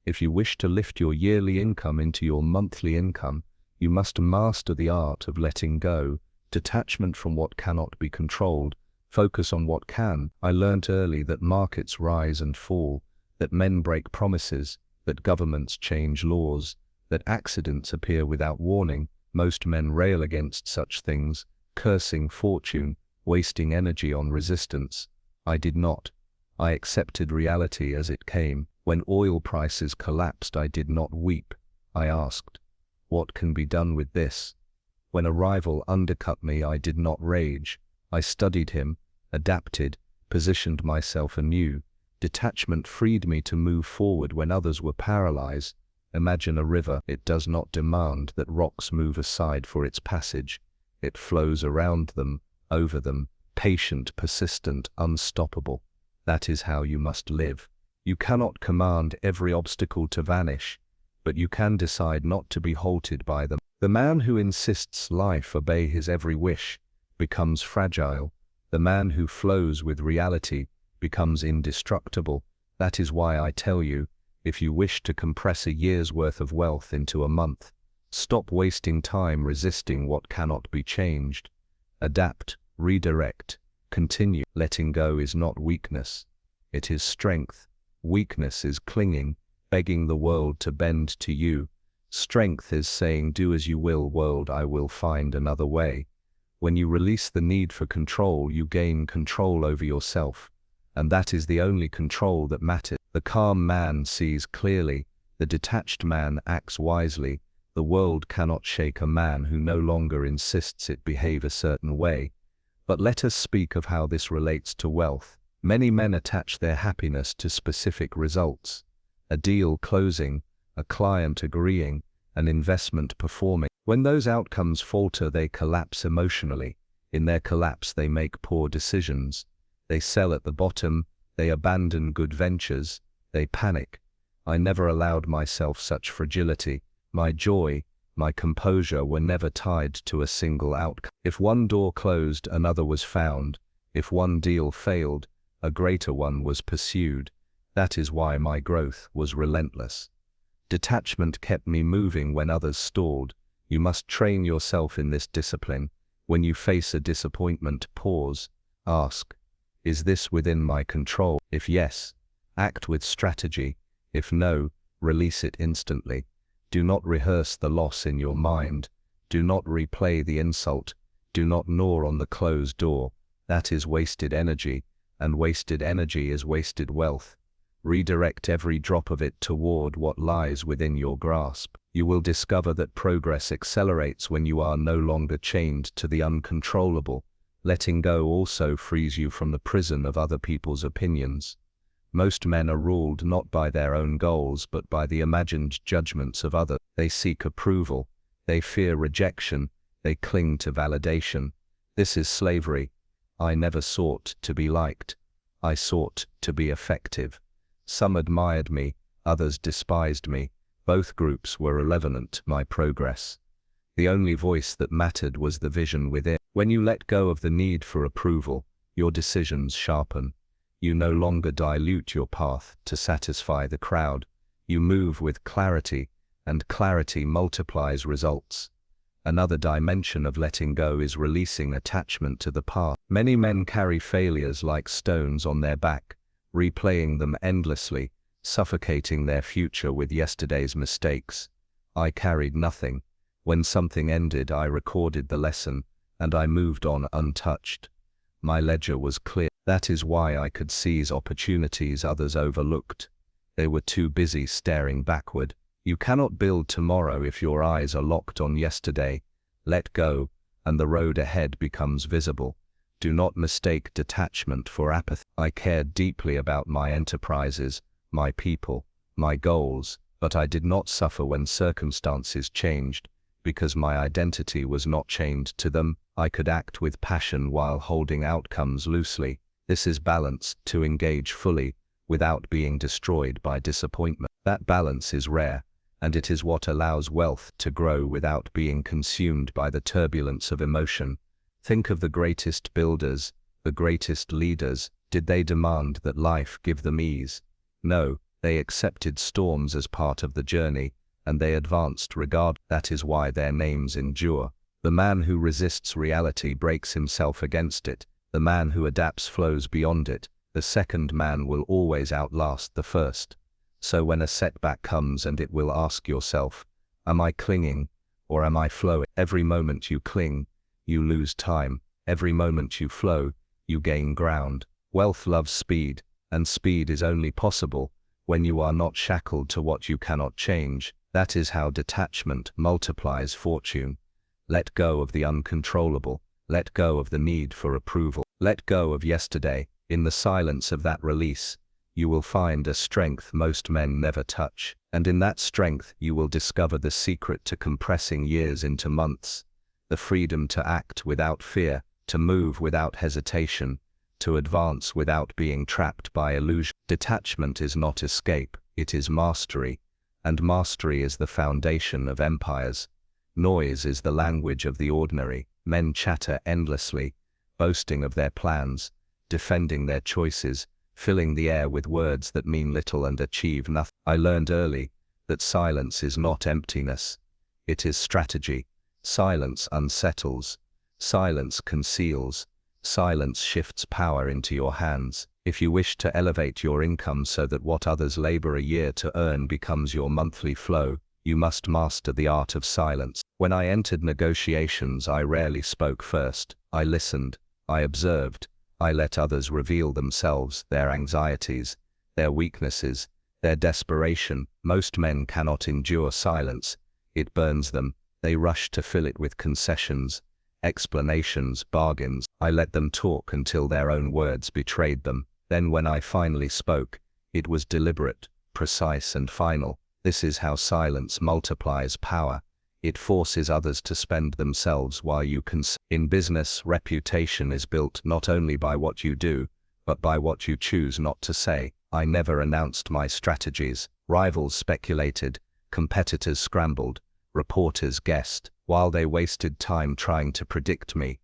If you wish to lift your yearly income into your monthly income, you must master the art of letting go, detachment from what cannot be controlled, focus on what can. I learnt early that markets rise and fall, that men break promises, that governments change laws, that accidents appear without warning. Most men rail against such things, cursing fortune, wasting energy on resistance. I did not. I accepted reality as it came. When oil prices collapsed, I did not weep. I asked, what can be done with this? When a rival undercut me, I did not rage. I studied him, adapted, positioned myself anew. Detachment freed me to move forward when others were paralyzed. Imagine a river. It does not demand that rocks move aside for its passage. It flows around them, over them, patient, persistent, unstoppable. That is how you must live. You cannot command every obstacle to vanish, but you can decide not to be halted by them. The man who insists life obey his every wish becomes fragile. The man who flows with reality becomes indestructible. That is why I tell you, if you wish to compress a year's worth of wealth into a month, stop wasting time resisting what cannot be changed. Adapt, redirect, continue. Letting go is not weakness. It is strength. Weakness is clinging, begging the world to bend to you. Strength is saying, do as you will, world, I will find another way. When you release the need for control, you gain control over yourself, and that is the only control that matters. The calm man sees clearly, the detached man acts wisely. The world cannot shake a man who no longer insists it behave a certain way. But let us speak of how this relates to wealth. Many men attach their happiness to specific results. A deal closing, a client agreeing, an investment performing. When those outcomes falter, they collapse emotionally. In their collapse, they make poor decisions. They sell at the bottom, they abandon good ventures, they panic. I never allowed myself such fragility. My joy, my composure were never tied to a single outcome. If one door closed, another was found. If one deal failed, a greater one was pursued. That is why my growth was relentless. Detachment kept me moving when others stalled. You must train yourself in this discipline. When you face a disappointment, pause. Ask, is this within my control? If yes, act with strategy. If no, release it instantly. Do not rehearse the loss in your mind. Do not replay the insult. Do not gnaw on the closed door. That is wasted energy, and wasted energy is wasted wealth. Redirect every drop of it toward what lies within your grasp. You will discover that progress accelerates when you are no longer chained to the uncontrollable. Letting go also frees you from the prison of other people's opinions. Most men are ruled not by their own goals but by the imagined judgments of others. They seek approval. They fear rejection. They cling to validation. This is slavery. I never sought to be liked. I sought to be effective. Some admired me, others despised me. Both groups were irrelevant to my progress. The only voice that mattered was the vision within. When you let go of the need for approval, your decisions sharpen. You no longer dilute your path to satisfy the crowd. You move with clarity, and clarity multiplies results. Another dimension of letting go is releasing attachment to the past. Many men carry failures like stones on their back, replaying them endlessly, suffocating their future with yesterday's mistakes. I carried nothing. When something ended, I recorded the lesson, and I moved on untouched. My ledger was clear. That is why I could seize opportunities others overlooked. They were too busy staring backward. You cannot build tomorrow if your eyes are locked on yesterday. Let go, and the road ahead becomes visible. Do not mistake detachment for apathy. I cared deeply about my enterprises, my people, my goals, But I did not suffer when circumstances changed, because my identity was not chained to them. I could act with passion while holding outcomes loosely. This is balance, to engage fully, without being destroyed by disappointment. That balance is rare, and it is what allows wealth to grow without being consumed by the turbulence of emotion. Think of the greatest builders, the greatest leaders. Did they demand that life give them ease? No, they accepted storms as part of the journey, and they advanced regard. That is why their names endure. The man who resists reality breaks himself against it. The man who adapts flows beyond it. The second man will always outlast the first. So when a setback comes, and it will ask yourself, am I clinging or am I flowing? Every moment you cling, you lose time. Every moment you flow, you gain ground. Wealth loves speed, and speed is only possible when you are not shackled to what you cannot change. That is how detachment multiplies fortune. Let go of the uncontrollable. Let go of the need for approval. Let go of yesterday. In the silence of that release, you will find a strength most men never touch. And in that strength you will discover the secret to compressing years into months. The freedom to act without fear, to move without hesitation, to advance without being trapped by illusion. Detachment is not escape, it is mastery. And mastery is the foundation of empires. Noise is the language of the ordinary. Men chatter endlessly, boasting of their plans, defending their choices, filling the air with words that mean little and achieve nothing. I learned early that silence is not emptiness. It is strategy. Silence unsettles. Silence conceals. Silence shifts power into your hands. If you wish to elevate your income so that what others labor a year to earn becomes your monthly flow, you must master the art of silence. When I entered negotiations, I rarely spoke first. I listened. I observed. I let others reveal themselves, their anxieties, their weaknesses, their desperation. Most men cannot endure silence. It burns them. They rush to fill it with concessions, explanations, bargains. I let them talk until their own words betrayed them. Then when I finally spoke, it was deliberate, precise and final. This is how silence multiplies power. It forces others to spend themselves while you can. In business, reputation is built not only by what you do, but by what you choose not to say. I never announced my strategies. Rivals speculated, competitors scrambled, reporters guessed. While they wasted time trying to predict me,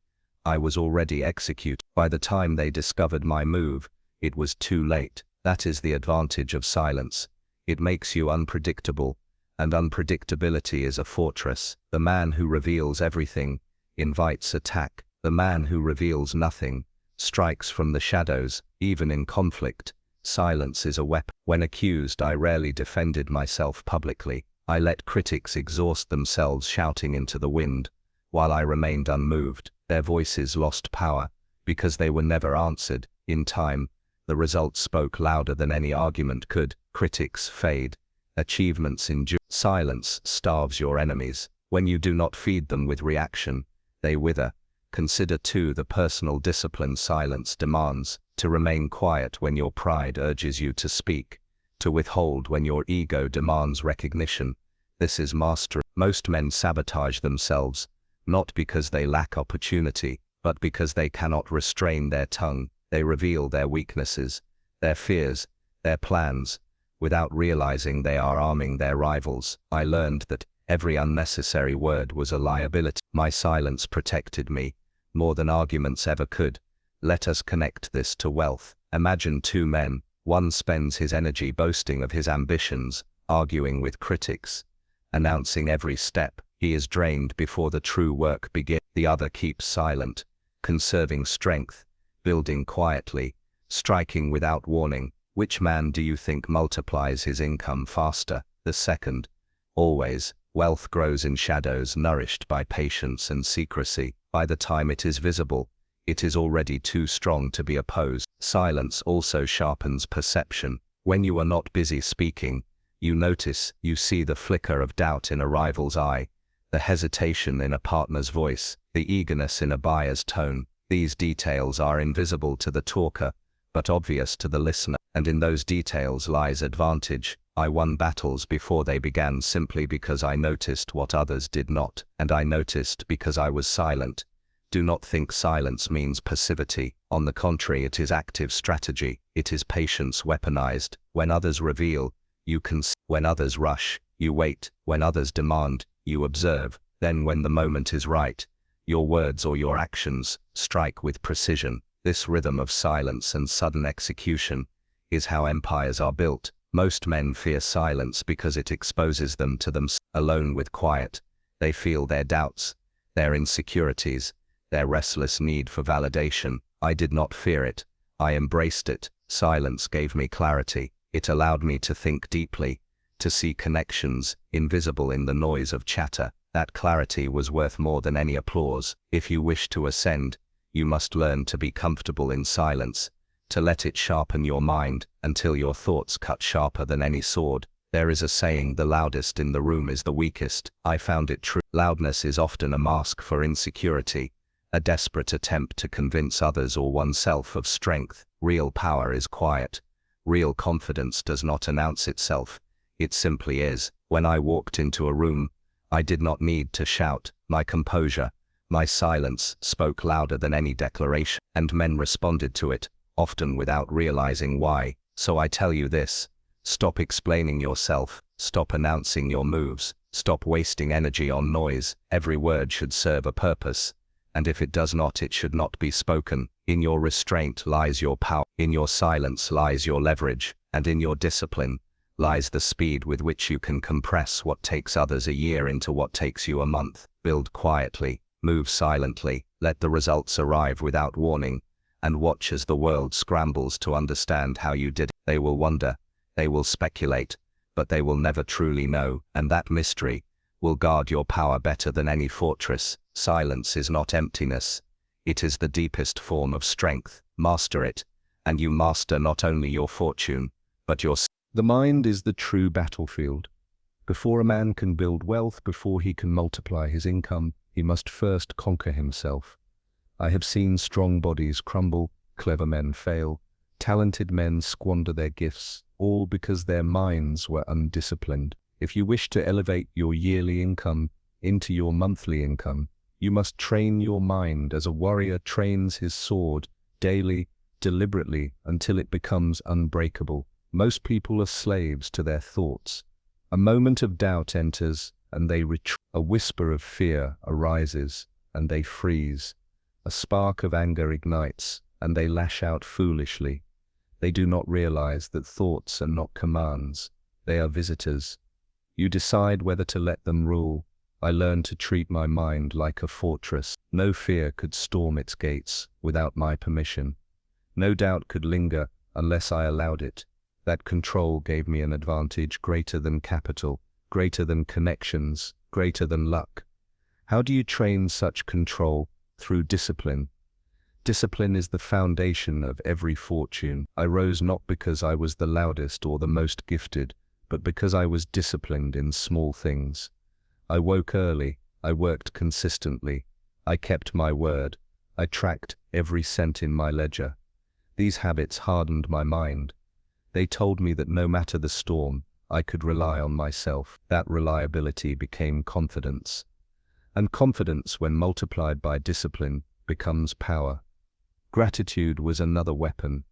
I was already executed. By the time they discovered my move, it was too late. That is the advantage of silence. It makes you unpredictable, and unpredictability is a fortress. The man who reveals everything invites attack. The man who reveals nothing strikes from the shadows. Even in conflict, silence is a weapon. When accused, I rarely defended myself publicly. I let critics exhaust themselves shouting into the wind, while I remained unmoved. Their voices lost power, because they were never answered. In time, the results spoke louder than any argument could. Critics fade. Achievements endure. Silence starves your enemies. When you do not feed them with reaction, they wither. Consider too the personal discipline silence demands. To remain quiet when your pride urges you to speak. To withhold when your ego demands recognition. This is mastery. Most men sabotage themselves, not because they lack opportunity, but because they cannot restrain their tongue. They reveal their weaknesses, their fears, their plans, without realizing they are arming their rivals. I learned that every unnecessary word was a liability. My silence protected me, more than arguments ever could. Let us connect this to wealth. Imagine two men. One spends his energy boasting of his ambitions, arguing with critics, announcing every step. He is drained before the true work begins. The other keeps silent, conserving strength, building quietly, striking without warning. Which man do you think multiplies his income faster? The second. Always. Wealth grows in shadows, nourished by patience and secrecy. By the time it is visible, it is already too strong to be opposed. Silence also sharpens perception. When you are not busy speaking, you notice, you see the flicker of doubt in a rival's eye, the hesitation in a partner's voice, the eagerness in a buyer's tone. These details are invisible to the talker, but obvious to the listener. And in those details lies advantage. I won battles before they began simply because I noticed what others did not, and I noticed because I was silent. Do not think silence means passivity. On the contrary, it is active strategy. It is patience weaponized. When others reveal, you can see. When others rush, you wait. When others demand, you observe. Then when the moment is right, your words or your actions strike with precision. This rhythm of silence and sudden execution is how empires are built. Most men fear silence because it exposes them to themselves. Alone with quiet, they feel their doubts, their insecurities, their restless need for validation. I did not fear it. I embraced it. Silence gave me clarity. It allowed me to think deeply, to see connections invisible in the noise of chatter. That clarity was worth more than any applause. If you wish to ascend, you must learn to be comfortable in silence, to let it sharpen your mind until your thoughts cut sharper than any sword. There is a saying, the loudest in the room is the weakest. I found it true. Loudness is often a mask for insecurity, a desperate attempt to convince others or oneself of strength. Real power is quiet. Real confidence does not announce itself. It simply is. When I walked into a room, I did not need to shout. My composure, my silence spoke louder than any declaration, and men responded to it, often without realizing why. So I tell you this: stop explaining yourself, stop announcing your moves, stop wasting energy on noise. Every word should serve a purpose, and if it does not, it should not be spoken. In your restraint lies your power, in your silence lies your leverage, and in your discipline lies the speed with which you can compress what takes others a year into what takes you a month. Build quietly, move silently, let the results arrive without warning, and watch as the world scrambles to understand how you did it. They will wonder, they will speculate, but they will never truly know, and that mystery will guard your power better than any fortress. Silence is not emptiness. It is the deepest form of strength. Master it, and you master not only your fortune, but your... The mind is the true battlefield. Before a man can build wealth, before he can multiply his income, he must first conquer himself. I have seen strong bodies crumble, clever men fail, talented men squander their gifts, all because their minds were undisciplined. If you wish to elevate your yearly income into your monthly income, you must train your mind as a warrior trains his sword, daily, deliberately, until it becomes unbreakable. Most people are slaves to their thoughts. A moment of doubt enters, and they retreat. A whisper of fear arises, and they freeze. A spark of anger ignites, and they lash out foolishly. They do not realize that thoughts are not commands. They are visitors. You decide whether to let them rule. I learned to treat my mind like a fortress. No fear could storm its gates without my permission. No doubt could linger unless I allowed it. That control gave me an advantage greater than capital, greater than connections, greater than luck. How do you train such control? Through discipline. Discipline is the foundation of every fortune. I rose not because I was the loudest or the most gifted, but because I was disciplined in small things. I woke early, I worked consistently, I kept my word, I tracked every cent in my ledger. These habits hardened my mind. They told me that no matter the storm, I could rely on myself. That reliability became confidence. And confidence, when multiplied by discipline, becomes power. Gratitude was another weapon.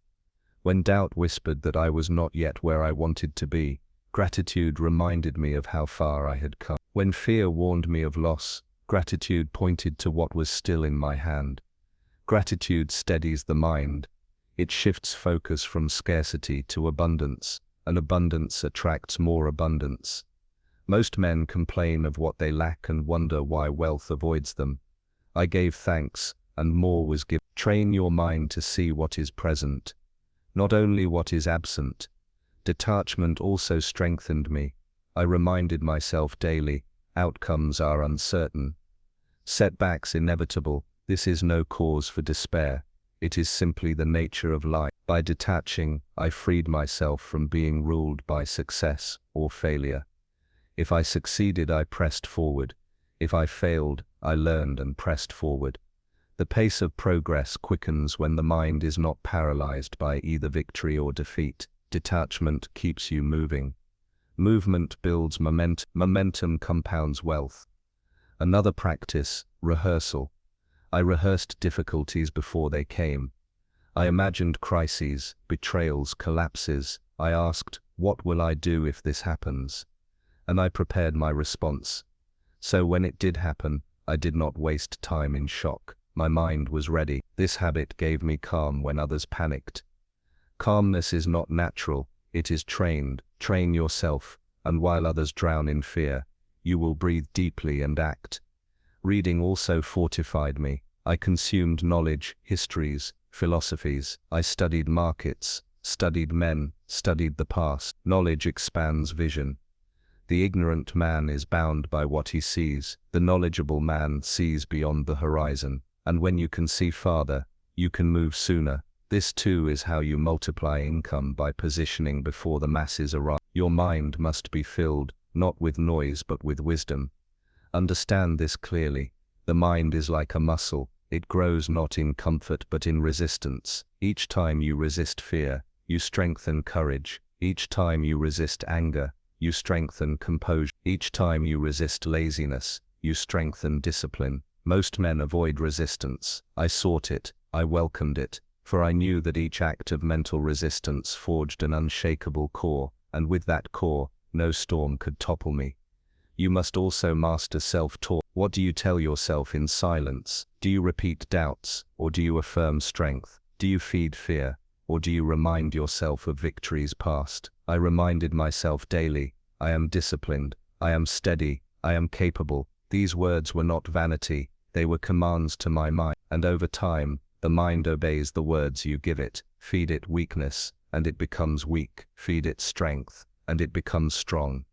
When doubt whispered that I was not yet where I wanted to be, gratitude reminded me of how far I had come. When fear warned me of loss, gratitude pointed to what was still in my hand. Gratitude steadies the mind. It shifts focus from scarcity to abundance, and abundance attracts more abundance. Most men complain of what they lack and wonder why wealth avoids them. I gave thanks, and more was given. Train your mind to see what is present, not only what is absent. Detachment also strengthened me. I reminded myself daily, outcomes are uncertain. Setbacks inevitable. This is no cause for despair. It is simply the nature of life. By detaching, I freed myself from being ruled by success or failure. If I succeeded, I pressed forward. If I failed, I learned and pressed forward. The pace of progress quickens when the mind is not paralyzed by either victory or defeat. Detachment keeps you moving. Movement builds momentum compounds wealth. Another practice, rehearsal. I rehearsed difficulties before they came. I imagined crises, betrayals, collapses. I asked, what will I do if this happens? And I prepared my response. So when it did happen, I did not waste time in shock. My mind was ready. This habit gave me calm when others panicked. Calmness is not natural, it is trained. Train yourself, and while others drown in fear, you will breathe deeply and act. Reading also fortified me. I consumed knowledge, histories, philosophies. I studied markets, studied men, studied the past. Knowledge expands vision. The ignorant man is bound by what he sees. The knowledgeable man sees beyond the horizon. And when you can see farther, you can move sooner. This too is how you multiply income, by positioning before the masses arrive. Your mind must be filled, not with noise but with wisdom. Understand this clearly. The mind is like a muscle. It grows not in comfort but in resistance. Each time you resist fear, you strengthen courage. Each time you resist anger, you strengthen composure. Each time you resist laziness, you strengthen discipline. Most men avoid resistance. I sought it, I welcomed it, for I knew that each act of mental resistance forged an unshakable core, and with that core, no storm could topple me. You must also master self-talk. What do you tell yourself in silence? Do you repeat doubts, or do you affirm strength? Do you feed fear, or do you remind yourself of victories past? I reminded myself daily, I am disciplined, I am steady, I am capable. These words were not vanity, they were commands to my mind. And over time, the mind obeys the words you give it. Feed it weakness, and it becomes weak. Feed it strength, and it becomes strong.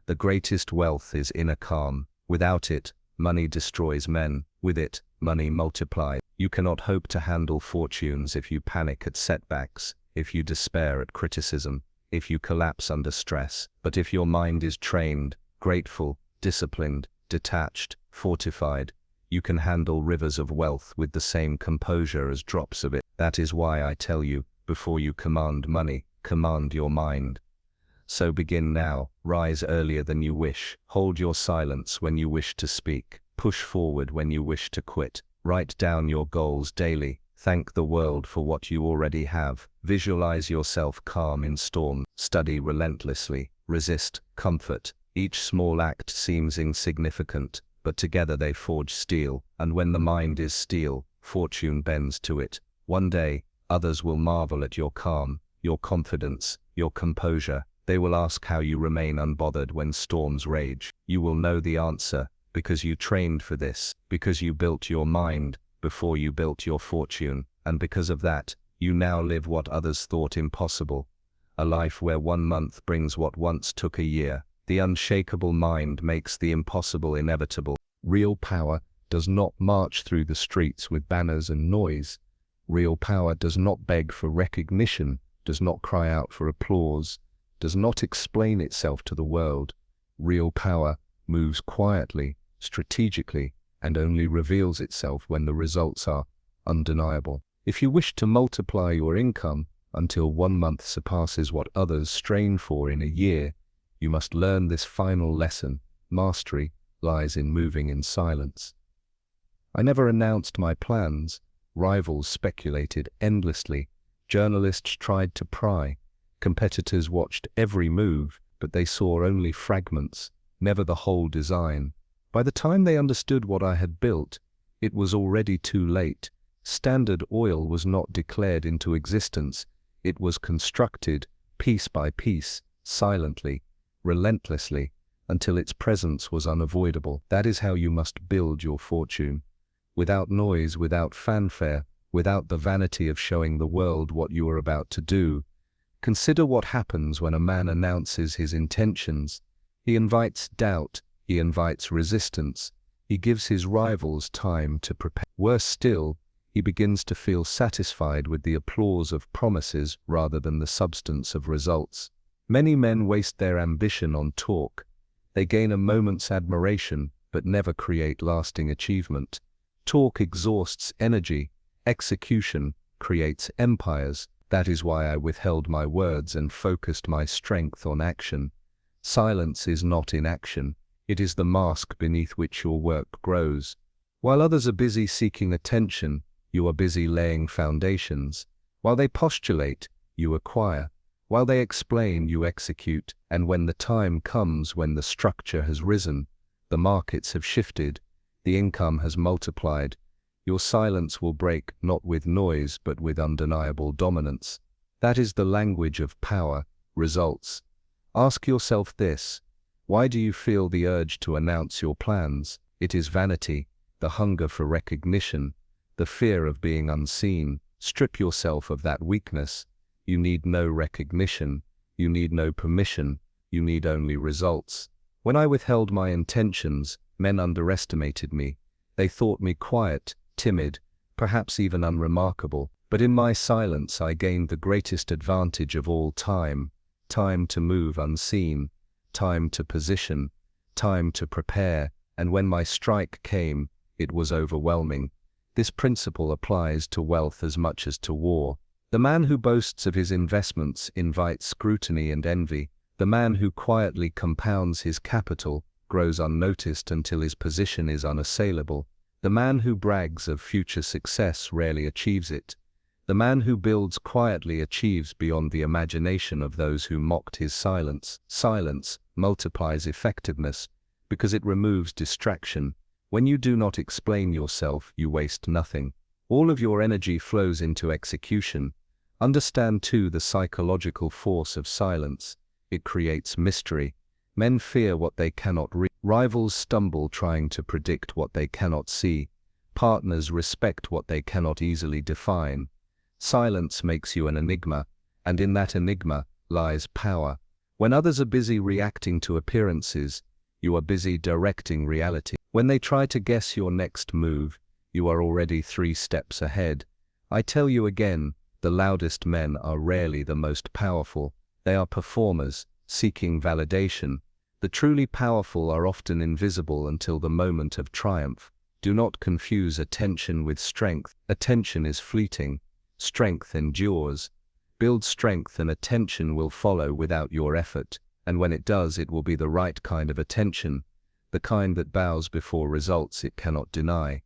The greatest wealth is inner calm. Without it, money destroys men. With it, money multiplies. You cannot hope to handle fortunes if you panic at setbacks, if you despair at criticism, if you collapse under stress. But if your mind is trained, grateful, disciplined, detached, fortified, you can handle rivers of wealth with the same composure as drops of it. That is why I tell you, before you command money, command your mind. So begin now. Rise earlier than you wish. Hold your silence when you wish to speak. Push forward when you wish to quit. Write down your goals daily. Thank the world for what you already have. Visualize yourself calm in storms. Study relentlessly. Resist comfort. Each small act seems insignificant, but together they forge steel. And when the mind is steel, fortune bends to it. One day, others will marvel at your calm, your confidence, your composure. They will ask how you remain unbothered when storms rage. You will know the answer, because you trained for this, because you built your mind before you built your fortune, and because of that, you now live what others thought impossible. A life where 1 month brings what once took a year. The unshakable mind makes the impossible inevitable. Real power does not march through the streets with banners and noise. Real power does not beg for recognition, does not cry out for applause, does not explain itself to the world. Real power moves quietly, strategically, and only reveals itself when the results are undeniable. If you wish to multiply your income until 1 month surpasses what others strain for in a year, you must learn this final lesson. Mastery lies in moving in silence. I never announced my plans. Rivals speculated endlessly. Journalists tried to pry. Competitors watched every move, but they saw only fragments, never the whole design. By the time they understood what I had built, it was already too late. Standard Oil was not declared into existence. It was constructed, piece by piece, silently, relentlessly, until its presence was unavoidable. That is how you must build your fortune. Without noise, without fanfare, without the vanity of showing the world what you are about to do. Consider what happens when a man announces his intentions. He invites doubt, he invites resistance, he gives his rivals time to prepare. Worse still, he begins to feel satisfied with the applause of promises rather than the substance of results. Many men waste their ambition on talk. They gain a moment's admiration, but never create lasting achievement. Talk exhausts energy. Execution creates empires. That is why I withheld my words and focused my strength on action. Silence is not inaction. It is the mask beneath which your work grows. While others are busy seeking attention, you are busy laying foundations. While they postulate, you acquire. While they explain, you execute. And when the time comes, when the structure has risen, the markets have shifted, the income has multiplied, your silence will break not with noise but with undeniable dominance. That is the language of power, results. Ask yourself this: why do you feel the urge to announce your plans? It is vanity, the hunger for recognition, the fear of being unseen. Strip yourself of that weakness. You need no recognition, you need no permission, you need only results. When I withheld my intentions, men underestimated me. They thought me quiet, timid, perhaps even unremarkable. But in my silence I gained the greatest advantage of all: time. Time to move unseen, time to position, time to prepare, and when my strike came, it was overwhelming. This principle applies to wealth as much as to war. The man who boasts of his investments invites scrutiny and envy. The man who quietly compounds his capital grows unnoticed until his position is unassailable. The man who brags of future success rarely achieves it. The man who builds quietly achieves beyond the imagination of those who mocked his silence. Silence multiplies effectiveness because it removes distraction. When you do not explain yourself, you waste nothing. All of your energy flows into execution. Understand too the psychological force of silence. It creates mystery. Men fear what they cannot read. Rivals stumble trying to predict what they cannot see. Partners respect what they cannot easily define. Silence makes you an enigma, and in that enigma lies power. When others are busy reacting to appearances, you are busy directing reality. When they try to guess your next move, you are already 3 steps ahead. I tell you again, the loudest men are rarely the most powerful. They are performers, seeking validation. The truly powerful are often invisible until the moment of triumph. Do not confuse attention with strength. Attention is fleeting. Strength endures. Build strength and attention will follow without your effort, and when it does, it will be the right kind of attention, the kind that bows before results it cannot deny.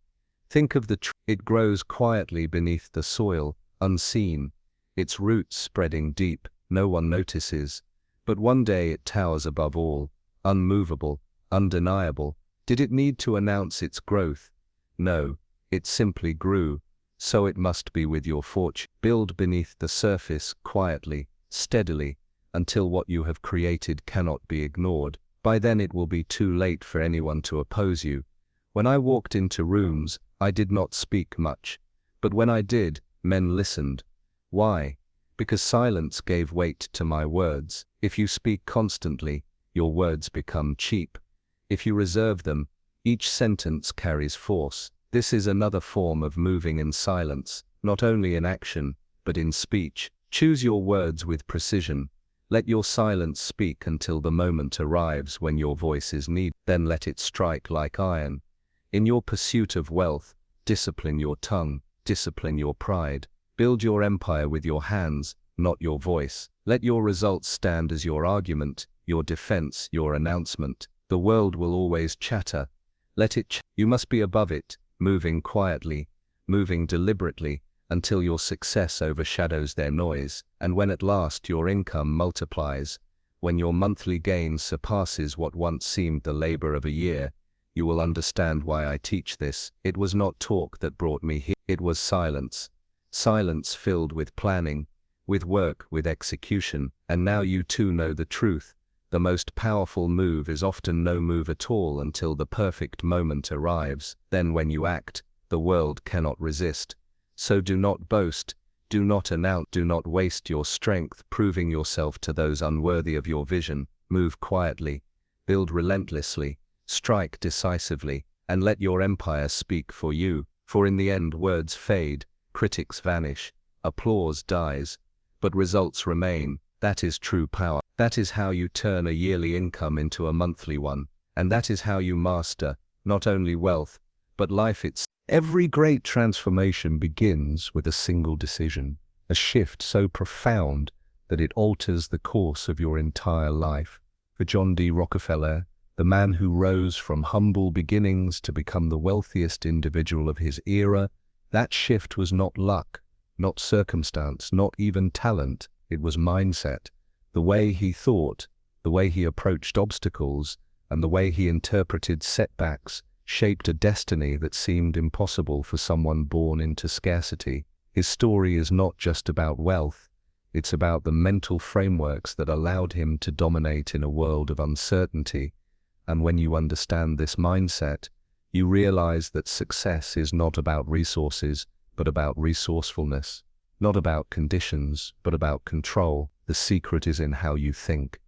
Think of the tree. It grows quietly beneath the soil, unseen, its roots spreading deep, no one notices. But one day it towers above all, unmovable, undeniable. Did it need to announce its growth? No, it simply grew. So it must be with your fortune. Build beneath the surface, quietly, steadily, until what you have created cannot be ignored. By then it will be too late for anyone to oppose you. When I walked into rooms, I did not speak much. But when I did, men listened. Why? Because silence gave weight to my words. If you speak constantly, your words become cheap. If you reserve them, each sentence carries force. This is another form of moving in silence, not only in action, but in speech. Choose your words with precision. Let your silence speak until the moment arrives when your voice is needed. Then let it strike like iron. In your pursuit of wealth, discipline your tongue, discipline your pride. Build your empire with your hands, not your voice. Let your results stand as your argument, your defense, your announcement. The world will always chatter. Let it You must be above it. Moving quietly, moving deliberately, until your success overshadows their noise, and when at last your income multiplies, when your monthly gain surpasses what once seemed the labor of a year, you will understand why I teach this. It was not talk that brought me here, it was silence. Silence filled with planning, with work, with execution, and now you too know the truth. The most powerful move is often no move at all until the perfect moment arrives. Then when you act, the world cannot resist. So do not boast, do not announce, do not waste your strength proving yourself to those unworthy of your vision. Move quietly, build relentlessly, strike decisively, and let your empire speak for you. For in the end words fade, critics vanish, applause dies, but results remain. That is true power. That is how you turn a yearly income into a monthly one, and that is how you master, not only wealth, but life itself. Every great transformation begins with a single decision, a shift so profound that it alters the course of your entire life. For John D. Rockefeller, the man who rose from humble beginnings to become the wealthiest individual of his era, that shift was not luck, not circumstance, not even talent. It was mindset. The way he thought, the way he approached obstacles, and the way he interpreted setbacks shaped a destiny that seemed impossible for someone born into scarcity. His story is not just about wealth, it's about the mental frameworks that allowed him to dominate in a world of uncertainty. And when you understand this mindset, you realize that success is not about resources, but about resourcefulness. Not about conditions, but about control. The secret is in how you think.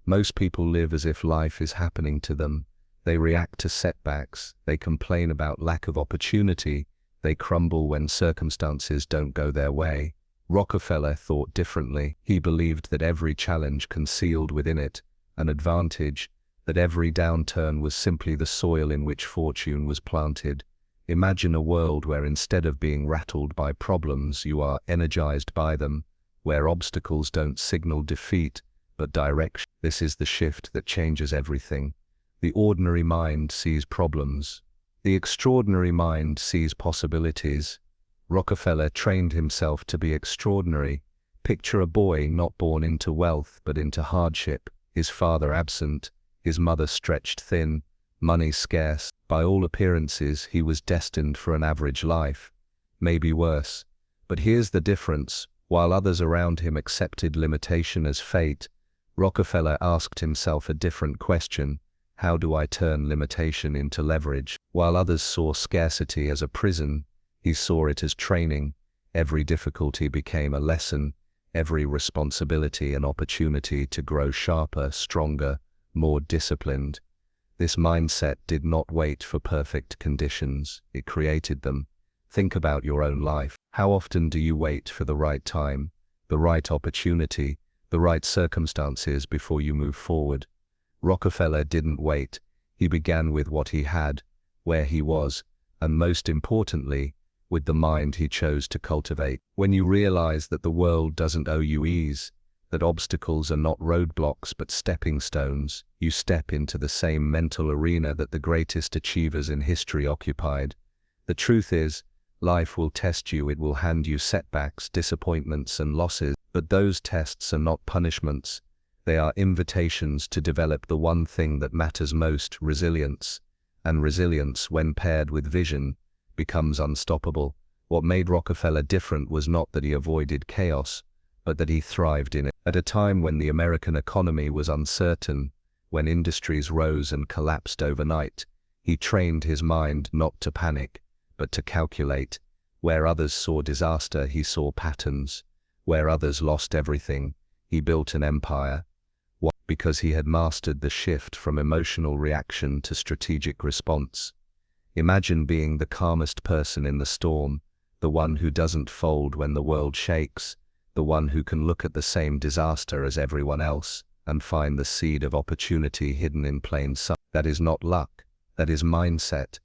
Most people live as if life is happening to them. They react to setbacks, they complain about lack of opportunity, they crumble when circumstances don't go their way. Rockefeller thought differently. He believed that every challenge concealed within it an advantage, that every downturn was simply the soil in which fortune was planted. Imagine a world where instead of being rattled by problems, you are energized by them, where obstacles don't signal defeat, but direction. This is the shift that changes everything. The ordinary mind sees problems. The extraordinary mind sees possibilities. Rockefeller trained himself to be extraordinary. Picture a boy not born into wealth but into hardship, his father absent, his mother stretched thin, money scarce. By all appearances, he was destined for an average life, maybe worse. But here's the difference. While others around him accepted limitation as fate, Rockefeller asked himself a different question. How do I turn limitation into leverage? While others saw scarcity as a prison, he saw it as training. Every difficulty became a lesson, every responsibility an opportunity to grow sharper, stronger, more disciplined. This mindset did not wait for perfect conditions, it created them. Think about your own life. How often do you wait for the right time, the right opportunity, the right circumstances before you move forward? Rockefeller didn't wait. He began with what he had, where he was, and most importantly, with the mind he chose to cultivate. When you realize that the world doesn't owe you ease, that obstacles are not roadblocks but stepping stones, you step into the same mental arena that the greatest achievers in history occupied. The truth is, life will test you. It will hand you setbacks, disappointments, and losses. But those tests are not punishments. They are invitations to develop the one thing that matters most: resilience. And resilience, when paired with vision, becomes unstoppable. What made Rockefeller different was not that he avoided chaos, but that he thrived in it. At a time when the American economy was uncertain, when industries rose and collapsed overnight, he trained his mind not to panic, but to calculate. Where others saw disaster, he saw patterns. Where others lost everything, he built an empire. Why? Because he had mastered the shift from emotional reaction to strategic response. Imagine being the calmest person in the storm, the one who doesn't fold when the world shakes, the one who can look at the same disaster as everyone else and find the seed of opportunity hidden in plain sight. That is not luck, that is mindset.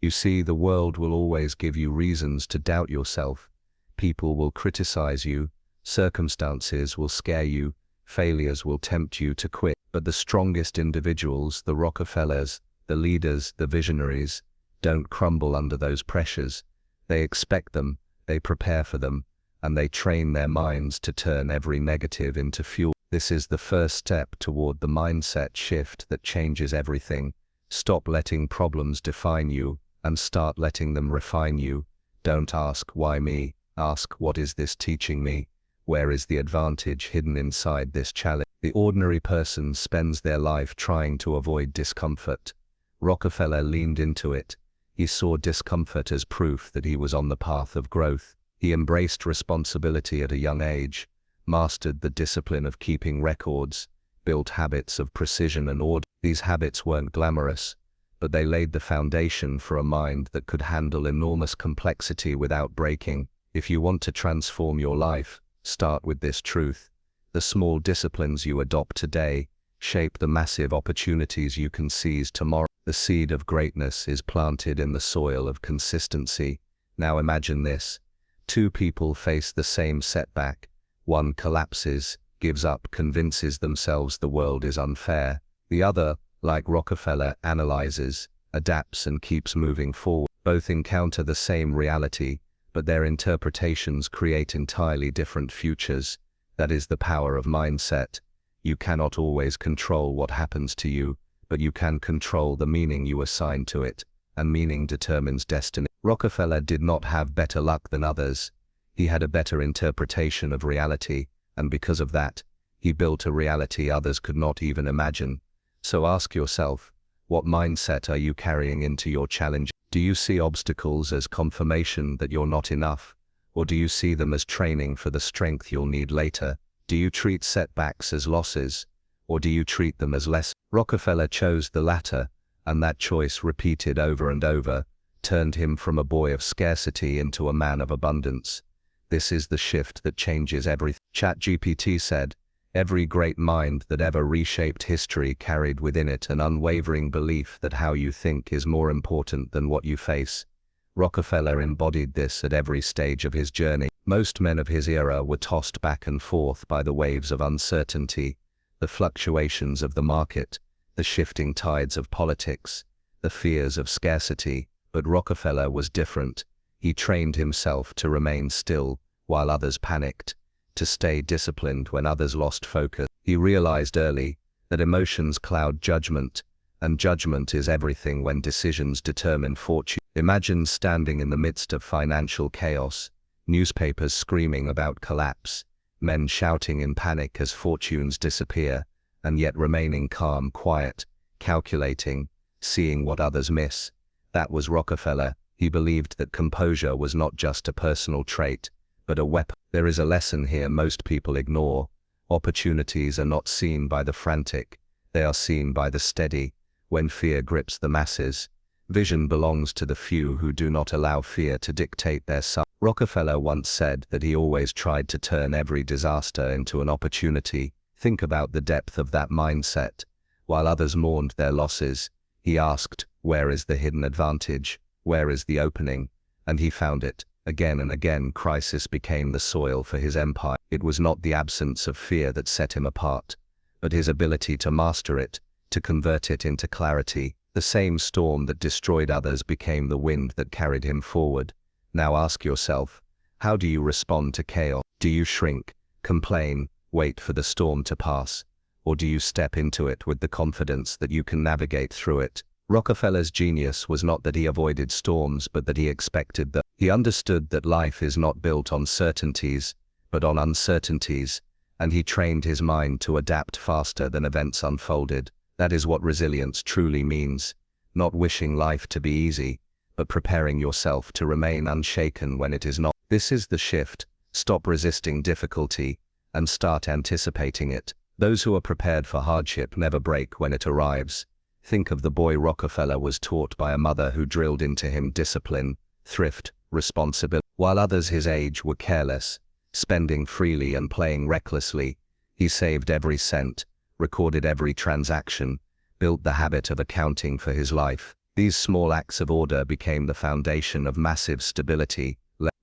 You see, the world will always give you reasons to doubt yourself. People will criticize you, circumstances will scare you, failures will tempt you to quit. But the strongest individuals, the Rockefellers, the leaders, the visionaries, don't crumble under those pressures. They expect them, they prepare for them, and they train their minds to turn every negative into fuel. This is the first step toward the mindset shift that changes everything. Stop letting problems define you and start letting them refine you. Don't ask, why me? Ask, what is this teaching me? Where is the advantage hidden inside this challenge? The ordinary person spends their life trying to avoid discomfort. Rockefeller leaned into it. He saw discomfort as proof that he was on the path of growth. He embraced responsibility at a young age, mastered the discipline of keeping records, built habits of precision and order. These habits weren't glamorous, but they laid the foundation for a mind that could handle enormous complexity without breaking. If you want to transform your life, start with this truth. The small disciplines you adopt today shape the massive opportunities you can seize tomorrow. The seed of greatness is planted in the soil of consistency. Now imagine this. Two people face the same setback. One collapses, gives up, convinces themselves the world is unfair. The other, like Rockefeller, analyzes, adapts and keeps moving forward. Both encounter the same reality, but their interpretations create entirely different futures. That is the power of mindset. You cannot always control what happens to you, but you can control the meaning you assign to it, and meaning determines destiny. Rockefeller did not have better luck than others. He had a better interpretation of reality, and because of that, he built a reality others could not even imagine. So ask yourself, what mindset are you carrying into your challenge? Do you see obstacles as confirmation that you're not enough? Or do you see them as training for the strength you'll need later? Do you treat setbacks as losses? Or do you treat them as lessons? Rockefeller chose the latter, and that choice, repeated over and over, turned him from a boy of scarcity into a man of abundance. This is the shift that changes everything. ChatGPT said, every great mind that ever reshaped history carried within it an unwavering belief that how you think is more important than what you face. Rockefeller embodied this at every stage of his journey. Most men of his era were tossed back and forth by the waves of uncertainty, the fluctuations of the market, the shifting tides of politics, the fears of scarcity, but Rockefeller was different. He trained himself to remain still while others panicked, to stay disciplined when others lost focus. He realized early that emotions cloud judgment, and judgment is everything when decisions determine fortune. Imagine standing in the midst of financial chaos, newspapers screaming about collapse, men shouting in panic as fortunes disappear, and yet remaining calm, quiet, calculating, seeing what others miss. That was Rockefeller. He believed that composure was not just a personal trait, but a weapon. There is a lesson here most people ignore. Opportunities are not seen by the frantic, they are seen by the steady. When fear grips the masses, vision belongs to the few who do not allow fear to dictate their success. Rockefeller once said that he always tried to turn every disaster into an opportunity. Think about the depth of that mindset. While others mourned their losses, he asked, where is the hidden advantage? Where is the opening? And he found it. Again and again, crisis became the soil for his empire. It was not the absence of fear that set him apart, but his ability to master it, to convert it into clarity. The same storm that destroyed others became the wind that carried him forward. Now ask yourself, how do you respond to chaos? Do you shrink, complain, wait for the storm to pass? Or do you step into it with the confidence that you can navigate through it? Rockefeller's genius was not that he avoided storms, but that he expected them. He understood that life is not built on certainties, but on uncertainties, and he trained his mind to adapt faster than events unfolded. That is what resilience truly means. Not wishing life to be easy, but preparing yourself to remain unshaken when it is not. This is the shift. Stop resisting difficulty, and start anticipating it. Those who are prepared for hardship never break when it arrives. Think of the boy Rockefeller was taught by a mother who drilled into him discipline, thrift, responsibility. While others his age were careless, spending freely and playing recklessly, he saved every cent, recorded every transaction, built the habit of accounting for his life. These small acts of order became the foundation of massive stability.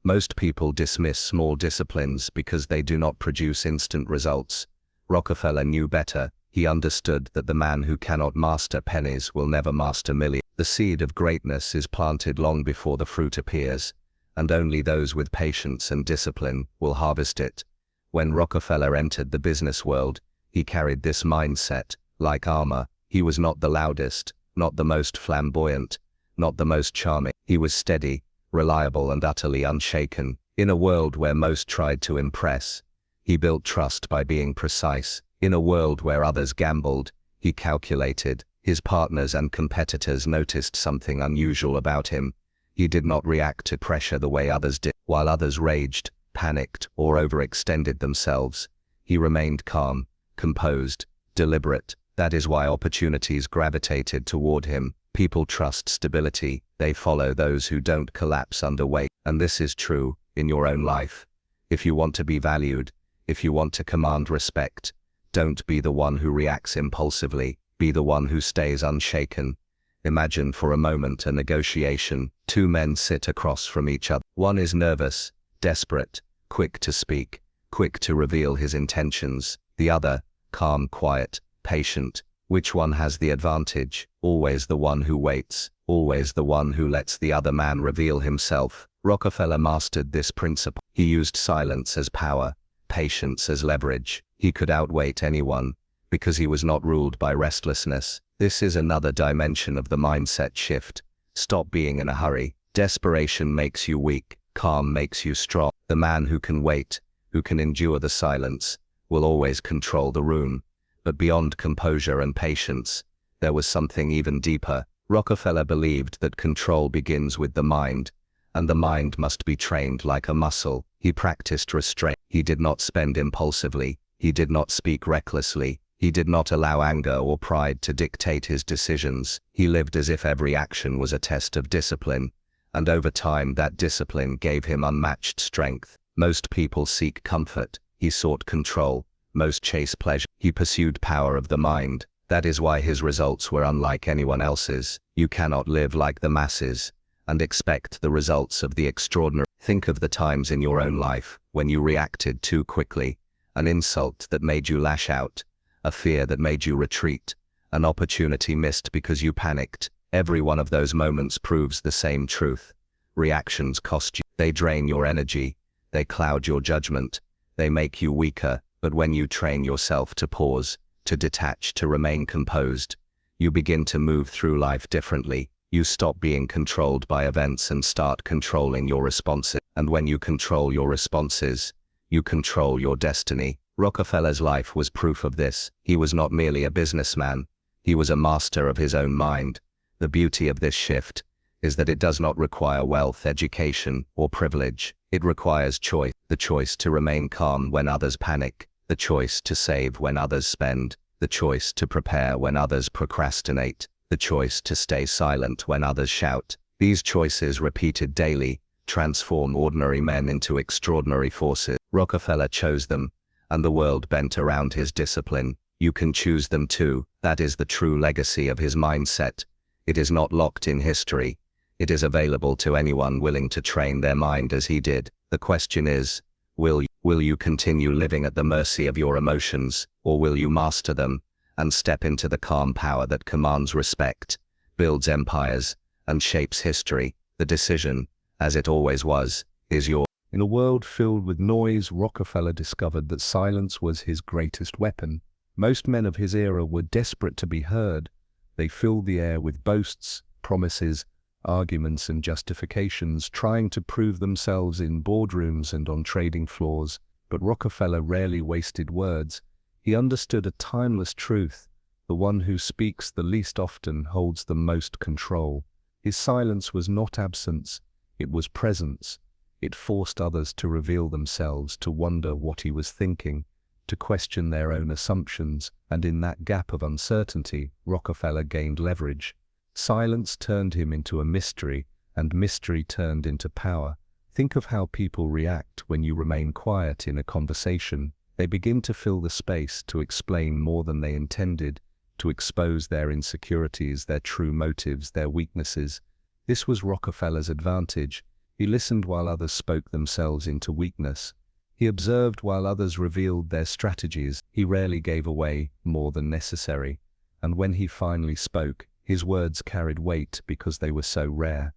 Most people dismiss small disciplines because they do not produce instant results. Rockefeller knew better. He understood that the man who cannot master pennies will never master millions. The seed of greatness is planted long before the fruit appears, and only those with patience and discipline will harvest it. When Rockefeller entered the business world, he carried this mindset, like armor. He was not the loudest, not the most flamboyant, not the most charming. He was steady, reliable and utterly unshaken. In a world where most tried to impress, he built trust by being precise. In a world where others gambled, he calculated. His partners and competitors noticed something unusual about him. He did not react to pressure the way others did. While others raged, panicked, or overextended themselves, he remained calm, composed, deliberate. That is why opportunities gravitated toward him. People trust stability. They follow those who don't collapse under weight. And this is true in your own life. If you want to be valued, if you want to command respect, don't be the one who reacts impulsively. Be the one who stays unshaken. Imagine for a moment a negotiation. Two men sit across from each other. One is nervous, desperate, quick to speak, quick to reveal his intentions. The other, calm, quiet, patient, Which one has the advantage? Always the one who waits, always the one who lets the other man reveal himself. Rockefeller mastered this principle. He used silence as power, patience as leverage. He could outwait anyone, because he was not ruled by restlessness. This is another dimension of the mindset shift. Stop being in a hurry. Desperation makes you weak, calm makes you strong. The man who can wait, who can endure the silence, will always control the room. But beyond composure and patience, there was something even deeper. Rockefeller believed that control begins with the mind, and the mind must be trained like a muscle. He practiced restraint. He did not spend impulsively. He did not speak recklessly. He did not allow anger or pride to dictate his decisions. He lived as if every action was a test of discipline, and over time that discipline gave him unmatched strength. Most people seek comfort. He sought control. Most chase pleasure. He pursued power of the mind. That is why his results were unlike anyone else's. You cannot live like the masses and expect the results of the extraordinary. Think of the times in your own life when you reacted too quickly. An insult that made you lash out, a fear that made you retreat, an opportunity missed because you panicked. Every one of those moments proves the same truth. Reactions cost you. They drain your energy. They cloud your judgment. They make you weaker. But when you train yourself to pause, to detach, to remain composed, you begin to move through life differently. You stop being controlled by events and start controlling your responses. And when you control your responses, you control your destiny. Rockefeller's life was proof of this. He was not merely a businessman. He was a master of his own mind. The beauty of this shift is that it does not require wealth, education, or privilege. It requires choice. The choice to remain calm when others panic, the choice to save when others spend, the choice to prepare when others procrastinate, the choice to stay silent when others shout. These choices, repeated daily, transform ordinary men into extraordinary forces. Rockefeller chose them, and the world bent around his discipline. You can choose them too. That is the true legacy of his mindset. It is not locked in history. It is available to anyone willing to train their mind as he did. The question is, will you continue living at the mercy of your emotions, or will you master them and step into the calm power that commands respect, builds empires, and shapes history? The decision, as it always was, is yours. In a world filled with noise, Rockefeller discovered that silence was his greatest weapon. Most men of his era were desperate to be heard. They filled the air with boasts, promises, arguments and justifications, trying to prove themselves in boardrooms and on trading floors. But Rockefeller rarely wasted words. He understood a timeless truth: the one who speaks the least often holds the most control. His silence was not absence, it was presence. It forced others to reveal themselves, to wonder what he was thinking, to question their own assumptions, and in that gap of uncertainty, Rockefeller gained leverage. Silence turned him into a mystery, and mystery turned into power. Think of how people react when you remain quiet in a conversation. They begin to fill the space, to explain more than they intended, to expose their insecurities, their true motives, their weaknesses. This was Rockefeller's advantage. He listened while others spoke themselves into weakness. He observed while others revealed their strategies. He rarely gave away more than necessary. And when he finally spoke, his words carried weight because they were so rare.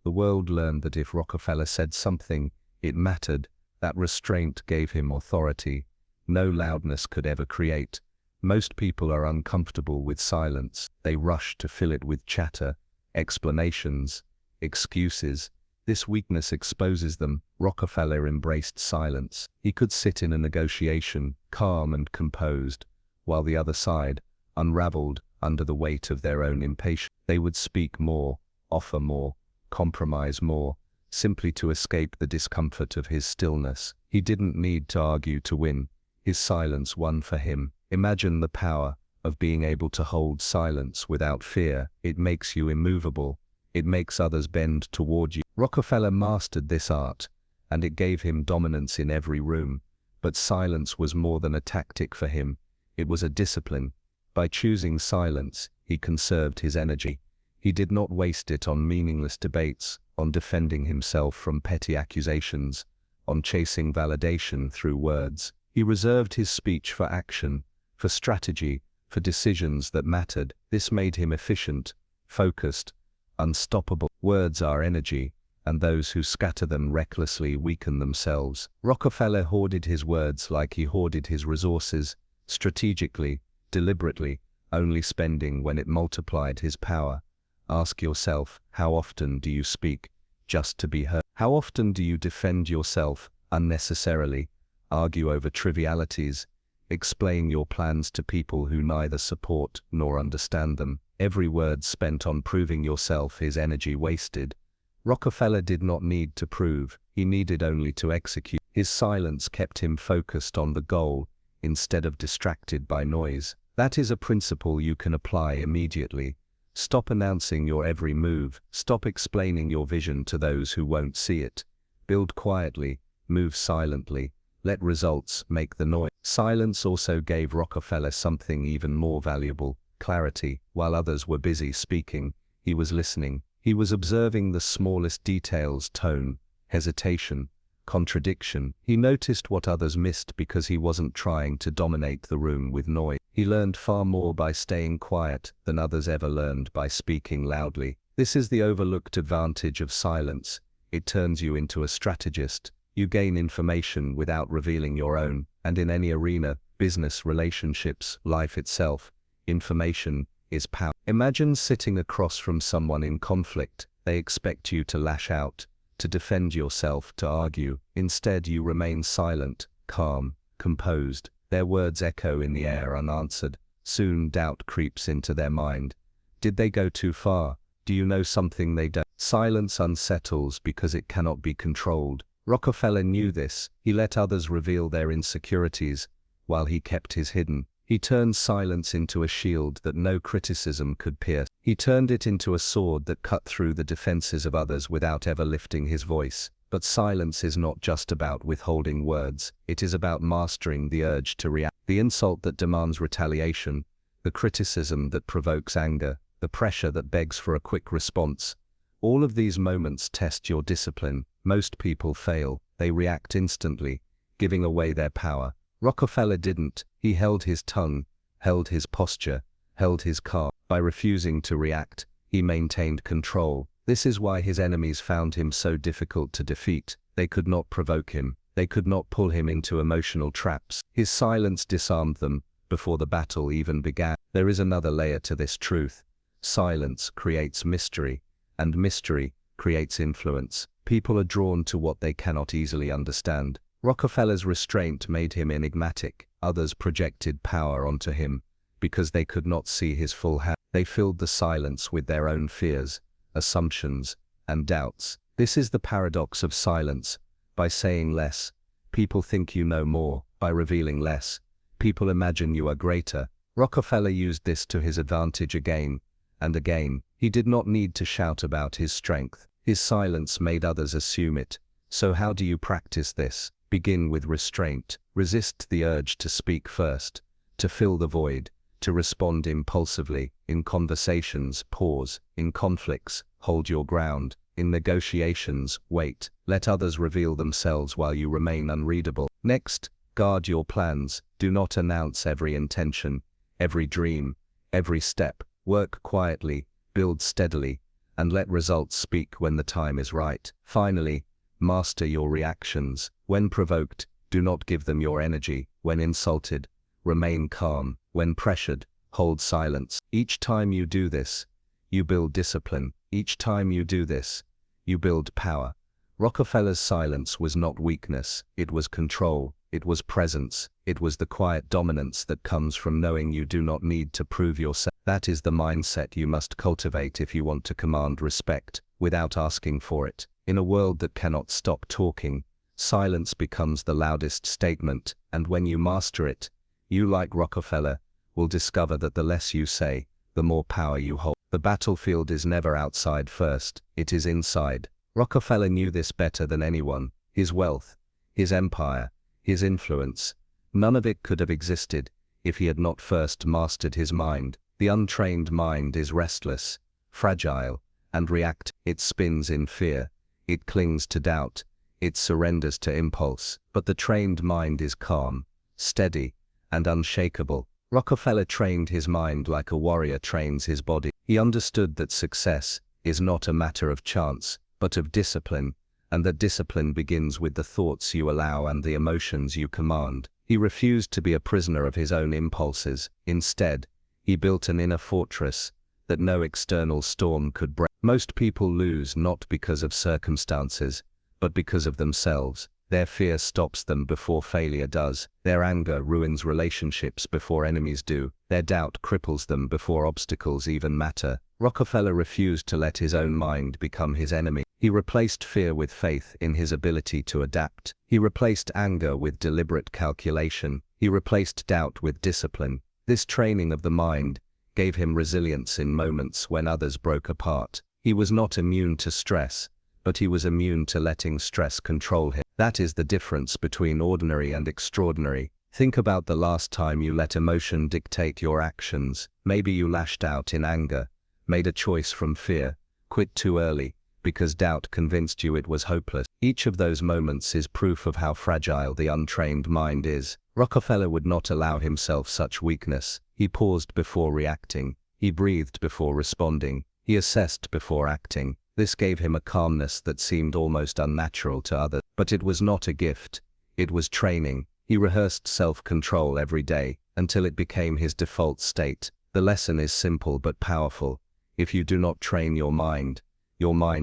The world learned that if Rockefeller said something, it mattered. That restraint gave him authority no loudness could ever create. Most people are uncomfortable with silence. They rush to fill it with chatter, explanations, excuses. This weakness exposes them. Rockefeller embraced silence. He could sit in a negotiation, calm and composed, while the other side unraveled under the weight of their own impatience. They would speak more, offer more, compromise more, simply to escape the discomfort of his stillness. He didn't need to argue to win. His silence won for him. Imagine the power of being able to hold silence without fear. It makes you immovable. It makes others bend toward you. Rockefeller mastered this art, and it gave him dominance in every room. But silence was more than a tactic for him. It was a discipline. By choosing silence, he conserved his energy. He did not waste it on meaningless debates, on defending himself from petty accusations, on chasing validation through words. He reserved his speech for action, for strategy, for decisions that mattered. This made him efficient, focused, unstoppable. Words are energy, and those who scatter them recklessly weaken themselves. Rockefeller hoarded his words like he hoarded his resources, strategically, deliberately, only spending when it multiplied his power. Ask yourself, how often do you speak just to be heard? How often do you defend yourself unnecessarily, argue over trivialities, explain your plans to people who neither support nor understand them? Every word spent on proving yourself is energy wasted. Rockefeller did not need to prove, he needed only to execute. His silence kept him focused on the goal, instead of distracted by noise. That is a principle you can apply immediately. Stop announcing your every move, stop explaining your vision to those who won't see it. Build quietly, move silently, let results make the noise. Silence also gave Rockefeller something even more valuable, clarity. While others were busy speaking, he was listening. He was observing the smallest details: tone, hesitation, contradiction. He noticed what others missed because he wasn't trying to dominate the room with noise. He learned far more by staying quiet than others ever learned by speaking loudly. This is the overlooked advantage of silence. It turns you into a strategist. You gain information without revealing your own, and in any arena, business, relationships, life itself, information is power. Imagine sitting across from someone in conflict. They expect you to lash out, to defend yourself, to argue. Instead, you remain silent, calm, composed. Their words echo in the air unanswered. Soon doubt creeps into their mind. Did they go too far? Do you know something they don't? Silence unsettles because it cannot be controlled. Rockefeller knew this. He let others reveal their insecurities, while he kept his hidden. He turned silence into a shield that no criticism could pierce. He turned it into a sword that cut through the defenses of others without ever lifting his voice. But silence is not just about withholding words. It is about mastering the urge to react. The insult that demands retaliation, the criticism that provokes anger, the pressure that begs for a quick response. All of these moments test your discipline. Most people fail. They react instantly, giving away their power. Rockefeller didn't. He held his tongue, held his posture, held his calm. By refusing to react, he maintained control. This is why his enemies found him so difficult to defeat. They could not provoke him. They could not pull him into emotional traps. His silence disarmed them before the battle even began. There is another layer to this truth. Silence creates mystery, and mystery creates influence. People are drawn to what they cannot easily understand. Rockefeller's restraint made him enigmatic. Others projected power onto him because they could not see his full hand. They filled the silence with their own fears, assumptions, and doubts. This is the paradox of silence. By saying less, people think you know more. By revealing less, people imagine you are greater. Rockefeller used this to his advantage again and again. He did not need to shout about his strength. His silence made others assume it. So how do you practice this? Begin with restraint. Resist the urge to speak first, to fill the void, to respond impulsively. In conversations, pause. In conflicts, hold your ground. In negotiations, wait. Let others reveal themselves while you remain unreadable. Next, guard your plans. Do not announce every intention, every dream, every step. Work quietly, build steadily, and let results speak when the time is right. Finally, master your reactions. When provoked, do not give them your energy. When insulted, remain calm. When pressured, hold silence. Each time you do this, you build discipline. Each time you do this, you build power. Rockefeller's silence was not weakness, it was control. It was presence. It was the quiet dominance that comes from knowing you do not need to prove yourself. That is the mindset you must cultivate if you want to command respect without asking for it. In a world that cannot stop talking, silence becomes the loudest statement, and when you master it, you, like Rockefeller, will discover that the less you say, the more power you hold. The battlefield is never outside first, it is inside. Rockefeller knew this better than anyone. His wealth, his empire, his influence, none of it could have existed if he had not first mastered his mind. The untrained mind is restless, fragile, and reactive. It spins in fear, it clings to doubt, it surrenders to impulse. But the trained mind is calm, steady, and unshakable. Rockefeller trained his mind like a warrior trains his body. He understood that success is not a matter of chance, but of discipline, and that discipline begins with the thoughts you allow and the emotions you command. He refused to be a prisoner of his own impulses. Instead, he built an inner fortress that no external storm could break. Most people lose not because of circumstances, but because of themselves. Their fear stops them before failure does. Their anger ruins relationships before enemies do. Their doubt cripples them before obstacles even matter. Rockefeller refused to let his own mind become his enemy. He replaced fear with faith in his ability to adapt. He replaced anger with deliberate calculation. He replaced doubt with discipline. This training of the mind gave him resilience in moments when others broke apart. He was not immune to stress, but he was immune to letting stress control him. That is the difference between ordinary and extraordinary. Think about the last time you let emotion dictate your actions. Maybe you lashed out in anger, made a choice from fear, quit too early, because doubt convinced you it was hopeless. Each of those moments is proof of how fragile the untrained mind is. Rockefeller would not allow himself such weakness. He paused before reacting. He breathed before responding. He assessed before acting. This gave him a calmness that seemed almost unnatural to others. But it was not a gift. It was training. He rehearsed self-control every day until it became his default state. The lesson is simple but powerful. If you do not train your mind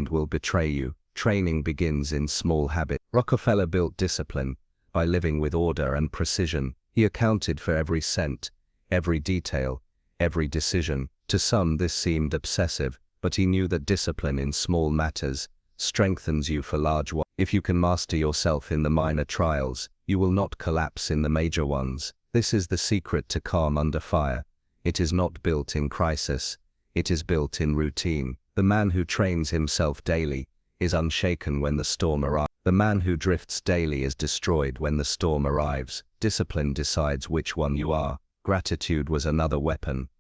will betray you. Training begins in small habits. Rockefeller built discipline by living with order and precision. He accounted for every cent, every detail, every decision. To some this seemed obsessive, but he knew that discipline in small matters strengthens you for large ones. If you can master yourself in the minor trials, you will not collapse in the major ones. This is the secret to calm under fire. It is not built in crisis. It is built in routine. The man who trains himself daily is unshaken when the storm arrives. The man who drifts daily is destroyed when the storm arrives. Discipline decides which one you are. Gratitude was another weapon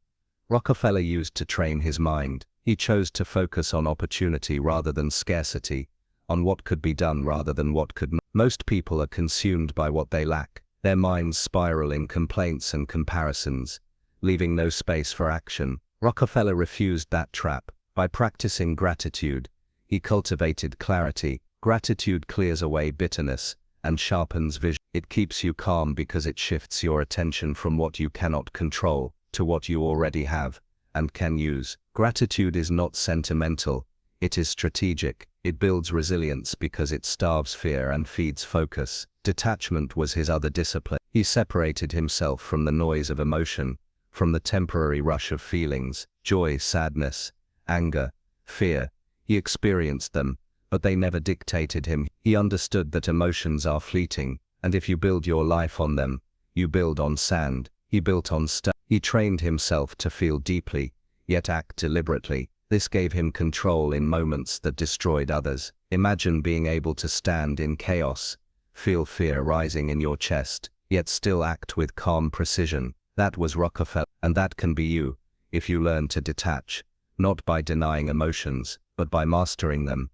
Rockefeller used to train his mind. He chose to focus on opportunity rather than scarcity, on what could be done rather than what could not. Most people are consumed by what they lack. Their minds spiral in complaints and comparisons, leaving no space for action. Rockefeller refused that trap. By practicing gratitude, he cultivated clarity. Gratitude clears away bitterness and sharpens vision. It keeps you calm because it shifts your attention from what you cannot control to what you already have and can use. Gratitude is not sentimental, it is strategic. It builds resilience because it starves fear and feeds focus. Detachment was his other discipline. He separated himself from the noise of emotion, from the temporary rush of feelings, joy, sadness, anger, fear. He experienced them, but they never dictated him. He understood that emotions are fleeting, and if you build your life on them, you build on sand. He built on stone. He trained himself to feel deeply, yet act deliberately. This gave him control in moments that destroyed others. Imagine being able to stand in chaos, feel fear rising in your chest, yet still act with calm precision. That was Rockefeller, and that can be you, if you learn to detach, not by denying emotions, but by mastering them.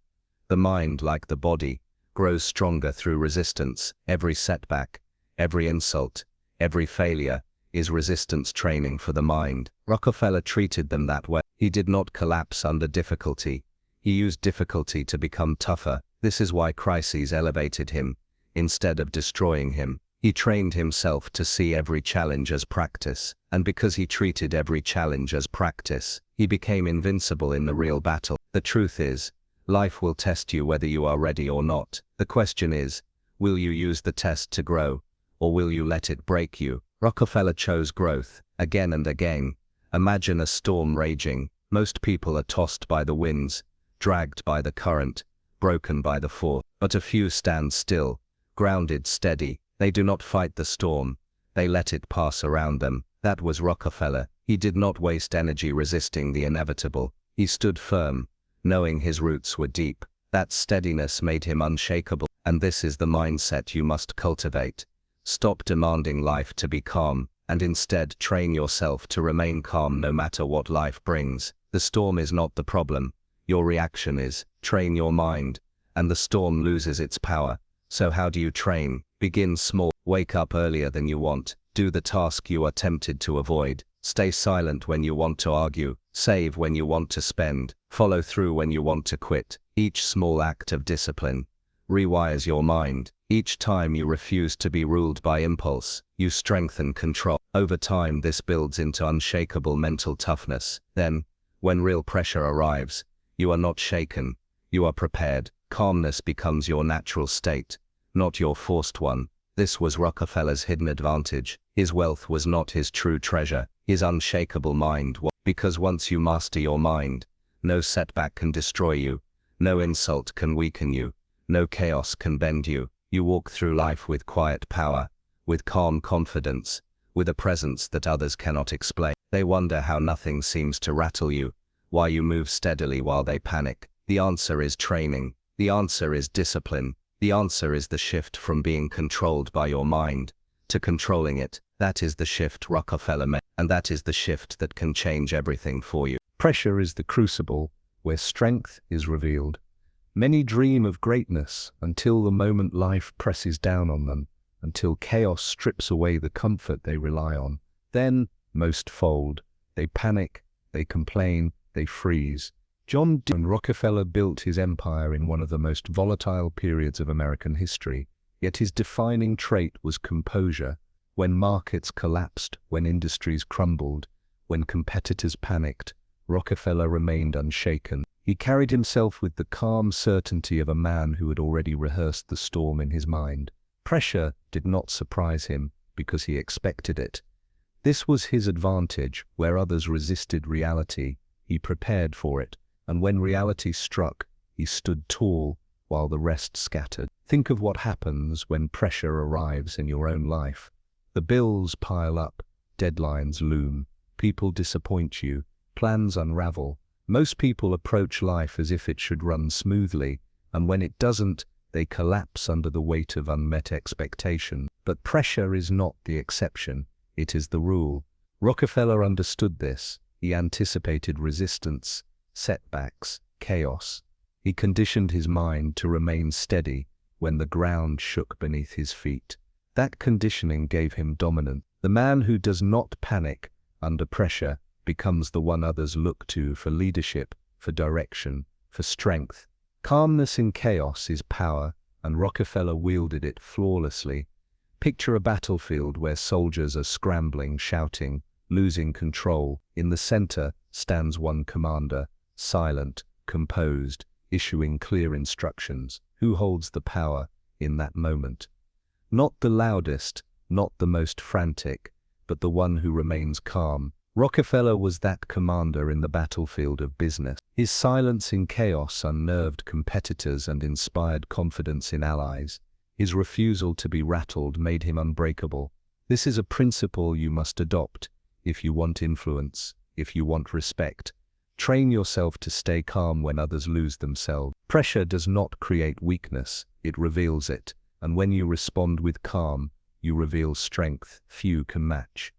The mind, like the body, grows stronger through resistance. Every setback, every insult, every failure is resistance training for the mind. Rockefeller treated them that way. He did not collapse under difficulty. He used difficulty to become tougher. This is why crises elevated him, instead of destroying him. He trained himself to see every challenge as practice, and because he treated every challenge as practice, he became invincible in the real battle. The truth is, life will test you whether you are ready or not. The question is, will you use the test to grow, or will you let it break you? Rockefeller chose growth, again and again. Imagine a storm raging. Most people are tossed by the winds, dragged by the current, broken by the force. But a few stand still, grounded, steady. They do not fight the storm, they let it pass around them. That was Rockefeller. He did not waste energy resisting the inevitable. He stood firm, knowing his roots were deep. That steadiness made him unshakable. And this is the mindset you must cultivate. Stop demanding life to be calm, and instead train yourself to remain calm no matter what life brings. The storm is not the problem. Your reaction is. Train your mind, and the storm loses its power. So how do you train? Begin small. Wake up earlier than you want. Do the task you are tempted to avoid. Stay silent when you want to argue. Save when you want to spend. Follow through when you want to quit. Each small act of discipline rewires your mind. Each time you refuse to be ruled by impulse, you strengthen control. Over time, this builds into unshakable mental toughness. Then, when real pressure arrives, you are not shaken. You are prepared. Calmness becomes your natural state, not your forced one. This was Rockefeller's hidden advantage. His wealth was not his true treasure. His unshakable mind was. Because once you master your mind, no setback can destroy you. No insult can weaken you. No chaos can bend you. You walk through life with quiet power, with calm confidence, with a presence that others cannot explain. They wonder how nothing seems to rattle you, why you move steadily while they panic. The answer is training. The answer is discipline. The answer is the shift from being controlled by your mind to controlling it. That is the shift Rockefeller made, and that is the shift that can change everything for you. Pressure is the crucible where strength is revealed. Many dream of greatness until the moment life presses down on them, until chaos strips away the comfort they rely on. Then, most fold. They panic, they complain, they freeze. John D. Rockefeller built his empire in one of the most volatile periods of American history, yet his defining trait was composure. When markets collapsed, when industries crumbled, when competitors panicked, Rockefeller remained unshaken. He carried himself with the calm certainty of a man who had already rehearsed the storm in his mind. Pressure did not surprise him because he expected it. This was his advantage. Where others resisted reality, he prepared for it, and when reality struck, he stood tall while the rest scattered. Think of what happens when pressure arrives in your own life. The bills pile up, deadlines loom, people disappoint you, plans unravel. Most people approach life as if it should run smoothly, and when it doesn't, they collapse under the weight of unmet expectation. But pressure is not the exception, it is the rule. Rockefeller understood this. He anticipated resistance, setbacks, chaos. He conditioned his mind to remain steady when the ground shook beneath his feet. That conditioning gave him dominance. The man who does not panic under pressure becomes the one others look to for leadership, for direction, for strength. Calmness in chaos is power, and Rockefeller wielded it flawlessly. Picture a battlefield where soldiers are scrambling, shouting, losing control. In the center stands one commander, silent, composed, issuing clear instructions. Who holds the power in that moment? Not the loudest, not the most frantic, but the one who remains calm. Rockefeller was that commander in the battlefield of business. His silence in chaos unnerved competitors and inspired confidence in allies. His refusal to be rattled made him unbreakable. This is a principle you must adopt if you want influence, if you want respect. Train yourself to stay calm when others lose themselves. Pressure does not create weakness, it reveals it. And when you respond with calm, you reveal strength few can match.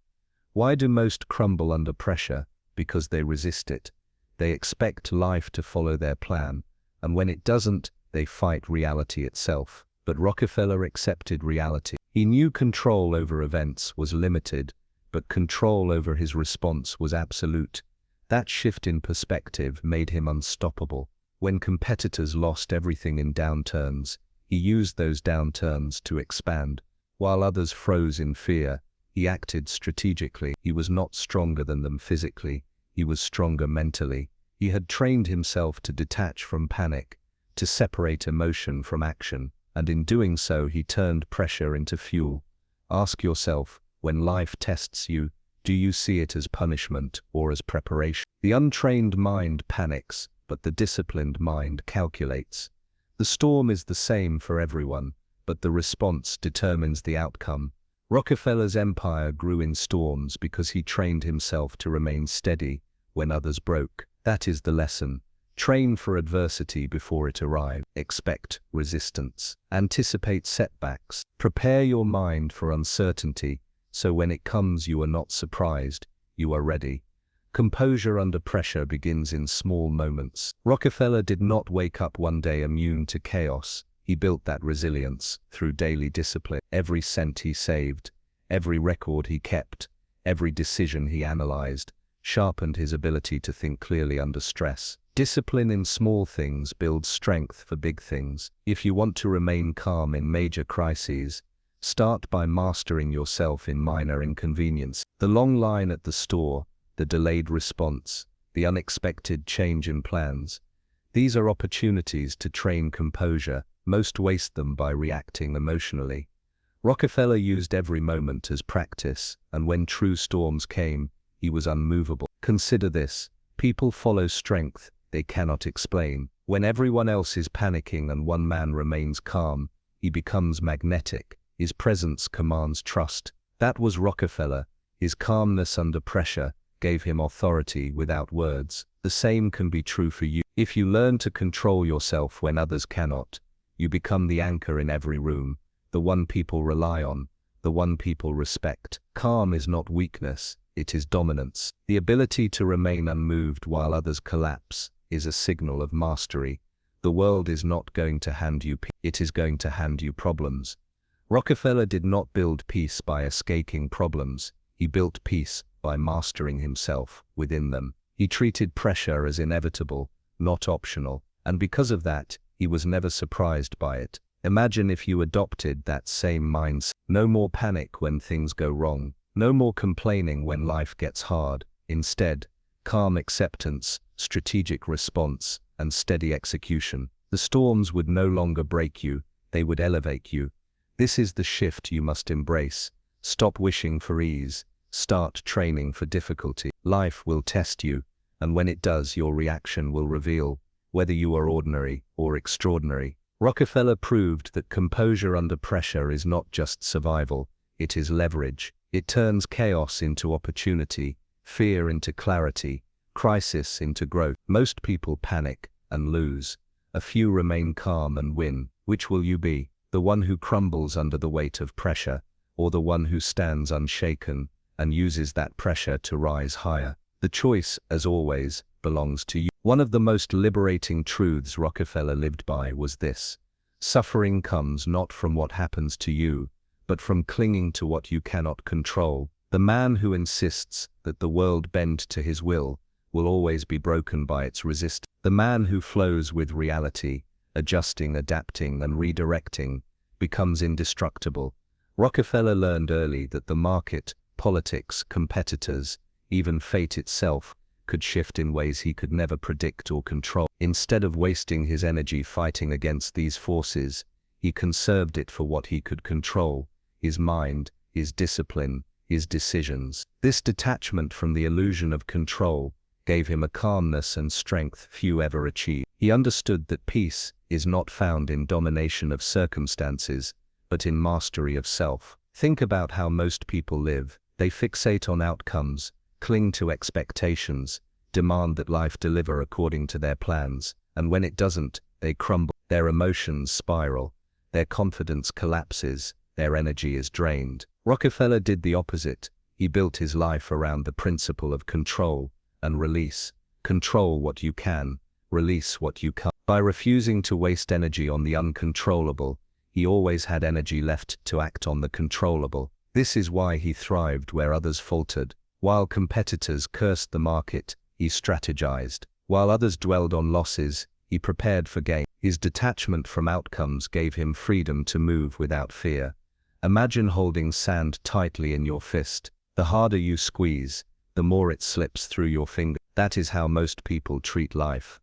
Why do most crumble under pressure? Because they resist it. They expect life to follow their plan, and when it doesn't, they fight reality itself. But Rockefeller accepted reality. He knew control over events was limited, but control over his response was absolute. That shift in perspective made him unstoppable. When competitors lost everything in downturns, he used those downturns to expand. While others froze in fear, he acted strategically. He was not stronger than them physically, he was stronger mentally. He had trained himself to detach from panic, to separate emotion from action, and in doing so he turned pressure into fuel. Ask yourself, when life tests you, do you see it as punishment or as preparation? The untrained mind panics, but the disciplined mind calculates. The storm is the same for everyone, but the response determines the outcome. Rockefeller's empire grew in storms because he trained himself to remain steady when others broke. That is the lesson. Train for adversity before it arrives. Expect resistance. Anticipate setbacks. Prepare your mind for uncertainty, so when it comes you are not surprised, you are ready. Composure under pressure begins in small moments. Rockefeller did not wake up one day immune to chaos. He built that resilience through daily discipline. Every cent he saved, every record he kept, every decision he analyzed, sharpened his ability to think clearly under stress. Discipline in small things builds strength for big things. If you want to remain calm in major crises, start by mastering yourself in minor inconvenience. The long line at the store, the delayed response, the unexpected change in plans. These are opportunities to train composure. Most waste them by reacting emotionally. Rockefeller used every moment as practice, and when true storms came, he was unmovable. Consider this: people follow strength they cannot explain. When everyone else is panicking and one man remains calm, he becomes magnetic. His presence commands trust. That was Rockefeller. His calmness under pressure gave him authority without words. The same can be true for you. If you learn to control yourself when others cannot, you become the anchor in every room, the one people rely on, the one people respect. Calm is not weakness, it is dominance. The ability to remain unmoved while others collapse is a signal of mastery. The world is not going to hand you peace, it is going to hand you problems. Rockefeller did not build peace by escaping problems, he built peace by mastering himself within them. He treated pressure as inevitable, not optional, and because of that, he was never surprised by it. Imagine if you adopted that same mindset. No more panic when things go wrong, no more complaining when life gets hard. Instead, calm acceptance, strategic response, and steady execution. The storms would no longer break you, they would elevate you. This is the shift you must embrace. Stop wishing for ease, start training for difficulty. Life will test you, and when it does, your reaction will reveal whether you are ordinary or extraordinary. Rockefeller proved that composure under pressure is not just survival, it is leverage. It turns chaos into opportunity, fear into clarity, crisis into growth. Most people panic and lose. A few remain calm and win. Which will you be? The one who crumbles under the weight of pressure, or the one who stands unshaken and uses that pressure to rise higher? The choice, as always, belongs to you. One of the most liberating truths Rockefeller lived by was this: suffering comes not from what happens to you, but from clinging to what you cannot control. The man who insists that the world bend to his will always be broken by its resistance. The man who flows with reality, adjusting, adapting, and redirecting, becomes indestructible. Rockefeller learned early that the market, politics, competitors, even fate itself, could shift in ways he could never predict or control. Instead of wasting his energy fighting against these forces, he conserved it for what he could control: his mind, his discipline, his decisions. This detachment from the illusion of control gave him a calmness and strength few ever achieved. He understood that peace is not found in domination of circumstances, but in mastery of self. Think about how most people live. They fixate on outcomes, cling to expectations, demand that life deliver according to their plans, and when it doesn't, they crumble. Their emotions spiral, their confidence collapses, their energy is drained. Rockefeller did the opposite. He built his life around the principle of control and release. Control what you can, release what you can't. By refusing to waste energy on the uncontrollable, he always had energy left to act on the controllable. This is why he thrived where others faltered. While competitors cursed the market, he strategized. While others dwelled on losses, he prepared for gain. His detachment from outcomes gave him freedom to move without fear. Imagine holding sand tightly in your fist. The harder you squeeze, the more it slips through your finger. That is how most people treat life.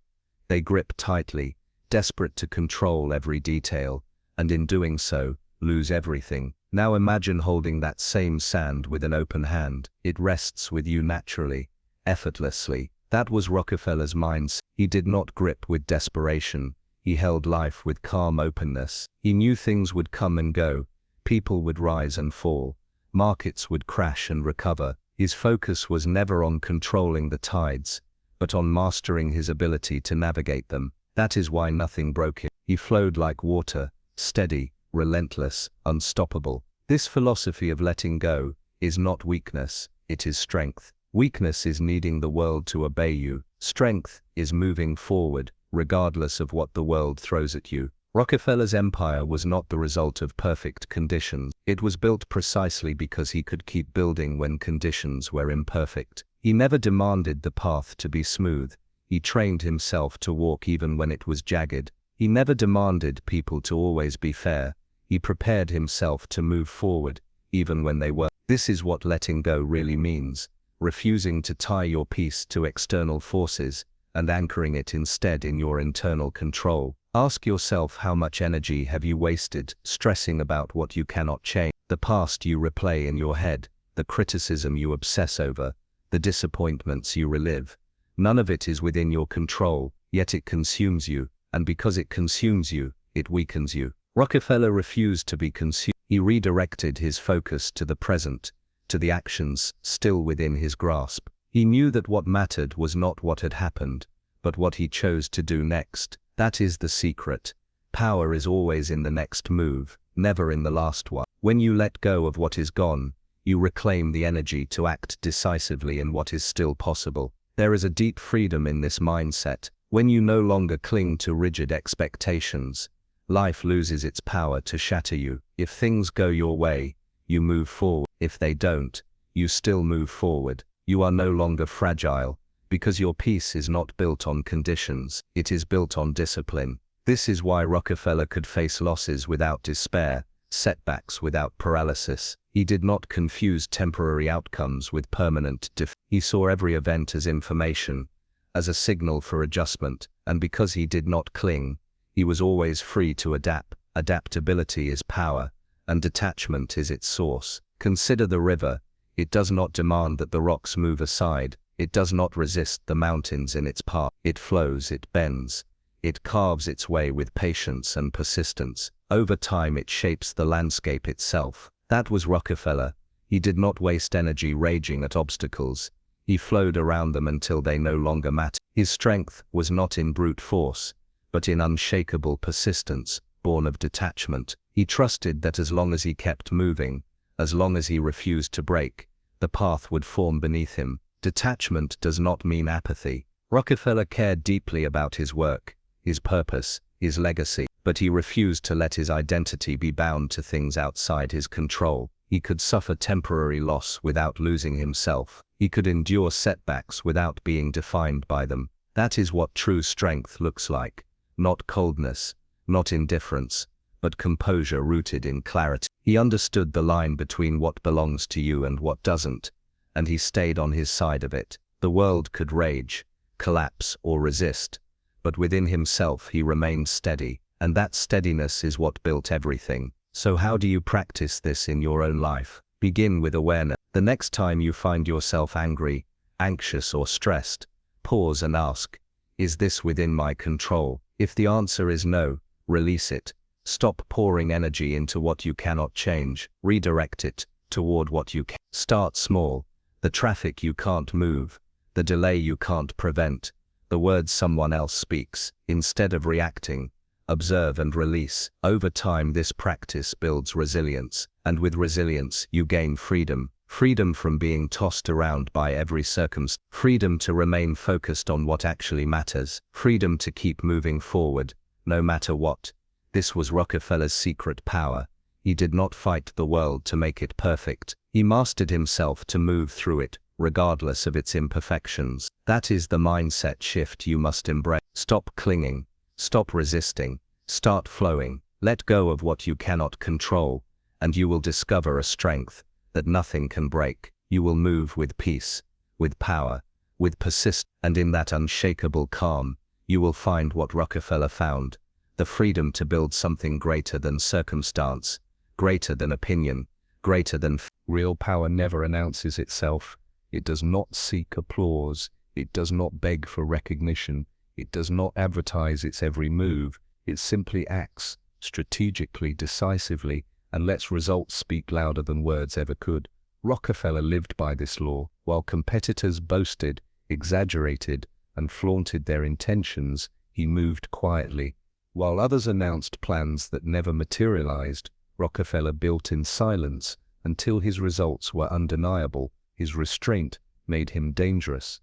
They grip tightly, desperate to control every detail, and in doing so, lose everything. Now imagine holding that same sand with an open hand. It rests with you naturally, effortlessly. That was Rockefeller's mindset. He did not grip with desperation. He held life with calm openness. He knew things would come and go. People would rise and fall. Markets would crash and recover. His focus was never on controlling the tides, but on mastering his ability to navigate them. That is why nothing broke him. He flowed like water, steady, relentless, unstoppable. This philosophy of letting go is not weakness, it is strength. Weakness is needing the world to obey you. Strength is moving forward, regardless of what the world throws at you. Rockefeller's empire was not the result of perfect conditions. It was built precisely because he could keep building when conditions were imperfect. He never demanded the path to be smooth. He trained himself to walk even when it was jagged. He never demanded people to always be fair. He prepared himself to move forward, even when they were. This is what letting go really means. Refusing to tie your peace to external forces, and anchoring it instead in your internal control. Ask yourself, how much energy have you wasted stressing about what you cannot change? The past you replay in your head, the criticism you obsess over, the disappointments you relive. None of it is within your control, yet it consumes you, and because it consumes you, it weakens you. Rockefeller refused to be consumed. He redirected his focus to the present, to the actions still within his grasp. He knew that what mattered was not what had happened, but what he chose to do next. That is the secret. Power is always in the next move, never in the last one. When you let go of what is gone, you reclaim the energy to act decisively in what is still possible. There is a deep freedom in this mindset. When you no longer cling to rigid expectations, life loses its power to shatter you. If things go your way, you move forward. If they don't, you still move forward. You are no longer fragile, because your peace is not built on conditions, it is built on discipline. This is why Rockefeller could face losses without despair, setbacks without paralysis. He did not confuse temporary outcomes with permanent defeat. He saw every event as information, as a signal for adjustment, and because he did not cling, he was always free to adapt. Adaptability is power, and detachment is its source. Consider the river. It does not demand that the rocks move aside. It does not resist the mountains in its path. It flows, it bends. It carves its way with patience and persistence. Over time it shapes the landscape itself. That was Rockefeller. He did not waste energy raging at obstacles. He flowed around them until they no longer mattered. His strength was not in brute force, but in unshakable persistence, born of detachment. He trusted that as long as he kept moving, as long as he refused to break, the path would form beneath him. Detachment does not mean apathy. Rockefeller cared deeply about his work, his purpose, his legacy, but he refused to let his identity be bound to things outside his control. He could suffer temporary loss without losing himself. He could endure setbacks without being defined by them. That is what true strength looks like. Not coldness, not indifference, but composure rooted in clarity. He understood the line between what belongs to you and what doesn't, and he stayed on his side of it. The world could rage, collapse, or resist, but within himself he remained steady, and that steadiness is what built everything. So how do you practice this in your own life? Begin with awareness. The next time you find yourself angry, anxious, or stressed, pause and ask, is this within my control? If the answer is no, release it. Stop pouring energy into what you cannot change. Redirect it toward what you can. Start small. The traffic you can't move, the delay you can't prevent, the words someone else speaks. Instead of reacting, observe and release. Over time this practice builds resilience, and with resilience you gain freedom. Freedom from being tossed around by every circumstance. Freedom to remain focused on what actually matters. Freedom to keep moving forward, no matter what. This was Rockefeller's secret power. He did not fight the world to make it perfect. He mastered himself to move through it, regardless of its imperfections. That is the mindset shift you must embrace. Stop clinging. Stop resisting. Start flowing. Let go of what you cannot control, and you will discover a strength that nothing can break. You will move with peace, with power, with persistence, and in that unshakable calm, you will find what Rockefeller found. The freedom to build something greater than circumstance, greater than opinion, greater than Real power never announces itself. It does not seek applause. It does not beg for recognition. It does not advertise its every move. It simply acts, strategically, decisively, and lets results speak louder than words ever could. Rockefeller lived by this law. While competitors boasted, exaggerated, and flaunted their intentions, he moved quietly. While others announced plans that never materialized, Rockefeller built in silence until his results were undeniable. His restraint made him dangerous.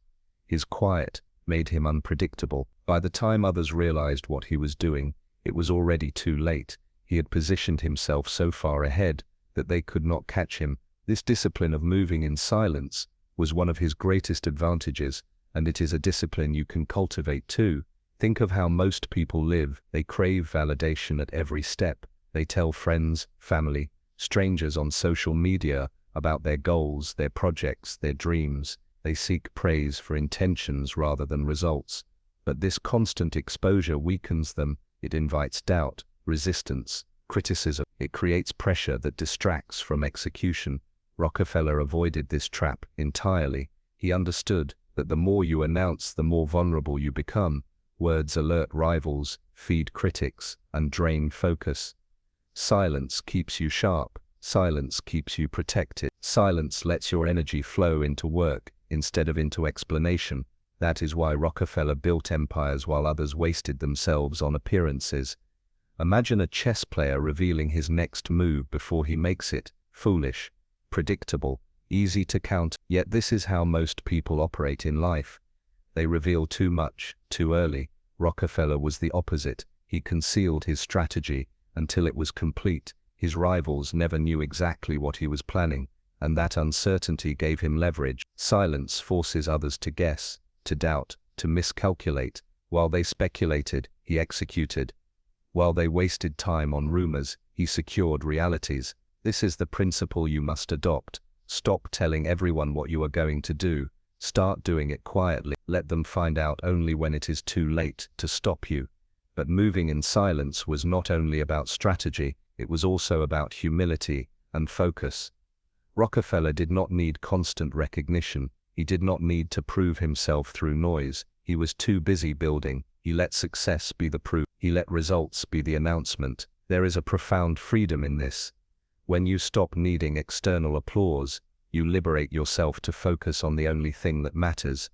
His quiet made him unpredictable. By the time others realized what he was doing, It was already too late. He had positioned himself so far ahead that they could not catch him. This discipline of moving in silence was one of his greatest advantages, and it is a discipline you can cultivate too. Think of how most people live. They crave validation at every step. They tell friends, family, strangers on social media about their goals, their projects, their dreams. They seek praise for intentions rather than results. But this constant exposure weakens them. It invites doubt, resistance, criticism. It creates pressure that distracts from execution. Rockefeller avoided this trap entirely. He understood that the more you announce, the more vulnerable you become. Words alert rivals, feed critics, and drain focus. Silence keeps you sharp. Silence keeps you protected. Silence lets your energy flow into work instead of into explanation. That is why Rockefeller built empires while others wasted themselves on appearances. Imagine a chess player revealing his next move before he makes it. Foolish, predictable, easy to count. Yet this is how most people operate in life. They reveal too much, too early. Rockefeller was the opposite. He concealed his strategy until it was complete. His rivals never knew exactly what he was planning, and that uncertainty gave him leverage. Silence forces others to guess, to doubt, to miscalculate. While they speculated, he executed. While they wasted time on rumors, he secured realities. This is the principle you must adopt. Stop telling everyone what you are going to do. Start doing it quietly. Let them find out only when it is too late to stop you. But moving in silence was not only about strategy, it was also about humility and focus. Rockefeller did not need constant recognition. He did not need to prove himself through noise. He was too busy building. He let success be the proof. He let results be the announcement. There is a profound freedom in this. When you stop needing external applause, you liberate yourself to focus on the only thing that matters.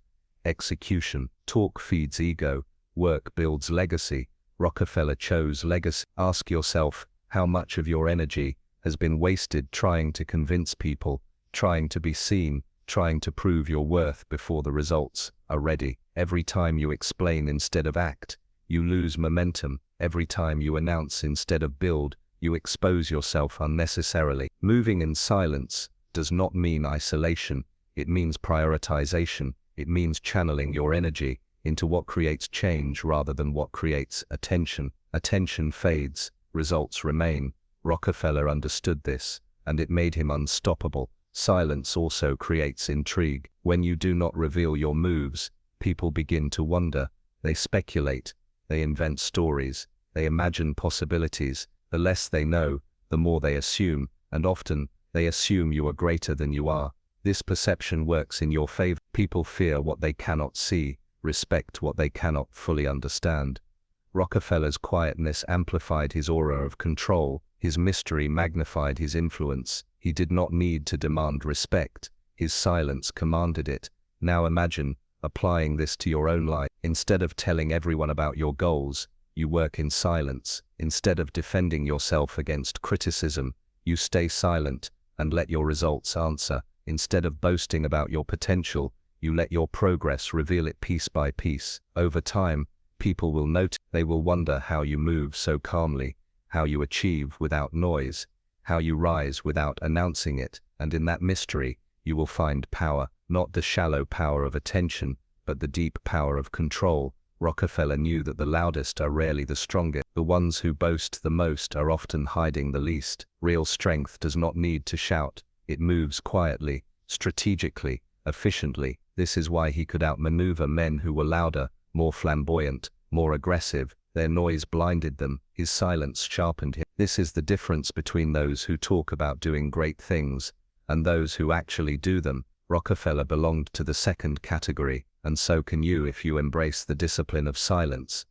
Execution. Talk feeds ego. Work builds legacy. Rockefeller chose legacy. Ask yourself, how much of your energy has been wasted trying to convince people, trying to be seen, trying to prove your worth before the results are ready? Every time you explain instead of act, you lose momentum. Every time you announce instead of build, you expose yourself unnecessarily. Moving in silence does not mean isolation. It means prioritization. It means channeling your energy into what creates change rather than what creates attention. Attention fades, results remain. Rockefeller understood this, and it made him unstoppable. Silence also creates intrigue. When you do not reveal your moves, people begin to wonder. They speculate. They invent stories. They imagine possibilities. The less they know, the more they assume, and often, they assume you are greater than you are. This perception works in your favor. People fear what they cannot see, respect what they cannot fully understand. Rockefeller's quietness amplified his aura of control. His mystery magnified his influence. He did not need to demand respect. His silence commanded it. Now imagine applying this to your own life. Instead of telling everyone about your goals, you work in silence. Instead of defending yourself against criticism, you stay silent and let your results answer. Instead of boasting about your potential, you let your progress reveal it piece by piece. Over time, people will notice. They will wonder how you move so calmly, how you achieve without noise, how you rise without announcing it. And in that mystery, you will find power, not the shallow power of attention, but the deep power of control. Rockefeller knew that the loudest are rarely the strongest. The ones who boast the most are often hiding the least. Real strength does not need to shout. It moves quietly, strategically, efficiently. This is why he could outmaneuver men who were louder, more flamboyant, more aggressive. Their noise blinded them. His silence sharpened him. This is the difference between those who talk about doing great things and those who actually do them. Rockefeller belonged to the second category, and so can you if you embrace the discipline of silence.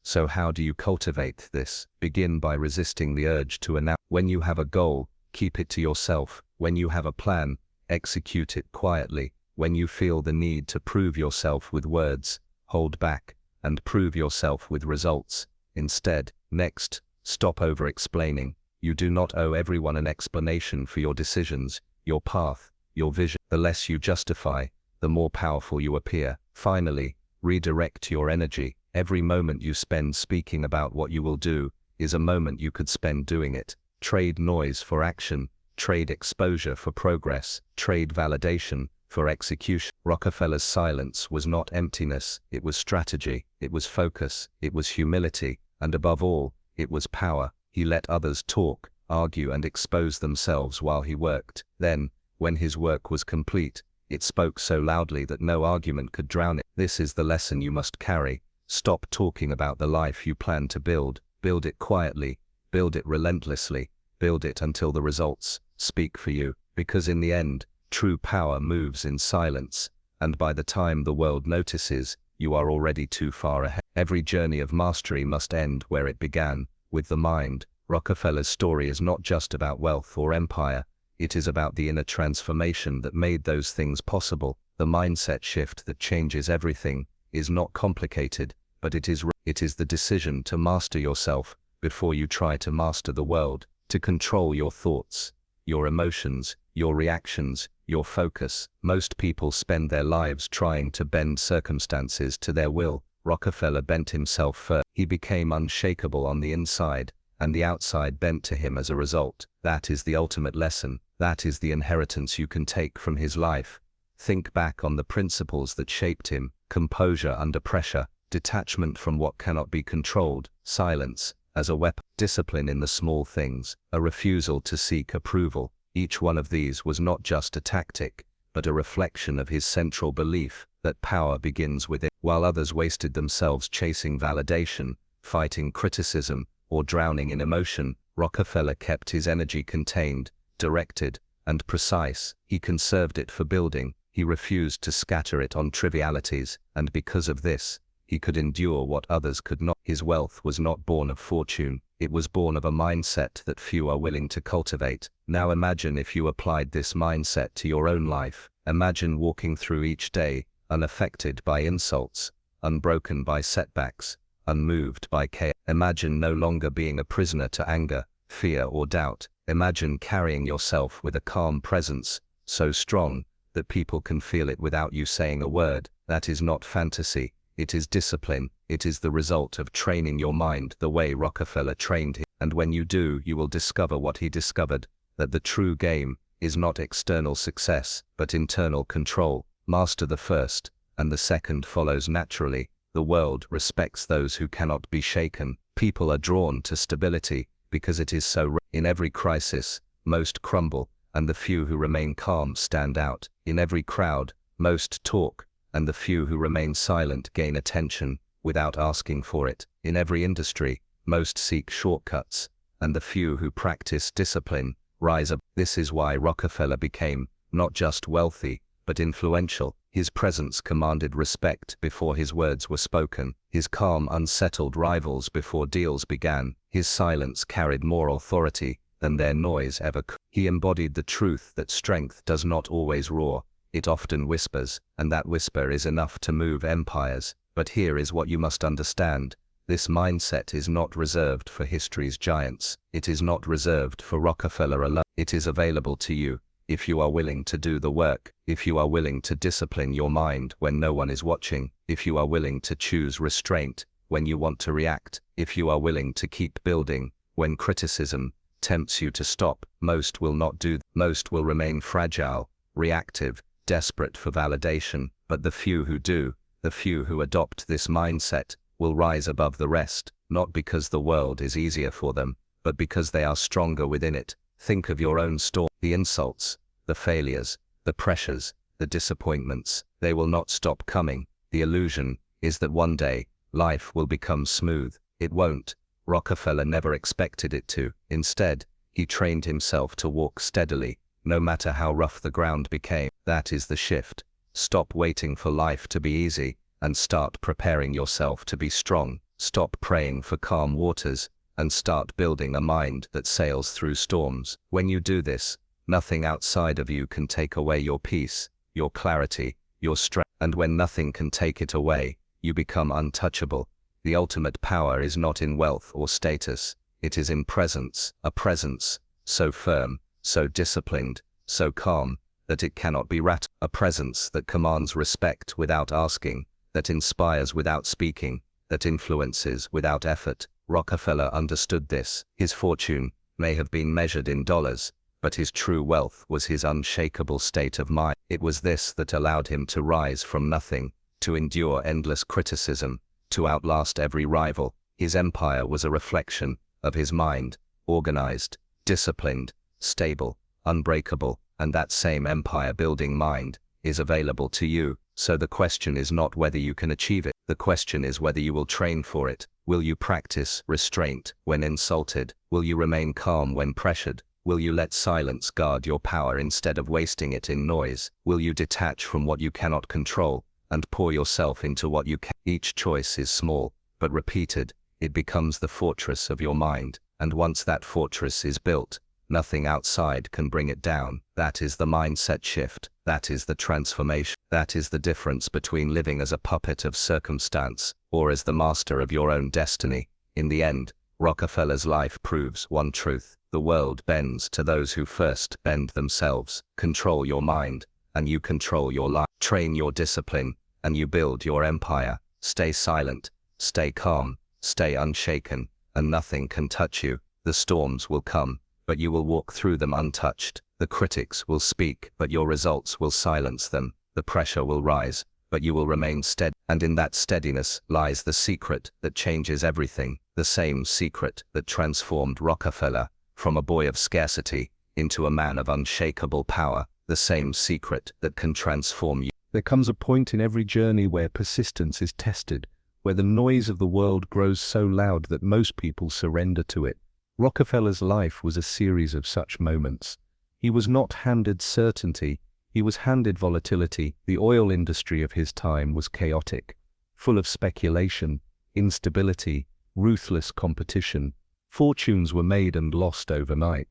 So how do you cultivate this? Begin by resisting the urge to announce. When you have a goal, keep it to yourself. When you have a plan, execute it quietly. When you feel the need to prove yourself with words, hold back and prove yourself with results instead. Next, stop over-explaining. You do not owe everyone an explanation for your decisions, your path, your vision. The less you justify, the more powerful you appear. Finally, redirect your energy. Every moment you spend speaking about what you will do is a moment you could spend doing it. Trade noise for action, trade exposure for progress, trade validation for execution. Rockefeller's silence was not emptiness, it was strategy, it was focus, it was humility, and above all, it was power. He let others talk, argue, and expose themselves while he worked. Then, when his work was complete, it spoke so loudly that no argument could drown it. This is the lesson you must carry. Stop talking about the life you plan to build. Build it quietly, build it relentlessly, build it until the results speak for you. Because in the end, true power moves in silence, and by the time the world notices, you are already too far ahead. Every journey of mastery must end where it began, with the mind. Rockefeller's story is not just about wealth or empire, it is about the inner transformation that made those things possible. The mindset shift that changes everything is not complicated, but it is the decision to master yourself before you try to master the world, to control your thoughts, your emotions, your reactions, your focus. Most people spend their lives trying to bend circumstances to their will. Rockefeller bent himself first. He became unshakable on the inside, and the outside bent to him as a result. That is the ultimate lesson. That is the inheritance you can take from his life. Think back on the principles that shaped him: composure under pressure, detachment from what cannot be controlled, silence as a weapon, discipline in the small things, a refusal to seek approval. Each one of these was not just a tactic, but a reflection of his central belief that power begins within. While others wasted themselves chasing validation, fighting criticism, or drowning in emotion, Rockefeller kept his energy contained, directed, and precise. He conserved it for building. He refused to scatter it on trivialities, and because of this, he could endure what others could not. His wealth was not born of fortune, it was born of a mindset that few are willing to cultivate. Now imagine if you applied this mindset to your own life. Imagine walking through each day, unaffected by insults, unbroken by setbacks, unmoved by chaos. Imagine no longer being a prisoner to anger, fear, or doubt. Imagine carrying yourself with a calm presence, so strong that people can feel it without you saying a word. That is not fantasy, it is discipline. It is the result of training your mind the way Rockefeller trained him. And when you do, you will discover what he discovered, that the true game is not external success, but internal control. Master the first, and the second follows naturally. The world respects those who cannot be shaken. People are drawn to stability because it is so rare. In every crisis, most crumble, and the few who remain calm stand out. In every crowd, most talk, and the few who remain silent gain attention without asking for it. In every industry, most seek shortcuts, and the few who practice discipline rise up. This is why Rockefeller became not just wealthy, but influential. His presence commanded respect before his words were spoken. His calm unsettled rivals before deals began. His silence carried more authority than their noise ever could. He embodied the truth that strength does not always roar, it often whispers, and that whisper is enough to move empires. But here is what you must understand. This mindset is not reserved for history's giants. It is not reserved for Rockefeller alone. It is available to you, if you are willing to do the work, if you are willing to discipline your mind when no one is watching, if you are willing to choose restraint when you want to react, if you are willing to keep building when criticism tempts you to stop. Most will not do. Most will remain fragile, reactive, desperate for validation. But the few who do, the few who adopt this mindset, will rise above the rest, not because the world is easier for them, but because they are stronger within it. Think of your own story. The insults, the failures, the pressures, the disappointments, they will not stop coming. The illusion is that one day, life will become smooth. It won't. Rockefeller never expected it to. Instead, he trained himself to walk steadily, no matter how rough the ground became. That is the shift. Stop waiting for life to be easy, and start preparing yourself to be strong. Stop praying for calm waters, and start building a mind that sails through storms. When you do this, nothing outside of you can take away your peace, your clarity, your strength. And when nothing can take it away, you become untouchable. The ultimate power is not in wealth or status, it is in presence, a presence so firm, so disciplined, so calm, that it cannot be a presence that commands respect without asking, that inspires without speaking, that influences without effort. Rockefeller understood this. His fortune may have been measured in dollars, but his true wealth was his unshakable state of mind. It was this that allowed him to rise from nothing, to endure endless criticism, to outlast every rival. His empire was a reflection of his mind, organized, disciplined, stable, unbreakable, and that same empire-building mind is available to you. So the question is not whether you can achieve it. The question is whether you will train for it. Will you practice restraint when insulted? Will you remain calm when pressured? Will you let silence guard your power instead of wasting it in noise? Will you detach from what you cannot control and pour yourself into what you can? Each choice is small, but repeated, it becomes the fortress of your mind. And once that fortress is built, nothing outside can bring it down. That is the mindset shift. That is the transformation. That is the difference between living as a puppet of circumstance or as the master of your own destiny. In the end, Rockefeller's life proves one truth. The world bends to those who first bend themselves. Control your mind, and you control your life. Train your discipline, and you build your empire. Stay silent, stay calm, stay unshaken, and nothing can touch you. The storms will come, but you will walk through them untouched. The critics will speak, but your results will silence them. The pressure will rise, but you will remain steady. And in that steadiness lies the secret that changes everything. The same secret that transformed Rockefeller from a boy of scarcity into a man of unshakable power. The same secret that can transform you. There comes a point in every journey where persistence is tested, where the noise of the world grows so loud that most people surrender to it. Rockefeller's life was a series of such moments. He was not handed certainty, he was handed volatility. The oil industry of his time was chaotic, full of speculation, instability, ruthless competition. Fortunes were made and lost overnight.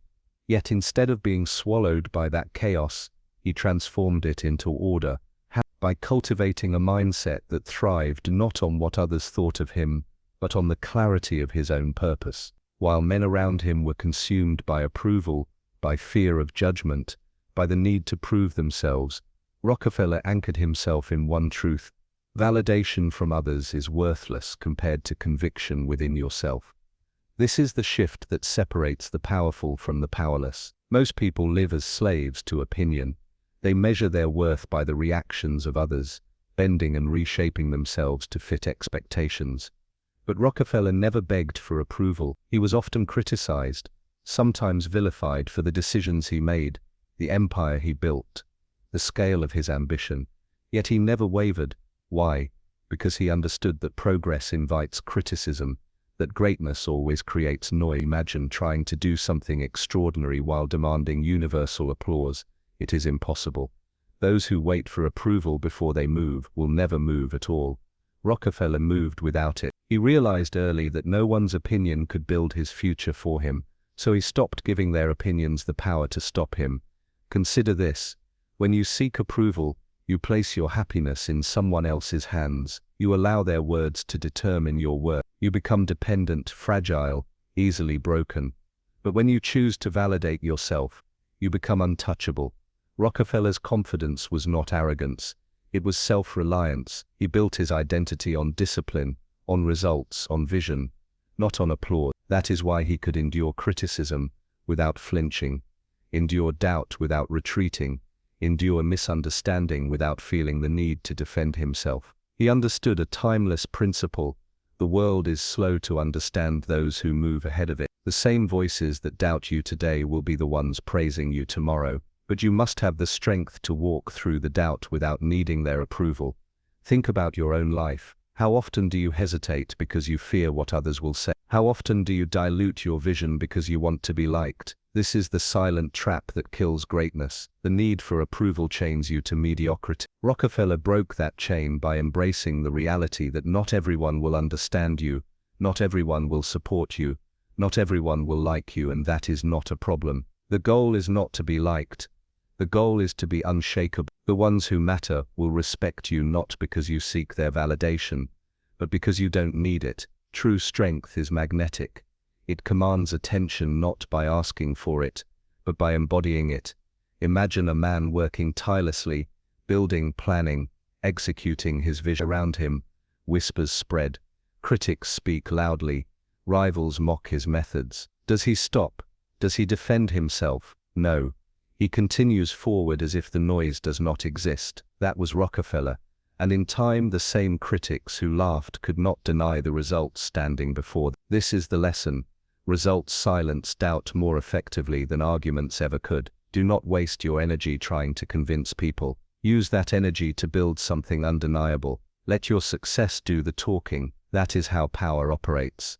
Yet instead of being swallowed by that chaos, he transformed it into order, by cultivating a mindset that thrived not on what others thought of him, but on the clarity of his own purpose. While men around him were consumed by approval, by fear of judgment, by the need to prove themselves, Rockefeller anchored himself in one truth: validation from others is worthless compared to conviction within yourself. This is the shift that separates the powerful from the powerless. Most people live as slaves to opinion. They measure their worth by the reactions of others, bending and reshaping themselves to fit expectations. But Rockefeller never begged for approval. He was often criticized, sometimes vilified for the decisions he made, the empire he built, the scale of his ambition. Yet he never wavered. Why? Because he understood that progress invites criticism, that greatness always creates noise. Imagine trying to do something extraordinary while demanding universal applause. It is impossible. Those who wait for approval before they move will never move at all. Rockefeller moved without it. He realized early that no one's opinion could build his future for him, so he stopped giving their opinions the power to stop him. Consider this: when you seek approval, you place your happiness in someone else's hands. You allow their words to determine your worth. You become dependent, fragile, easily broken. But when you choose to validate yourself, you become untouchable. Rockefeller's confidence was not arrogance. It was self-reliance. He built his identity on discipline, on results, on vision, not on applause. That is why he could endure criticism without flinching, endure doubt without retreating, endure misunderstanding without feeling the need to defend himself. He understood a timeless principle: the world is slow to understand those who move ahead of it. The same voices that doubt you today will be the ones praising you tomorrow, but you must have the strength to walk through the doubt without needing their approval. Think about your own life. How often do you hesitate because you fear what others will say? How often do you dilute your vision because you want to be liked? This is the silent trap that kills greatness. The need for approval chains you to mediocrity. Rockefeller broke that chain by embracing the reality that not everyone will understand you, not everyone will support you, not everyone will like you, and that is not a problem. The goal is not to be liked. The goal is to be unshakable. The ones who matter will respect you not because you seek their validation, but because you don't need it. True strength is magnetic. It commands attention not by asking for it, but by embodying it. Imagine a man working tirelessly, building, planning, executing his vision. Around him, whispers spread, Critics speak loudly. Rivals mock his methods. Does he stop? Does he defend himself? No. He continues forward as if the noise does not exist. That was Rockefeller. And in time the same critics who laughed could not deny the results standing before them. This is the lesson. Results silence doubt more effectively than arguments ever could. Do not waste your energy trying to convince people. Use that energy to build something undeniable. Let your success do the talking. That is how power operates.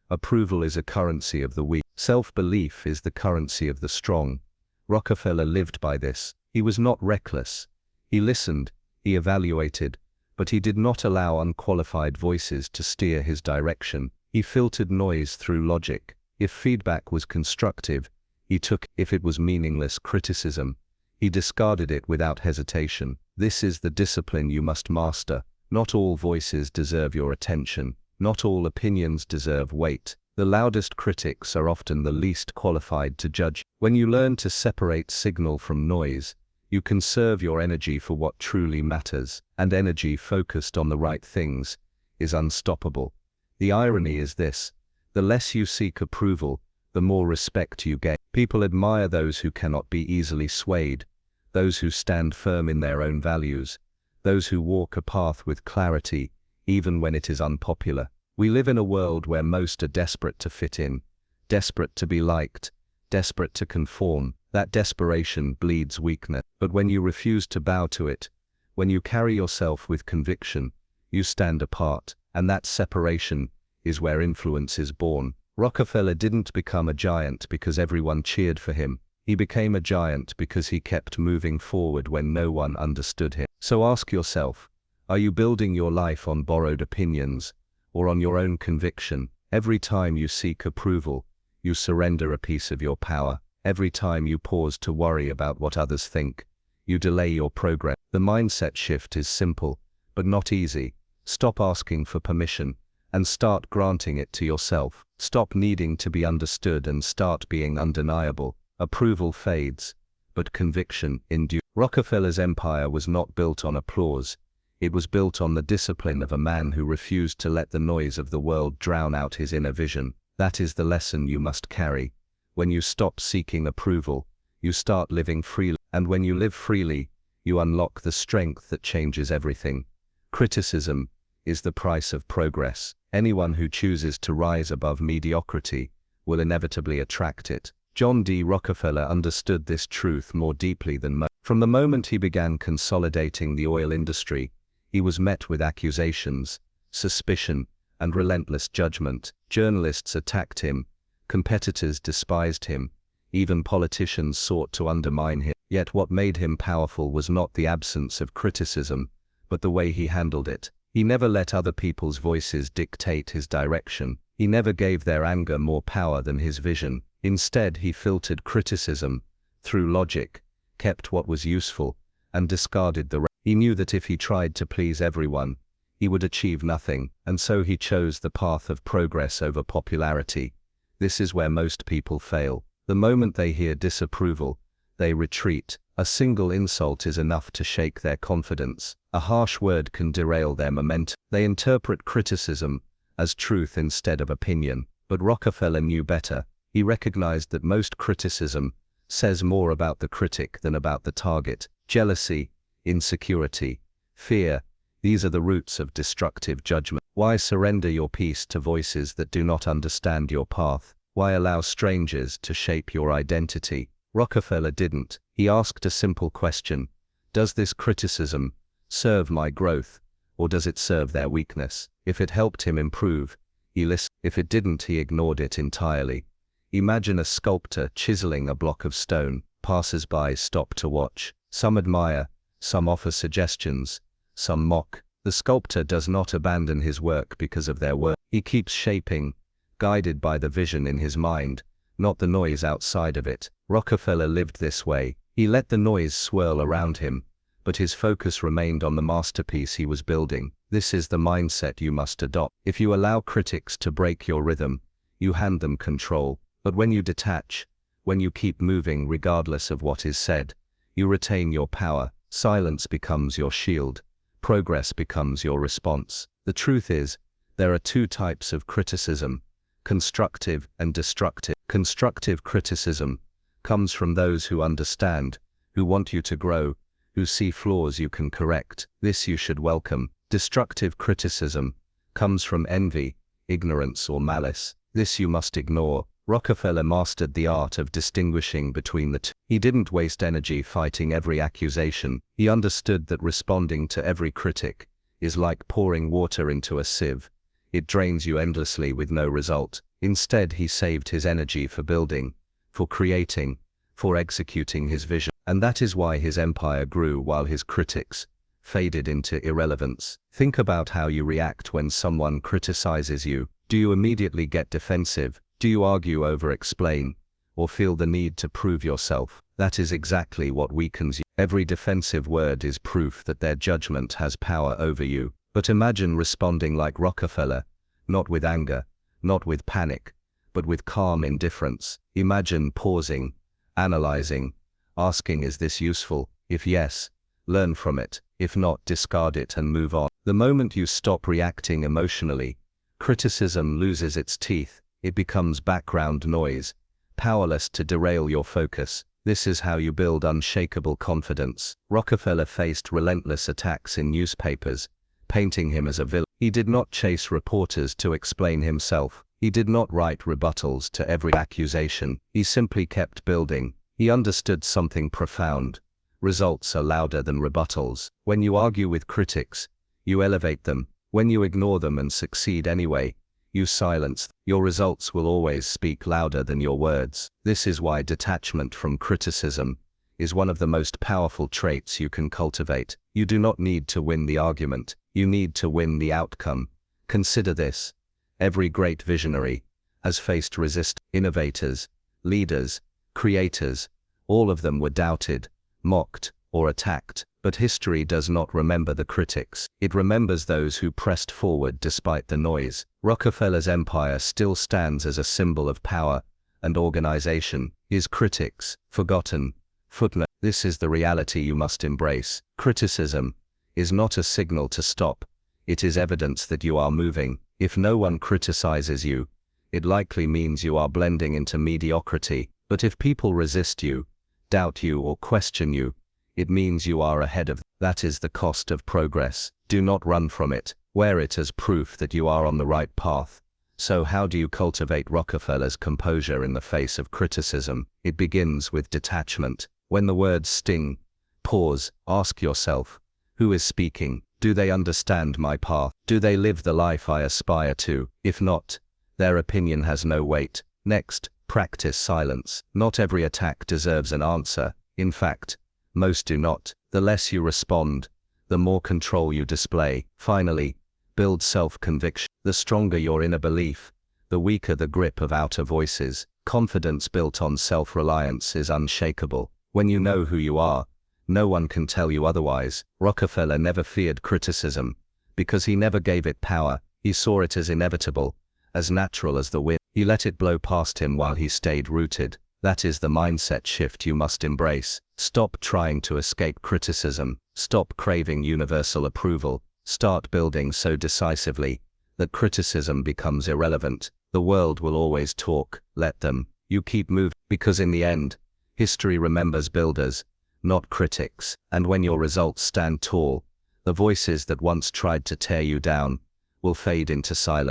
Approval is a currency of the weak. Self-belief is the currency of the strong. Rockefeller lived by this. He was not reckless. He listened, he evaluated, but he did not allow unqualified voices to steer his direction. He filtered noise through logic. If feedback was constructive, he took. If it was meaningless criticism, he discarded it without hesitation. This is the discipline you must master. Not all voices deserve your attention. Not all opinions deserve weight. The loudest critics are often the least qualified to judge. When you learn to separate signal from noise, you conserve your energy for what truly matters, and energy focused on the right things is unstoppable. The irony is this: the less you seek approval, the more respect you gain. People admire those who cannot be easily swayed, those who stand firm in their own values, those who walk a path with clarity, even when it is unpopular. We live in a world where most are desperate to fit in, desperate to be liked, desperate to conform. That desperation bleeds weakness. But when you refuse to bow to it, when you carry yourself with conviction, you stand apart, and that separation is where influence is born. Rockefeller didn't become a giant because everyone cheered for him. He became a giant because he kept moving forward when no one understood him. So ask yourself, are you building your life on borrowed opinions, or on your own conviction? Every time you seek approval, you surrender a piece of your power. Every time you pause to worry about what others think, you delay your progress. The mindset shift is simple, but not easy. Stop asking for permission, and start granting it to yourself. Stop needing to be understood and start being undeniable. Approval fades, but conviction endures. Rockefeller's empire was not built on applause. It was built on the discipline of a man who refused to let the noise of the world drown out his inner vision. That is the lesson you must carry. When you stop seeking approval, you start living freely. And when you live freely, you unlock the strength that changes everything. Criticism is the price of progress. Anyone who chooses to rise above mediocrity will inevitably attract it. John D. Rockefeller understood this truth more deeply than most. From the moment he began consolidating the oil industry, he was met with accusations, suspicion, and relentless judgment. Journalists attacked him. Competitors despised him. Even politicians sought to undermine him. Yet what made him powerful was not the absence of criticism, but the way he handled it. He never let other people's voices dictate his direction. He never gave their anger more power than his vision. Instead, he filtered criticism through logic, kept what was useful, and discarded the rest. He knew that if he tried to please everyone, he would achieve nothing, and so he chose the path of progress over popularity. This is where most people fail. The moment they hear disapproval, they retreat. A single insult is enough to shake their confidence. A harsh word can derail their momentum. They interpret criticism as truth instead of opinion. But Rockefeller knew better. He recognized that most criticism says more about the critic than about the target. Jealousy, insecurity, fear, these are the roots of destructive judgment. Why surrender your peace to voices that do not understand your path? Why allow strangers to shape your identity? Rockefeller didn't. He asked a simple question: does this criticism serve my growth, or does it serve their weakness? If it helped him improve, he listened. If it didn't, he ignored it entirely. Imagine a sculptor chiseling a block of stone. Passers-by stop to watch. Some admire, some offer suggestions, some mock. The sculptor does not abandon his work because of their work. He keeps shaping, guided by the vision in his mind, not the noise outside of it. Rockefeller lived this way. He let the noise swirl around him, but his focus remained on the masterpiece he was building. This is the mindset you must adopt. If you allow critics to break your rhythm, you hand them control. But when you detach, when you keep moving regardless of what is said, you retain your power. Silence becomes your shield. Progress becomes your response. The truth is, There are two types of criticism: constructive and destructive. Constructive criticism comes from those who understand, who want you to grow, who see flaws you can correct. This you should welcome. Destructive criticism comes from envy, ignorance, or malice. This you must ignore. Rockefeller mastered the art of distinguishing between the two. He didn't waste energy fighting every accusation. He understood that responding to every critic is like pouring water into a sieve. It drains you endlessly with no result. Instead, he saved his energy for building, for creating, for executing his vision. And that is why his empire grew while his critics faded into irrelevance. Think about how you react when someone criticizes you. Do you immediately get defensive? Do you argue over explain, or feel the need to prove yourself? That is exactly what weakens you. Every defensive word is proof that their judgment has power over you. But imagine responding like Rockefeller, not with anger, not with panic, but with calm indifference. Imagine pausing, analyzing, asking, is this useful? If yes, learn from it. If not, discard it and move on. The moment you stop reacting emotionally, criticism loses its teeth. It becomes background noise, powerless to derail your focus. This is how you build unshakable confidence. Rockefeller faced relentless attacks in newspapers, painting him as a villain. He did not chase reporters to explain himself. He did not write rebuttals to every accusation. He simply kept building. He understood something profound. Results are louder than rebuttals. When you argue with critics, you elevate them. When you ignore them and succeed anyway, you silence them. Your results will always speak louder than your words. This is why detachment from criticism is one of the most powerful traits you can cultivate. You do not need to win the argument. You need to win the outcome. Consider this. Every great visionary has faced resistance. Innovators, leaders, creators, all of them were doubted, mocked, or attacked. But history does not remember the critics. It remembers those who pressed forward despite the noise. Rockefeller's empire still stands as a symbol of power and organization. His critics, forgotten. Footnote. This is the reality you must embrace. Criticism is not a signal to stop. It is evidence that you are moving. If no one criticizes you, it likely means you are blending into mediocrity. But if people resist you, doubt you, or question you, it means you are ahead of them. That is the cost of progress. Do not run from it. Wear it as proof that you are on the right path. So how do you cultivate Rockefeller's composure in the face of criticism? It begins with detachment. When the words sting, pause, ask yourself, who is speaking? Do they understand my path? Do they live the life I aspire to? If not, their opinion has no weight. Next, practice silence. Not every attack deserves an answer. In fact, most do not. The less you respond, the more control you display. Finally, build self-conviction. The stronger your inner belief, the weaker the grip of outer voices. Confidence built on self-reliance is unshakable. When you know who you are, no one can tell you otherwise. Rockefeller never feared criticism, because he never gave it power. He saw it as inevitable, as natural as the wind. He let it blow past him while he stayed rooted. That is the mindset shift you must embrace. Stop trying to escape criticism. Stop craving universal approval. Start building so decisively that criticism becomes irrelevant. The world will always talk. Let them. You keep moving, because in the end, history remembers builders, not critics. And when your results stand tall, the voices that once tried to tear you down will fade into silence.